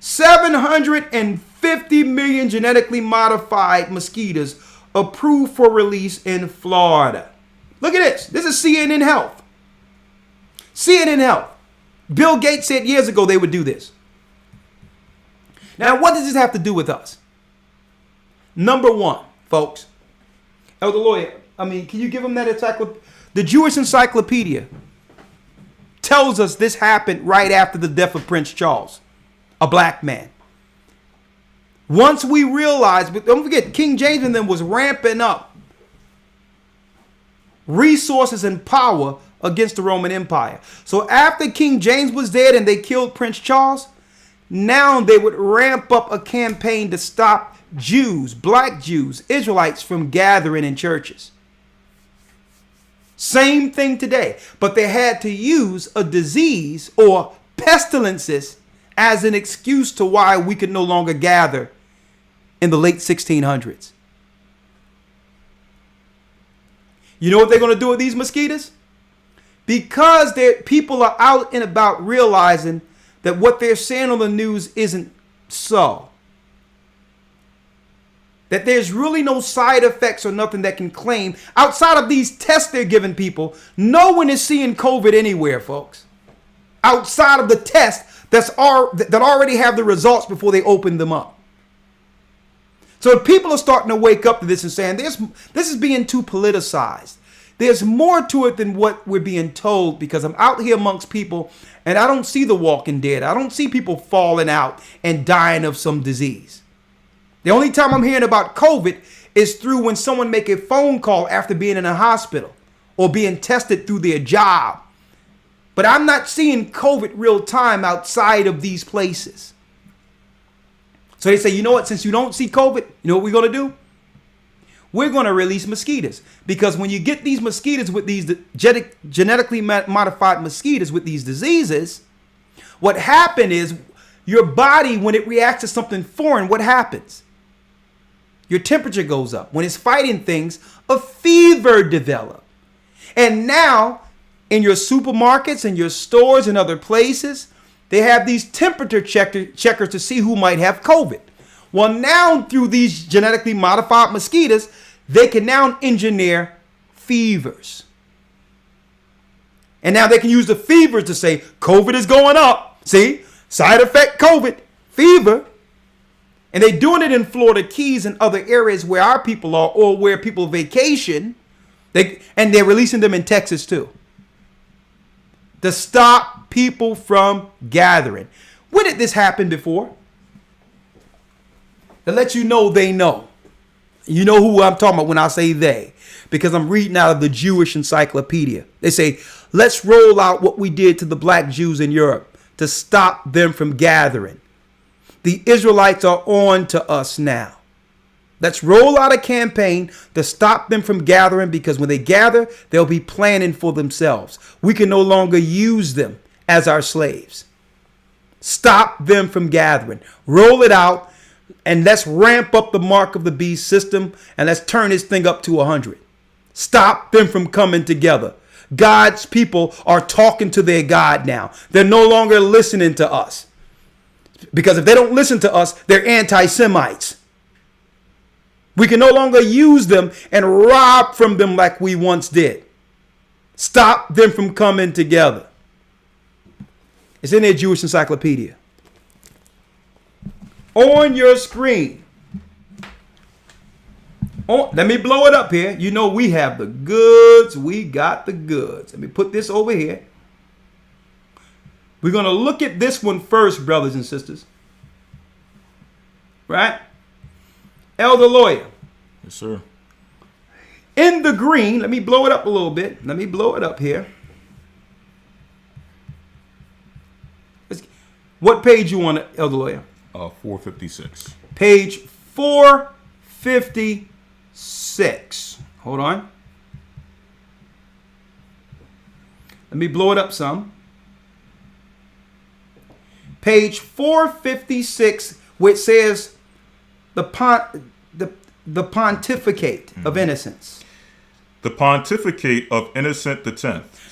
750 million genetically modified mosquitoes approved for release in Florida. Look at this. This is CNN Health. CNN Health. Bill Gates said years ago they would do this. Now, what does this have to do with us? Number one, folks. Elder Lawyer, can you give him that encyclopedia? The Jewish Encyclopedia tells us this happened right after the death of Prince Charles, a black man. Once we realized, but don't forget, King James and them was ramping up resources and power against the Roman Empire. So after King James was dead and they killed Prince Charles, now they would ramp up a campaign to stop Jews, black Jews, Israelites from gathering in churches. Same thing today, but they had to use a disease or pestilences as an excuse to why we could no longer gather in the late 1600s. You know what they're going to do with these mosquitoes? Because people are out and about realizing that what they're saying on the news isn't so. That there's really no side effects or nothing that can claim. Outside of these tests they're giving people, no one is seeing COVID anywhere, folks. Outside of the tests that already have the results before they open them up. So people are starting to wake up to this and saying, this is being too politicized. There's more to it than what we're being told, because I'm out here amongst people and I don't see the walking dead. I don't see people falling out and dying of some disease. The only time I'm hearing about COVID is through when someone make a phone call after being in a hospital or being tested through their job. But I'm not seeing COVID real time outside of these places. So they say, you know what, since you don't see COVID, you know what we're going to do? We're going to release mosquitoes, because when you get these mosquitoes with these genetically modified mosquitoes with these diseases, what happens is your body, when it reacts to something foreign, what happens? Your temperature goes up. When it's fighting things, a fever develops. And now in your supermarkets and your stores and other places, they have these temperature checkers to see who might have COVID. Well, now through these genetically modified mosquitoes, they can now engineer fevers. And now they can use the fevers to say COVID is going up. See, side effect COVID, fever. And they're doing it in Florida Keys and other areas where our people are, or where people vacation. And they're releasing them in Texas too, to stop people from gathering. When did this happen before? To let you know they know. You know who I'm talking about when I say they, because I'm reading out of the Jewish Encyclopedia. They say, let's roll out what we did to the black Jews in Europe to stop them from gathering. The Israelites are on to us now. Let's roll out a campaign to stop them from gathering, because when they gather, they'll be planning for themselves. We can no longer use them as our slaves. Stop them from gathering. Roll it out. And let's ramp up the mark of the beast system, and let's turn this thing up to 100. Stop them from coming together. God's people are talking to their God now. They're no longer listening to us, because if they don't listen to us, they're anti-Semites. We can no longer use them and rob from them like we once did. Stop them from coming together. It's in their Jewish Encyclopedia. On your screen. Let me blow it up here. You know we have the goods. We got the goods. Let me put this over here. We're going to look at this one first, brothers and sisters. Right? Elder Lawyer. Yes, sir. In the green, let me blow it up a little bit. Let me blow it up here. What page you want, Elder Lawyer? 456. Page 456. Hold on. Let me blow it up some. page 456, which says the pontificate of innocence. The pontificate of Innocent X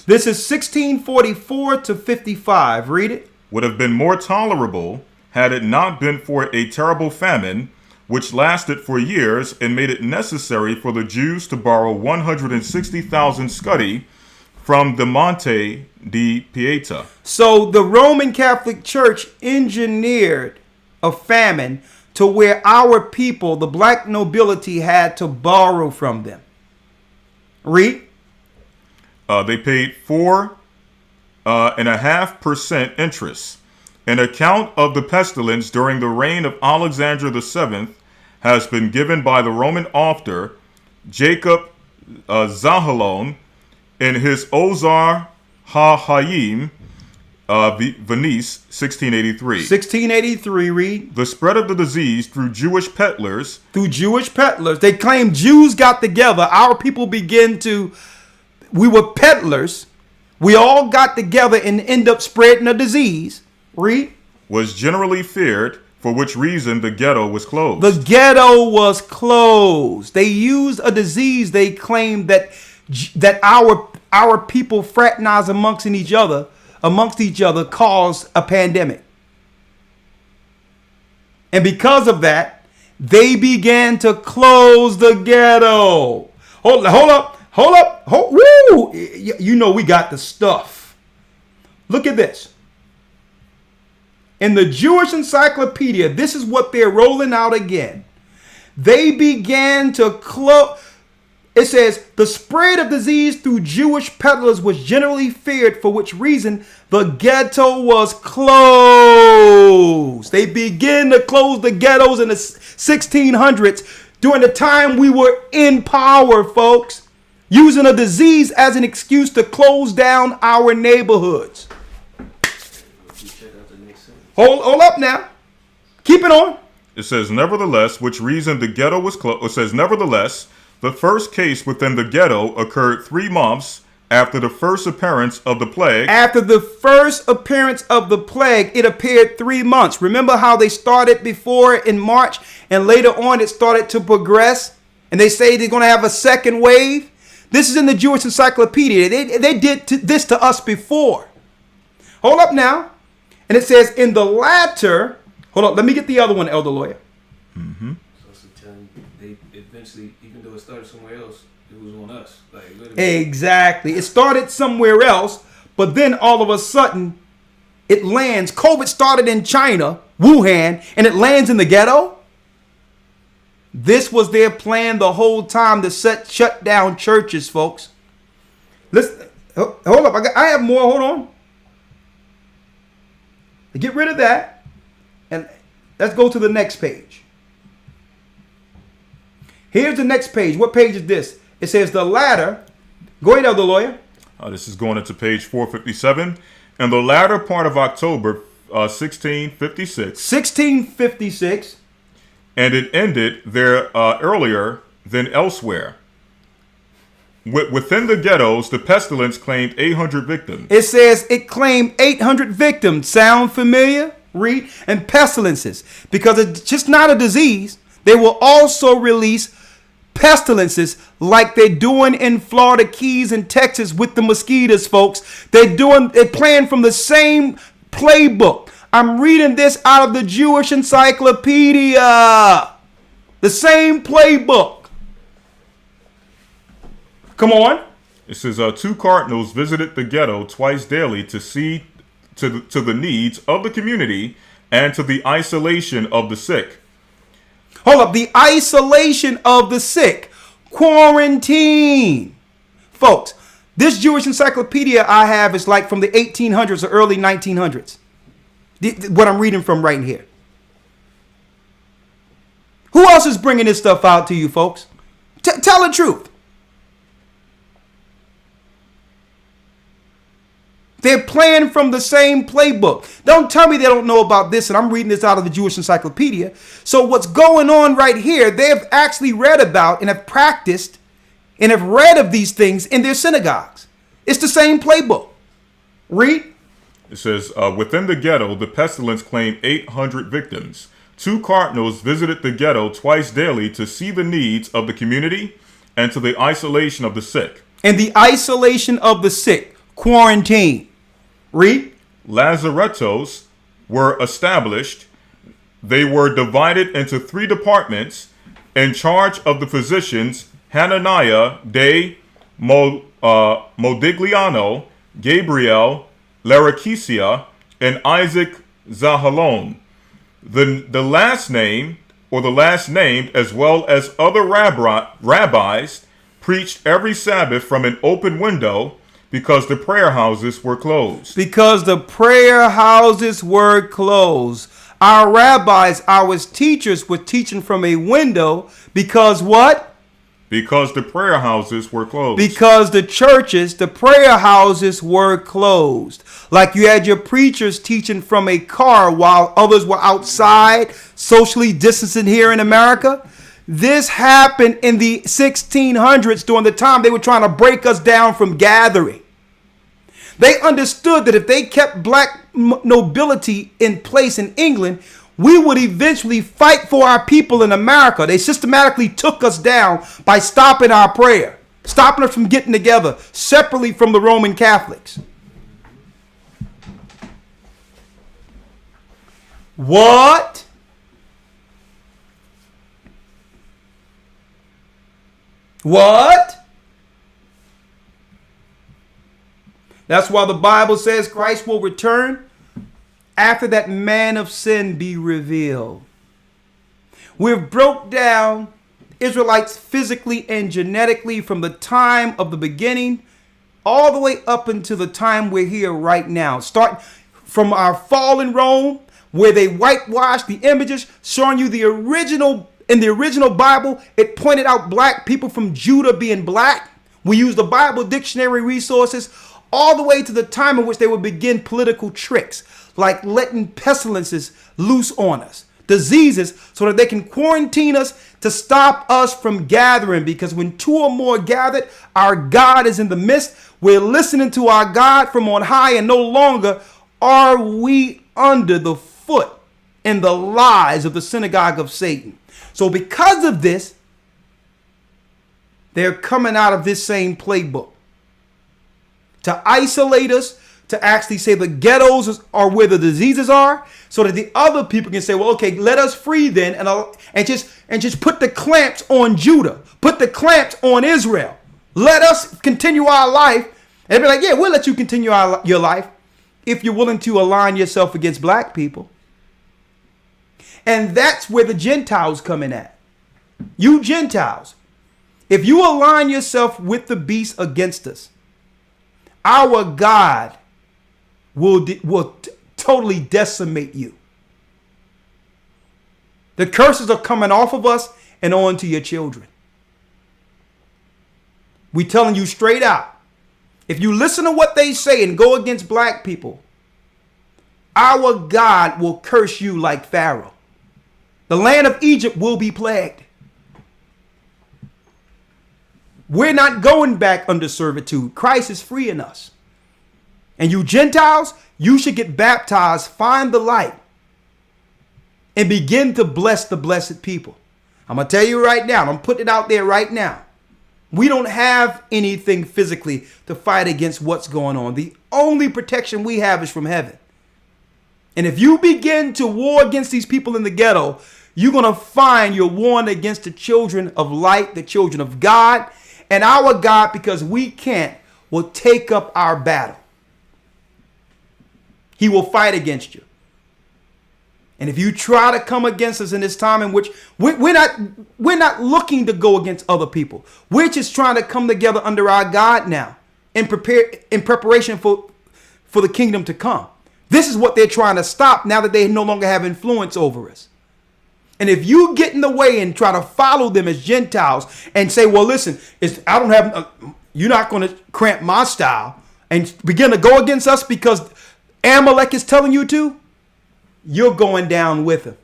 This is 1644 to 55. Read it. would have been more tolerable had it not been for a terrible famine, which lasted for years and made it necessary for the Jews to borrow 160,000 scudi from the Monte di Pieta. So the Roman Catholic Church engineered a famine to where our people, the black nobility, had to borrow from them. Read. They paid 4.5% interest. An account of the pestilence during the reign of Alexander VII has been given by the Roman author Jacob Zahalon in his Ozar HaHayim, Venice, 1683. 1683, read. The spread of the disease through Jewish peddlers. They claim Jews got together. Our people we were peddlers. We all got together and end up spreading a disease. Read. Was generally feared, for which reason the ghetto was closed. The ghetto was closed. They used a disease they claimed that our people fraternize amongst each other caused a pandemic. And because of that, they began to close the ghetto. Hold up. Woo! You know we got the stuff. Look at this. In the Jewish Encyclopedia, this is what they're rolling out again. They began to close. It says, the spread of disease through Jewish peddlers was generally feared, for which reason the ghetto was closed. They began to close the ghettos in the 1600s during the time we were in power, folks, using a disease as an excuse to close down our neighborhoods. Hold up now. Keep it on. It says, nevertheless, which reason the ghetto was closed. It says, nevertheless, the first case within the ghetto occurred 3 months after the first appearance of the plague. After the first appearance of the plague, it appeared 3 months. Remember how they started before in March and later on it started to progress? And they say they're going to have a second wave. This is in the Jewish Encyclopedia. They did this to us before. Hold up now. And it says in the latter, hold on, let me get the other one, Elder Lawyer. Mm-hmm. So they eventually, even though it started somewhere else, it was on us. Exactly. It started somewhere else, but then all of a sudden it lands. COVID started in China, Wuhan, and it lands in the ghetto. This was their plan the whole time to shut down churches, folks. Listen, hold up. I have more. Hold on. Get rid of that. And let's go to the next page. Here's the next page. What page is this? It says the latter. Go ahead, Elder Lawyer. This is going into page 457. In the latter part of October 1656. 1656. And it ended there earlier than elsewhere. Within the ghettos, the pestilence claimed 800 victims. It says it claimed 800 victims. Sound familiar? Read. And pestilences. Because it's just not a disease. They will also release pestilences like they're doing in Florida Keys and Texas with the mosquitoes, folks. They're playing from the same playbook. I'm reading this out of the Jewish Encyclopedia. The same playbook. Come on. It says 2 cardinals visited the ghetto twice daily to see to the needs of the community and to the isolation of the sick. Hold up. The isolation of the sick. Quarantine. Folks, this Jewish encyclopedia I have is like from the 1800s or early 1900s. What I'm reading from right here. Who else is bringing this stuff out to you, folks? Tell the truth. They're playing from the same playbook. Don't tell me they don't know about this, and I'm reading this out of the Jewish Encyclopedia. So what's going on right here, they have actually read about and have practiced and have read of these things in their synagogues. It's the same playbook. Read. It says, within the ghetto, the pestilence claimed 800 victims. 2 cardinals visited the ghetto twice daily to see the needs of the community and to the isolation of the sick. And the isolation of the sick, quarantine. Read. Lazarettos were established. They were divided into 3 departments in charge of the physicians Hananiah de Modigliano, Gabriel Laricisia, and Isaac Zahalon. The last name, or the last named, as well as other rabbis, preached every Sabbath from an open window because the prayer houses were closed. Because the prayer houses were closed. Our rabbis, our teachers were teaching from a window because what? Because the prayer houses were closed. Because the churches, the prayer houses were closed. Like you had your preachers teaching from a car while others were outside, socially distancing here in America. This happened in the 1600s during the time they were trying to break us down from gathering. They understood that if they kept black nobility in place in England, we would eventually fight for our people in America. They systematically took us down by stopping our prayer, stopping us from getting together separately from the Roman Catholics. What? What? That's why the Bible says Christ will return after that man of sin be revealed. We've broke down Israelites physically and genetically from the time of the beginning all the way up until the time we're here right now. Start from our fall in Rome, where they whitewashed the images, showing you the original. In the original Bible, it pointed out black people from Judah being black. We use the Bible dictionary resources all the way to the time in which they would begin political tricks, like letting pestilences loose on us, diseases, so that they can quarantine us to stop us from gathering. Because when 2 or more gathered, our God is in the midst. We're listening to our God from on high, and no longer are we under the foot in the lies of the synagogue of Satan. So because of this, they're coming out of this same playbook to isolate us, to actually say the ghettos are where the diseases are, so that the other people can say, well, okay, let us free then, and just put the clamps on Judah, put the clamps on Israel. Let us continue our life. And be like, yeah, we'll let you continue your life if you're willing to align yourself against black people. And that's where the Gentiles come in at. You Gentiles, if you align yourself with the beast against us, our God will totally decimate you. The curses are coming off of us and on to your children. We telling you straight out, if you listen to what they say and go against black people, our God will curse you like Pharaoh. The land of Egypt will be plagued. We're not going back under servitude. Christ is freeing us. And you Gentiles, you should get baptized, find the light, and begin to bless the blessed people. I'm going to tell you right now, I'm putting it out there right now. We don't have anything physically to fight against what's going on. The only protection we have is from heaven. And if you begin to war against these people in the ghetto, you're going to find you're warring against the children of light, the children of God. And our God, because we can't, will take up our battle. He will fight against you. And if you try to come against us in this time in which we're not looking to go against other people. We're just trying to come together under our God now and in preparation for the kingdom to come. This is what they're trying to stop now that they no longer have influence over us. And if you get in the way and try to follow them as Gentiles and say, well, listen, you're not going to cramp my style, and begin to go against us because Amalek is telling you to, you're going down with him.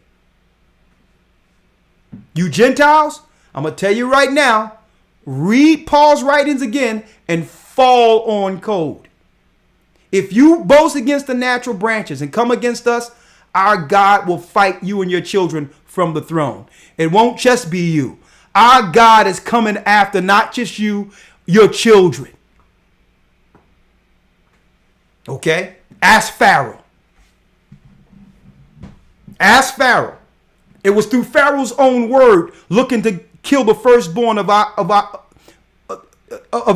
You Gentiles, I'm going to tell you right now, read Paul's writings again and fall on code. If you boast against the natural branches and come against us, our God will fight you and your children from the throne. It won't just be you. Our God is coming after not just you, your children. Okay? Ask Pharaoh. Ask Pharaoh. It was through Pharaoh's own word, looking to kill the firstborn of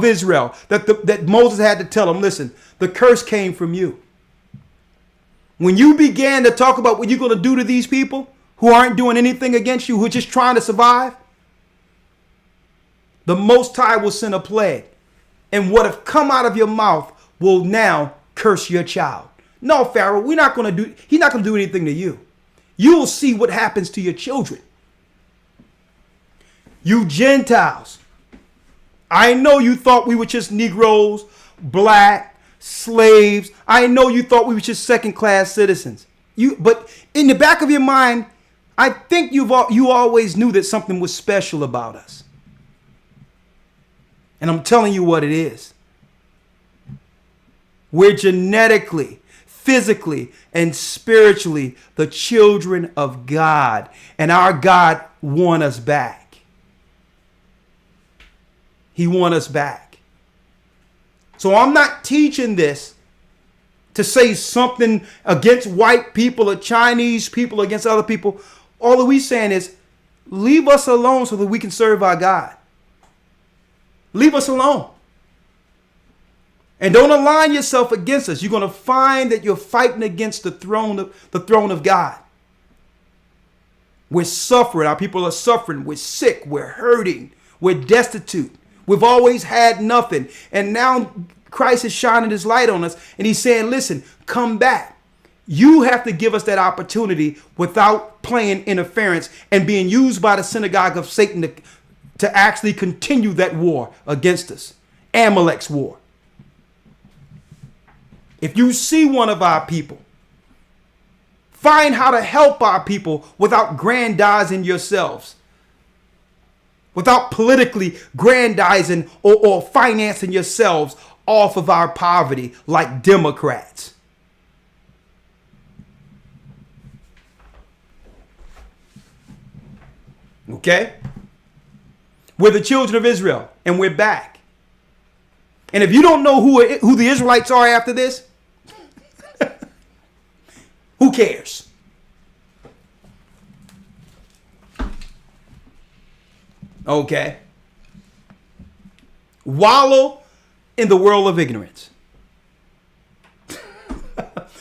Israel, that Moses had to tell him, listen, the curse came from you. When you began to talk about what you're going to do to these people who aren't doing anything against you, who are just trying to survive, the Most High will send a plague. And what have come out of your mouth will now curse your child. No, Pharaoh, he's not going to do anything to you. You will see what happens to your children. You Gentiles, I know you thought we were just Negroes, black, slaves. I know you thought we were just second-class citizens. But in the back of your mind, I think you always knew that something was special about us. And I'm telling you what it is. We're genetically, physically, and spiritually the children of God. And our God wants us back. He wants us back. So I'm not teaching this to say something against white people or Chinese people against other people. All that we're saying is leave us alone so that we can serve our God. Leave us alone. And don't align yourself against us. You're going to find that you're fighting against the throne of God. We're suffering. Our people are suffering. We're sick. We're hurting. We're destitute. We've always had nothing. And now Christ is shining his light on us. And he's saying, listen, come back. You have to give us that opportunity without playing interference and being used by the synagogue of Satan to actually continue that war against us. Amalek's war. If you see one of our people, find how to help our people without grandizing yourselves. Without politically grandizing or financing yourselves off of our poverty like Democrats. Okay? We're the children of Israel, and we're back. And if you don't know who the Israelites are after this, who cares? Okay. Wallow in the world of ignorance.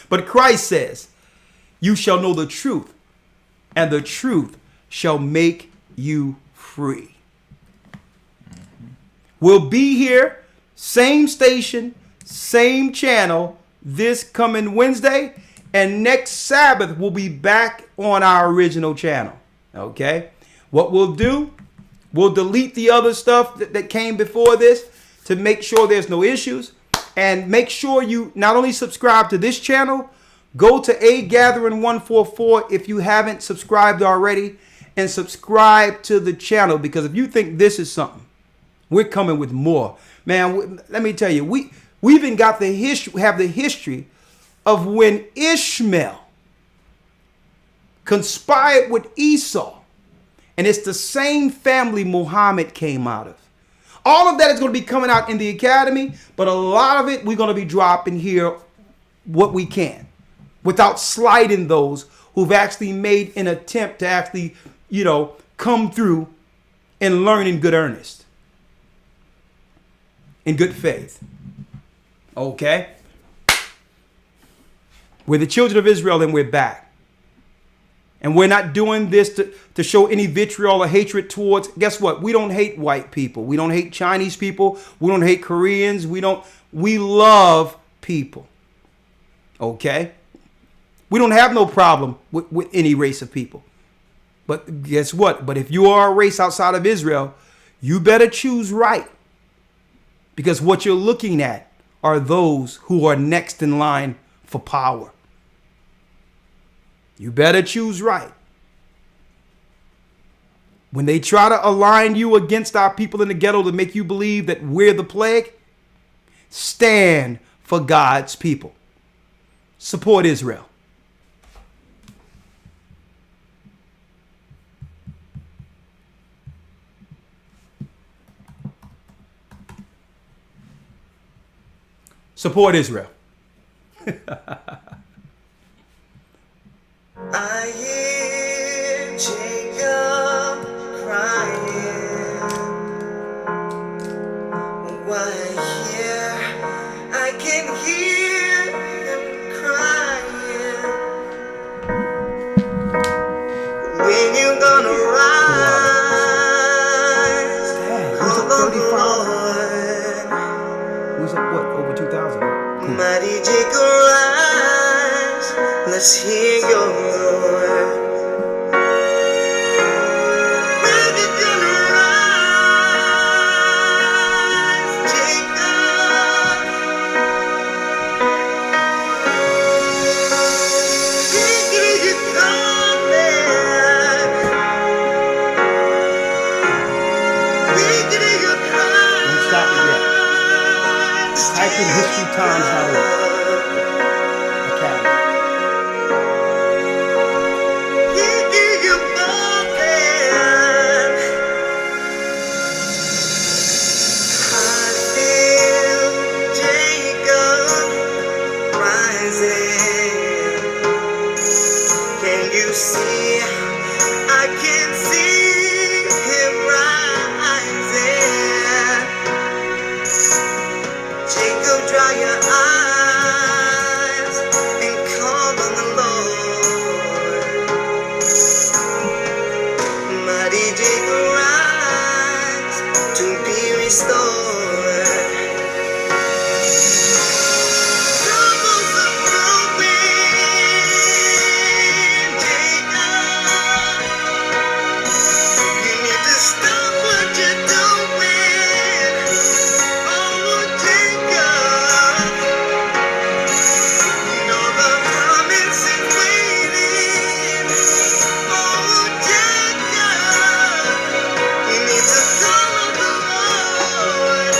But Christ says, you shall know the truth, and the truth shall make you free. We'll be here, same station, same channel, this coming Wednesday, and next Sabbath we'll be back on our original channel. Okay? What we'll do, we'll delete the other stuff that came before this to make sure there's no issues. And make sure you not only subscribe to this channel, go to A Gathering 144 if you haven't subscribed already, and subscribe to the channel, because if you think this is something, we're coming with more. Man, let me tell you, we even got the history of when Ishmael conspired with Esau. And it's the same family Muhammad came out of. All of that is going to be coming out in the academy, but a lot of it we're going to be dropping here what we can without slighting those who've actually made an attempt to actually, come through and learn in good earnest. In good faith. Okay? We're the children of Israel and we're back. And we're not doing this to show any vitriol or hatred towards, guess what? We don't hate white people. We don't hate Chinese people. We don't hate Koreans. We love people. Okay? We don't have no problem with any race of people. But guess what? But if you are a race outside of Israel, you better choose right. Because what you're looking at are those who are next in line for power. You better choose right. When they try to align you against our people in the ghetto to make you believe that we're the plague, stand for God's people. Support Israel. Support Israel. I hear Jacob crying. Why here I can hear him crying. When you gonna rise? Who's Call up on the 35? Lord. Who's up what? Over 2,000? Mighty Jacob rise. Let's hear your roar. When you gonna rise, Jacob? When you coming? When you cry? Don't stop it yet. Type in historytimes.org. Academy. Can you see? I can see him rising. Jacob, dry your eyes and call on the Lord. Mighty Jacob rise to be restored. Troubles are brewing, Jacob. You need to stop what you're doing. Oh, Jacob. You know the promise is waiting. Oh, Jacob. You need to call on the Lord.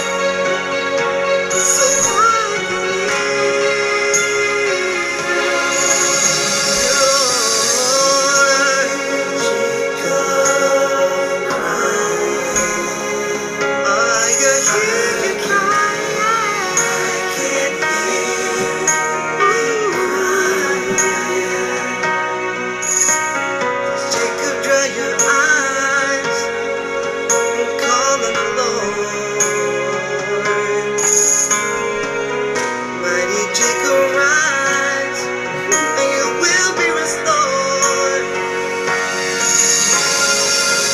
So Jacob, dry your eyes and call on the Lord. Mighty Jacob rise, and you will be restored.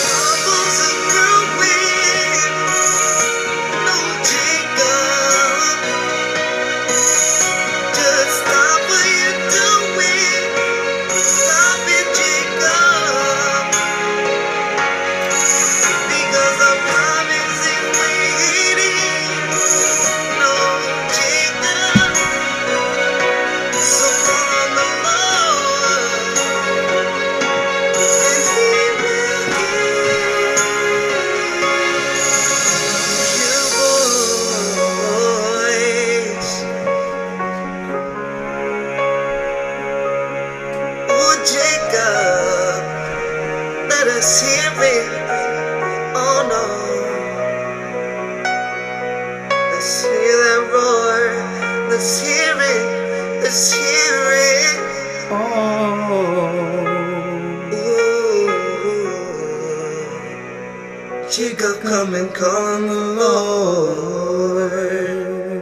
Troubles are brewing, no Jacob. Just stop what you're doing. Stop it, Jacob. Because the promise is waiting. No Jacob. So call on the Lord, and He will hear your voice. Oh, Jacob, let us hear it. Oh no, let's hear that roar. Let's hear it. Let's hear it. Oh. Ooh. Jacob, come and call on the Lord.